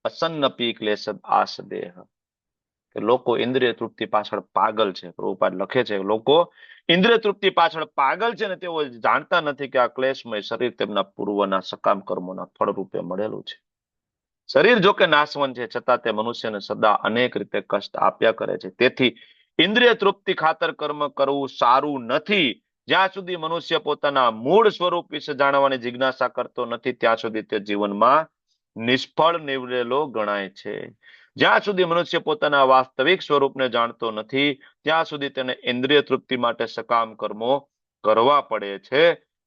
A: અસન્નપી ક્લેશદ આસદેહ. કે લોકો ઇન્દ્રિય તૃપ્તિ પાછળ પાગલ છે. પ્રભુપાદ લખે છે લોકો ઇન્દ્રિય તૃપ્તિ પાછળ પાગલ છે ને તેઓ જાણતા નથી કે આ ક્લેશમય શરીર તેમના પૂર્વના સકામ કર્મોના ફળ રૂપે મળેલું છે. શરીર જો કે નાશવંત છે છતાં તે મનુષ્યને સદા અનેક રીતે કષ્ટ આપ્યા કરે છે. તેથી ઇન્દ્રિય તૃપ્તિ ખાતર કર્મ કરવું સારું નથી. જ્યાં સુધી મનુષ્ય પોતાના મૂળ સ્વરૂપ વિશે જાણવાની જિજ્ઞાસા કરતો નથી ત્યાં સુધી તે જીવનમાં નિષ્ફળ નીવડેલો ગણાય છે. જ્યાં સુધી મનુષ્ય પોતાના વાસ્તવિક સ્વરૂપને જાણતો નથી ત્યાં સુધી તેને ઇન્દ્રિય તૃપ્તિ માટે સકામ કર્મો કરવા પડે છે.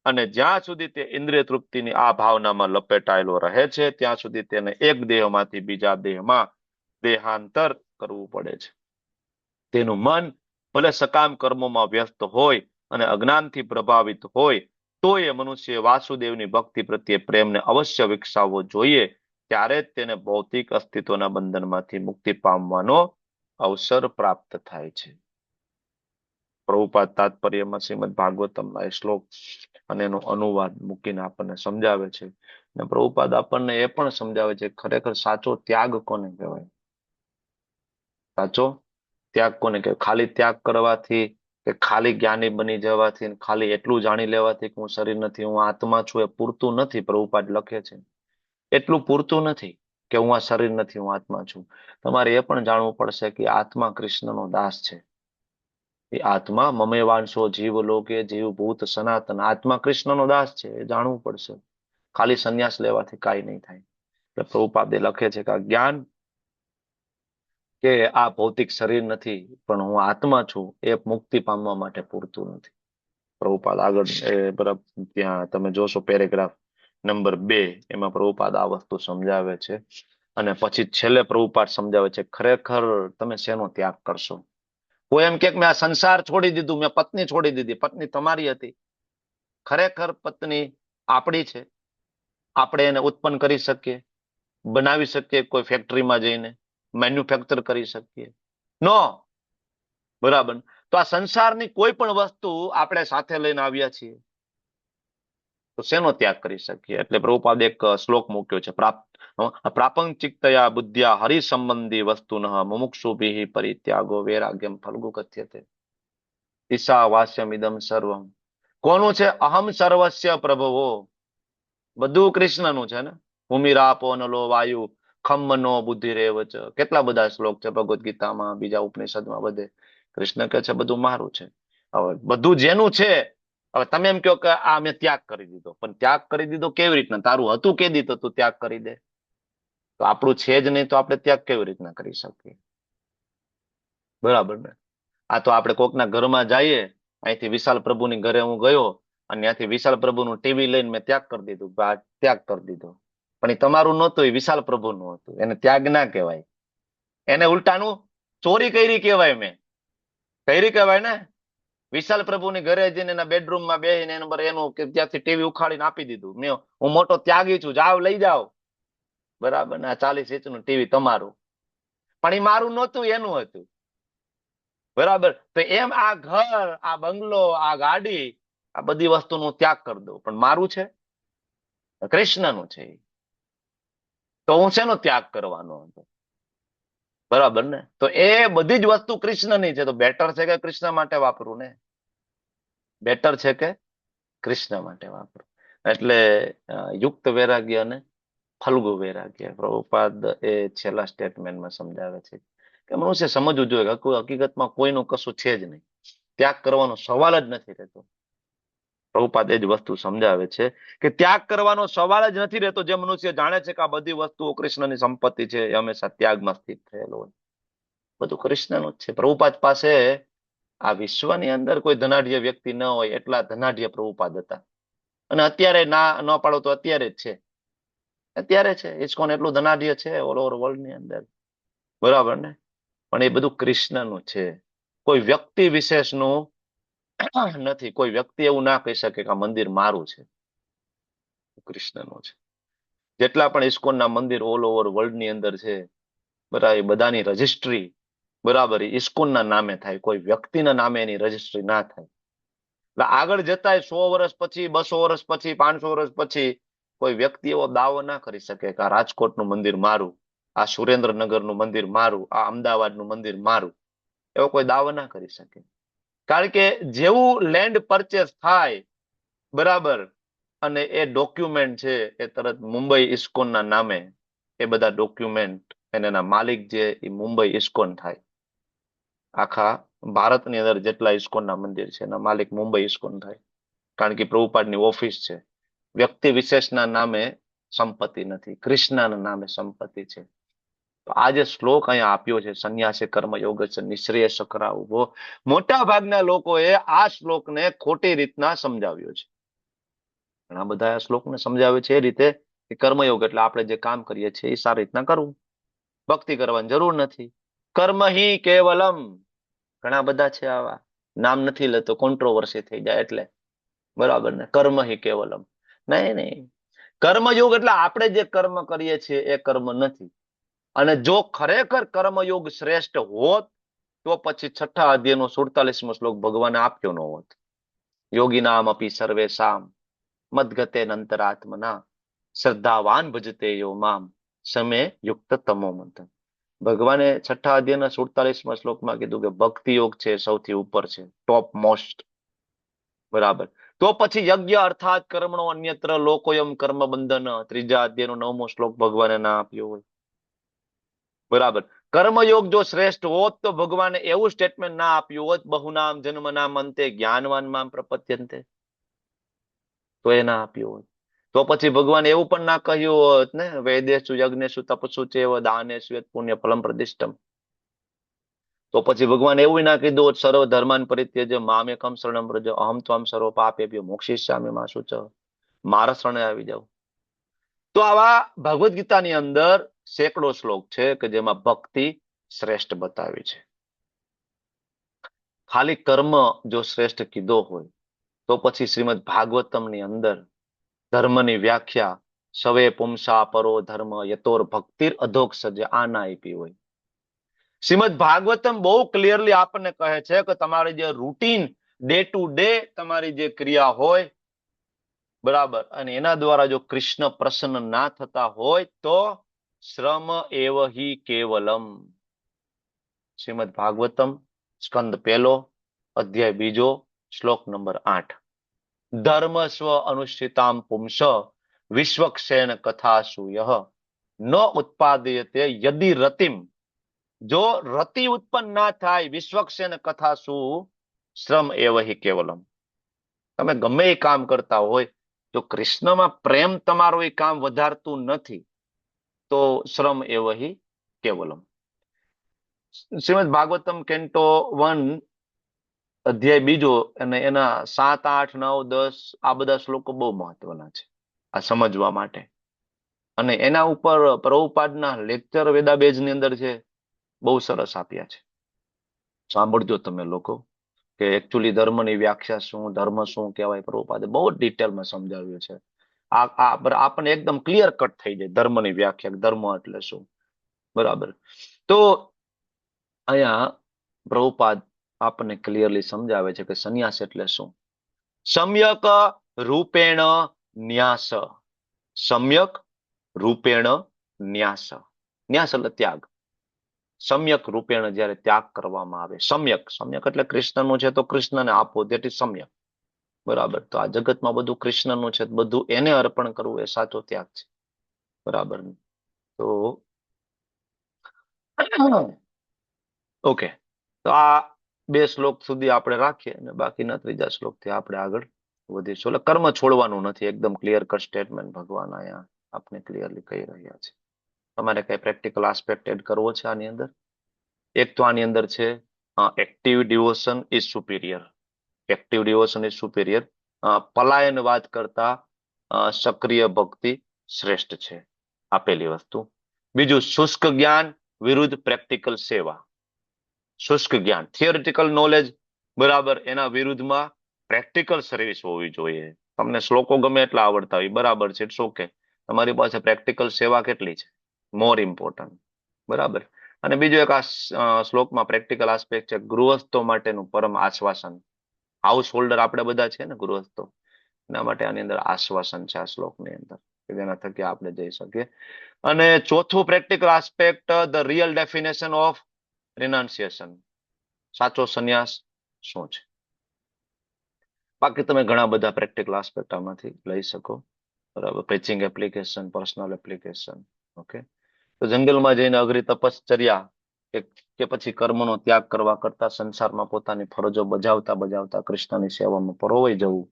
A: અને જ્યાં સુધી તે ઇન્દ્રિય તૃપ્તિની આ ભાવનામાં લપેટાયેલો રહે છે ત્યાં સુધી તેને એક દેહમાંથી બીજા દેહમાં દેહાંતર કરવું પડે છે. તેનું મન ભલે સકામ કર્મોમાં વ્યસ્ત હોય અને અજ્ઞાનથી પ્રભાવિત હોય તો એ મનુષ્ય વાસુદેવની ભક્તિ પ્રત્યે પ્રેમને અવશ્ય વિકસાવવો જોઈએ. ત્યારે જ તેને ભૌતિક અસ્તિત્વના બંધનમાંથી મુક્તિ પામવાનો અવસર પ્રાપ્ત થાય છે. પ્રભુપાદ તાત્પર્યમાં શ્રીમદ ભાગવતમના એ શ્લોક અને એનો અનુવાદ મૂકીને આપણને સમજાવે છે. અને પ્રભુપાદ આપણને એ પણ સમજાવે છે ખરેખર સાચો ત્યાગ કોને કહેવાય. સાચો ત્યાગ કોને કહેવાય? ખાલી ત્યાગ કરવાથી કે ખાલી જ્ઞાની બની જવાથી ખાલી એટલું જાણી લેવાથી કે હું શરીર નથી હું આત્મા છું એ પૂરતું નથી. પ્રભુપાદ લખે છે એટલું પૂરતું નથી કે હું આ શરીર નથી હું આત્મા છું. તમારે એ પણ જાણવું પડશે કે આત્મા કૃષ્ણનો દાસ છે. એ આત્મા મમેવાંશો જીવ લોકે જીવ ભૂત સનાતન. આત્મા કૃષ્ણનો દાસ છે એ જાણવું પડશે. ખાલી સંન્યાસ લેવાથી કાંઈ નહીં થાય. એટલે પ્રભુપાદે લખે છે કે આ જ્ઞાન કે આ ભૌતિક શરીર નથી પણ હું આત્મા છું એ મુક્તિ પામવા માટે પૂરતું નથી. પ્રભુપાદ આગળ બરાબર ત્યાં તમે જોશો પેરેગ્રાફ નંબર 2 એમાં પ્રભુપાદ આ વસ્તુ સમજાવે છે. અને પછી છેલ્લે પ્રભુપાદ સમજાવે છે ખરેખર તમે શેનો ત્યાગ કરશો. કોઈ એમ કે મેં આ સંસાર છોડી દીધું મેં પત્ની છોડી દીધી. પત્ની તમારી હતી. ખરેખર પત્ની આપણી છે. આપણે એને ઉત્પન્ન કરી શકીએ બનાવી શકીએ કોઈ ફેક્ટરીમાં જઈને મેન્યુફેક્ચર કરી શકીએ નો. બરાબર. તો આ સંસારની કોઈ પણ વસ્તુ આપણે સાથે લઈને આવ્યા છીએ તો શેનો ત્યાગ કરી શકીએ. એટલે પ્રભુપાદ એક શ્લોક મૂક્યો છે પ્રાપંચિકતયા બુદ્ધ્યા હરિ સંબંધી વસ્તુનઃ મુમુક્ષુભિઃ પરિત્યાગો વૈરાગ્યમ ફલ્ગુ કથ્યતે ઈશા વાસ્યમ ઇદમ સર્વમ. કોનું છે? અહમ સર્વસ્ય પ્રભવો. બધું કૃષ્ણનું છે ને. ભૂમિરાપો નલો વાયુ ખમ્મનો બુદ્ધિરેવ ચ. કેટલા બધા શ્લોક છે ભગવદ્ ગીતામાં બીજા ઉપનિષદમાં બધે. કૃષ્ણ કહે છે બધું મારું છે. હવે બધું જેનું છે હવે તમે એમ કહો કે આ મેં ત્યાગ કરી દીધો. પણ ત્યાગ કરી દીધો કેવી રીતના? તારું હતું કે દીધું તું ત્યાગ કરી દે. તો આપણું છે જ નહીં તો આપણે ત્યાગ કેવી રીતના કરી શકીએ? બરાબર ને? આ તો આપણે કોકના ઘરમાં જઈએ અહીંથી વિશાલ પ્રભુની ઘરે હું ગયો અને ત્યાંથી વિશાલ પ્રભુનું ટીવી લઈને મેં ત્યાગ કરી દીધું. ત્યાગ કરી દીધો. પણ એ તમારું નહોતું એ વિશાલ પ્રભુનું હતું. એને ત્યાગ ના કહેવાય. એને ઉલટાનું ચોરી કરી કહેવાય. મેં કરી કહેવાય ને. વિશાલ પ્રભુની ઘરે જઈને એના બેડરૂમમાં બેસીને એનું ત્યાંથી ટીવી ઉખાડીને આપી દીધું. હું મોટો ત્યાગી છું જાઓ લઈ જાઓ. બરાબર ને? આ 40 ઇંચનું ટીવી તમારું. પણ એ મારું નહોતું એનું હતું. બરાબર. તો એમ આ ઘર આ બંગલો આ ગાડી આ બધી વસ્તુનો ત્યાગ કરી દઉં પણ મારું છે કૃષ્ણનું છે. તો હું શેનો ત્યાગ કરવાનો હતો? બરાબર ને? તો એ બધી જ વસ્તુ કૃષ્ણની છે. તો બેટર છે કે કૃષ્ણ માટે વાપરું ને. બેટર છે કે કૃષ્ણ માટે વાપરું. એટલે યુક્ત વૈરાગ્ય અને ફલ્ગુ વૈરાગ્ય પ્રભુપાદ એ છેલ્લા સ્ટેટમેન્ટમાં સમજાવે છે કે મનુષ્ય સમજવું જોઈએ કે હકીકતમાં કોઈનું કશું છે જ નહીં. ત્યાગ કરવાનો સવાલ જ નથી રહેતો. પ્રભુપાદ એ જ વસ્તુ સમજાવે છે કે ત્યાગ કરવાનો સવાલ જ નથી રહેતો. જે મનુષ્ય જાણે છે કે આ બધી વસ્તુઓ કૃષ્ણની સંપત્તિ છે એ હંમેશા ત્યાગમાં સ્થિત થયેલો હોય. બધું કૃષ્ણનું જ છે. પ્રભુપાદ પાસે આ વિશ્વની અંદર કોઈ ધનાઢ્ય વ્યક્તિ ન હોય એટલા ધનાઢ્ય પ્રભુપાદ હતા. અને અત્યારે ના ન પાડો તો અત્યારે જ છે. અત્યારે છે ઇસ્કોન એટલું ધનાઢ્ય છે ઓલ ઓવર વર્લ્ડ ની અંદર. બરાબર ને? પણ એ બધું કૃષ્ણનું છે. કોઈ વ્યક્તિ વિશેષનું નથી. કોઈ વ્યક્તિ એવું ના કહી શકે કે આ મંદિર મારું છે, કૃષ્ણનું છે. જેટલા પણ ઇસ્કોનના મંદિર ઓલ ઓવર વર્લ્ડ ની અંદર છે, બરાબર, એ બધાની રજિસ્ટ્રી બરાબર ઇસ્કોનના નામે થાય, કોઈ વ્યક્તિના નામે એની રજિસ્ટ્રી ના થાય. એટલે આગળ જતા 100 વર્ષ પછી, 200 વર્ષ પછી, 500 વર્ષ પછી કોઈ વ્યક્તિ એવો દાવો ના કરી શકે કે આ રાજકોટનું મંદિર મારું, આ સુરેન્દ્રનગરનું મંદિર મારું, આ અમદાવાદનું મંદિર મારું. એવો કોઈ દાવો ના કરી શકે. કારણ કે જેવું લેન્ડ પરચેસ થાય બરાબર, અને એ ડોક્યુમેન્ટ છે એ તરત મુંબઈ ઇસ્કોનના નામે, એ બધા ડોક્યુમેન્ટ એના માલિક જે એ મુંબઈ ઇસ્કોન થાય. આખા ભારતની અંદર જેટલા ઇસ્કોનના મંદિર છે એના માલિક મુંબઈ ઇસ્કોન થાય. કારણ કે પ્રભુપાદની ઓફિસ છે. વ્યક્તિ વિશેષના નામે સંપત્તિ નથી, કૃષ્ણના નામે સંપત્તિ છે. તો આ જે શ્લોક અહીંયા આપ્યો છે, સંન્યાસે કર્મયોગ છે નિશ્રેયસ કરાવવો, મોટા ભાગના લોકોએ આ શ્લોકને ખોટી રીતના સમજાવ્યો છે. ઘણા બધા આ શ્લોકને સમજાવે છે એ રીતે કે કર્મયોગ એટલે આપણે જે કામ કરીએ છીએ એ સારી રીતના કરવું, ભક્તિ કરવાની જરૂર નથી. કર્મ હિ કેવલમ, ઘણા બધા છે આવા, નામ નથી લેતો, કોન્ટ્રોવર્સી થઈ જાય એટલે, બરાબર ને. કર્મ હિ કેવલમ, નહીં. કર્મયોગ એટલે આપણે જે કર્મ કરીએ છીએ એ કર્મ નથી. અને જો ખરેખર કર્મયોગ શ્રેષ્ઠ હોત તો પછી 6ઠા અધ્યાયનો 47મો શ્લોક ભગવાને આપ્યો ન હોત. યોગીનામ અપી સર્વેશામ મદગતે અંતરાત્મના શ્રદ્ધાવાન ભજતે યો મામ સમે યુક્ત તમો મંથન. ભગવાને 6ઠા અધ્યાયના 47મા શ્લોકમાં કીધું કે ભક્તિ યોગ છે સૌથી ઉપર છે, ટોપ મોસ્ટ, બરાબર. તો પછી યજ્ઞ અર્થાત કર્મણો અન્યત્ર લોકોયમ કર્મ બંધન, 3જા અધ્યાયનો 9મો શ્લોક ભગવાને ના આપ્યો હોય, બરાબર. કર્મયોગ જો શ્રેષ્ઠ હોત તો ભગવાને એવું સ્ટેટમેન્ટ ના આપ્યું હોત, બહુનામ જન્મનામ અંતે જ્ઞાનવાન મામ પ્રપદ્યન્તે, તો એ ના આપ્યું હોત. તો પછી ભગવાન એવું પણ ના કહ્યું હોત ને, વેદેશુ યજ્ઞેશુ તપસુ ચેવ દાનેશુ યત પુણ્ય ફલમ પ્રદિષ્ટમ. તો પછી ભગવાન એવું ના કીધું હોત, સર્વ ધર્માન પરિત્યજ્ય મામેકમ શરણમ વ્રજ અહમ ત્વમ સર્વ પાપેભ્યો મોક્ષિષ્યામિ મા શુચ, મારા શરણે આવી જાવ. તો આવા ભગવદ્ ગીતાની અંદર સેંકડો શ્લોક છે કે જેમાં ભક્તિ શ્રેષ્ઠ બતાવી છે. ખાલી કર્મ જો શ્રેષ્ઠ કીધો હોય તો પછી શ્રીમદ ભાગવતમની અંદર ધર્મની વ્યાખ્યા સવે પુંસા પરો ધર્મ યતોર ભક્તિર અધોક સજ્જ આના આપી હોય. શ્રીમદ ભાગવતમ બહુ ક્લિયરલી આપણને કહે છે કે તમારી જે રૂટીન ડે ટુ ડે તમારી જે ક્રિયા હોય, બરાબર, અને એના દ્વારા જો કૃષ્ણ પ્રસન્ન ના થતા હોય તો શ્રમ એવ હિ કેવલમ. શ્રીમદ ભાગવતમ સ્કંદ 1 અધ્યાય 2 શ્લોક નંબર 8. ધર્મ સ્વ અનુષ્ઠિતામ પુંસ વિશ્વક્ષેન કથાસુ યહ ન ઉત્પાદયતે યદિ રતિમ. જો રતિ ઉત્પન્ન ના થાય વિશ્વક્ષેન કથાસુ શ્રમ એવ હિ કેવલમ. તમે ગમે એ કામ કરતા હોય, જો કૃષ્ણમાં પ્રેમ તમારો એ કામ વધારતું નથી તો શ્રમ એવ હિ કેવલમ. શ્રીમદ ભાગવતમ કેન્ટો 1 અધ્યાય 2 અને એના 7, 8, 9, 10 આ બધા શ્લોકો બહુ મહત્વના છે આ સમજવા માટે. અને એના ઉપર પ્રભુપાદના લેક્ચર વેદાબેઝની અંદર છે, બહુ સરસ આપ્યા છે. સાંભળજો તમે લોકો કે એકચ્યુઅલી ધર્મની વ્યાખ્યા શું, ધર્મ શું કહેવાય, પ્રભુપાદે બહુ ડિટેલમાં સમજાવ્યું છે. આપણને એકદમ ક્લિયર કટ થઈ જાય ધર્મની વ્યાખ્યા, ધર્મ એટલે શું, બરાબર. તો અહીંયા પ્રભુપાદ આપણને ક્લિયરલી સમજાવે છે કે સંન્યાસ એટલે શું. સમ્યક રૂપેણ ન્યાસ, સમ્યક રૂપેણ ન્યાસ. ન્યાસ એટલે ત્યાગ. સમ્યક રૂપેણ જ્યારે ત્યાગ કરવામાં આવે, સમ્યક એટલે કૃષ્ણનું છે તો કૃષ્ણને આપો, દેટ ઇઝ સમ્યક, બરાબર. તો આ જગતમાં બધું કૃષ્ણનું છે, બધું એને અર્પણ કરવું એ સાચો ત્યાગ છે, બરાબર. તો ઓકે, તો આ 2 શ્લોક સુધી આપણે રાખીએ અને બાકીના 3જા શ્લોકથી આપણે આગળ વધીશું. એટલે કર્મ છોડવાનું નથી, એકદમ ક્લિયર કટ સ્ટેટમેન્ટ ભગવાન અહીંયા આપણે ક્લિયરલી કહી રહ્યા છે. તમારે કઈ પ્રેક્ટિકલ આસ્પેક્ટ એડ કરવો છે આની અંદર? એક તો આની અંદર છે active devotion is superior. Active devotion is superior. પલાયનવાદ કરતા સક્રિય ભક્તિ શ્રેષ્ઠ છે, આપેલી વસ્તુ. બીજું, શુષ્ક જ્ઞાન વિરુદ્ધ પ્રેક્ટિકલ સેવા. શુષ્ક જ્ઞાન, થિયોરિટિકલ નોલેજ બરાબર, એના વિરુદ્ધમાં પ્રેક્ટિકલ સર્વિસ હોવી જોઈએ. તમને શ્લોકો ગમે એટલા આવડતા હોય, બરાબર છે, ઇટ્સ ઓકે. તમારી પાસે પ્રેક્ટિકલ સેવા કેટલી છે, મોર ઇમ્પોર્ટન્ટ. બરાબર. અને બીજું એક આ શ્લોકમાં પ્રેક્ટિકલ આસ્પેક્ટ છે, ગૃહસ્થો માટેનું પરમ આશ્વાસન. હાઉસ હોલ્ડર આપણે બધા છે ને ગૃહસ્થો, એના માટે આની અંદર આશ્વાસન છે આ શ્લોકની અંદર, કે જેના થકી આપણે જઈ શકીએ. અને ચોથું practical aspect, the real definition of renunciation. સાચો સંન્યાસ શું છે? બાકી તમે ઘણા બધા પ્રેક્ટિકલ આસ્પેક્ટ આમાંથી લઈ શકો. બરાબર. Preaching application, personal application. Okay. તો જંગલમાં જઈને અઘરી તપશ્ચર્યા કે પછી કર્મનો ત્યાગ કરવા કરતા સંસારમાં પોતાની ફરજો બજાવતા કૃષ્ણની સેવામાં પરોવાઈ જવું,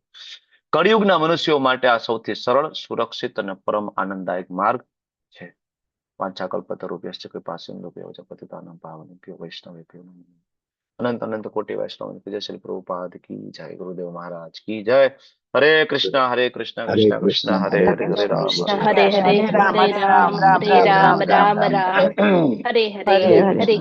A: કળિયુગના મનુષ્યો માટે આ સૌથી સરળ, સુરક્ષિત અને પરમ આનંદદાયક માર્ગ છે. વાંછાકલ્પતરુભ્યશ્ચ કૃપાસિંધુભ્યો ચ પતિતાનાં પાવનેભ્યો વૈષ્ણવેભ્યો નમો નમઃ. અનંત અનંત કોટી વૈષ્ણવ પૂજ્ય શ્રી પ્રભુપાદ કી જય, ગુરુદેવ મહારાજ કી જય. હરે કૃષ્ણ કૃષ્ણ કૃષ્ણ હરે હરે, હરે રામ
D: હરે હરે, હરે રામ, રામ રામ, હરે હરે, હરે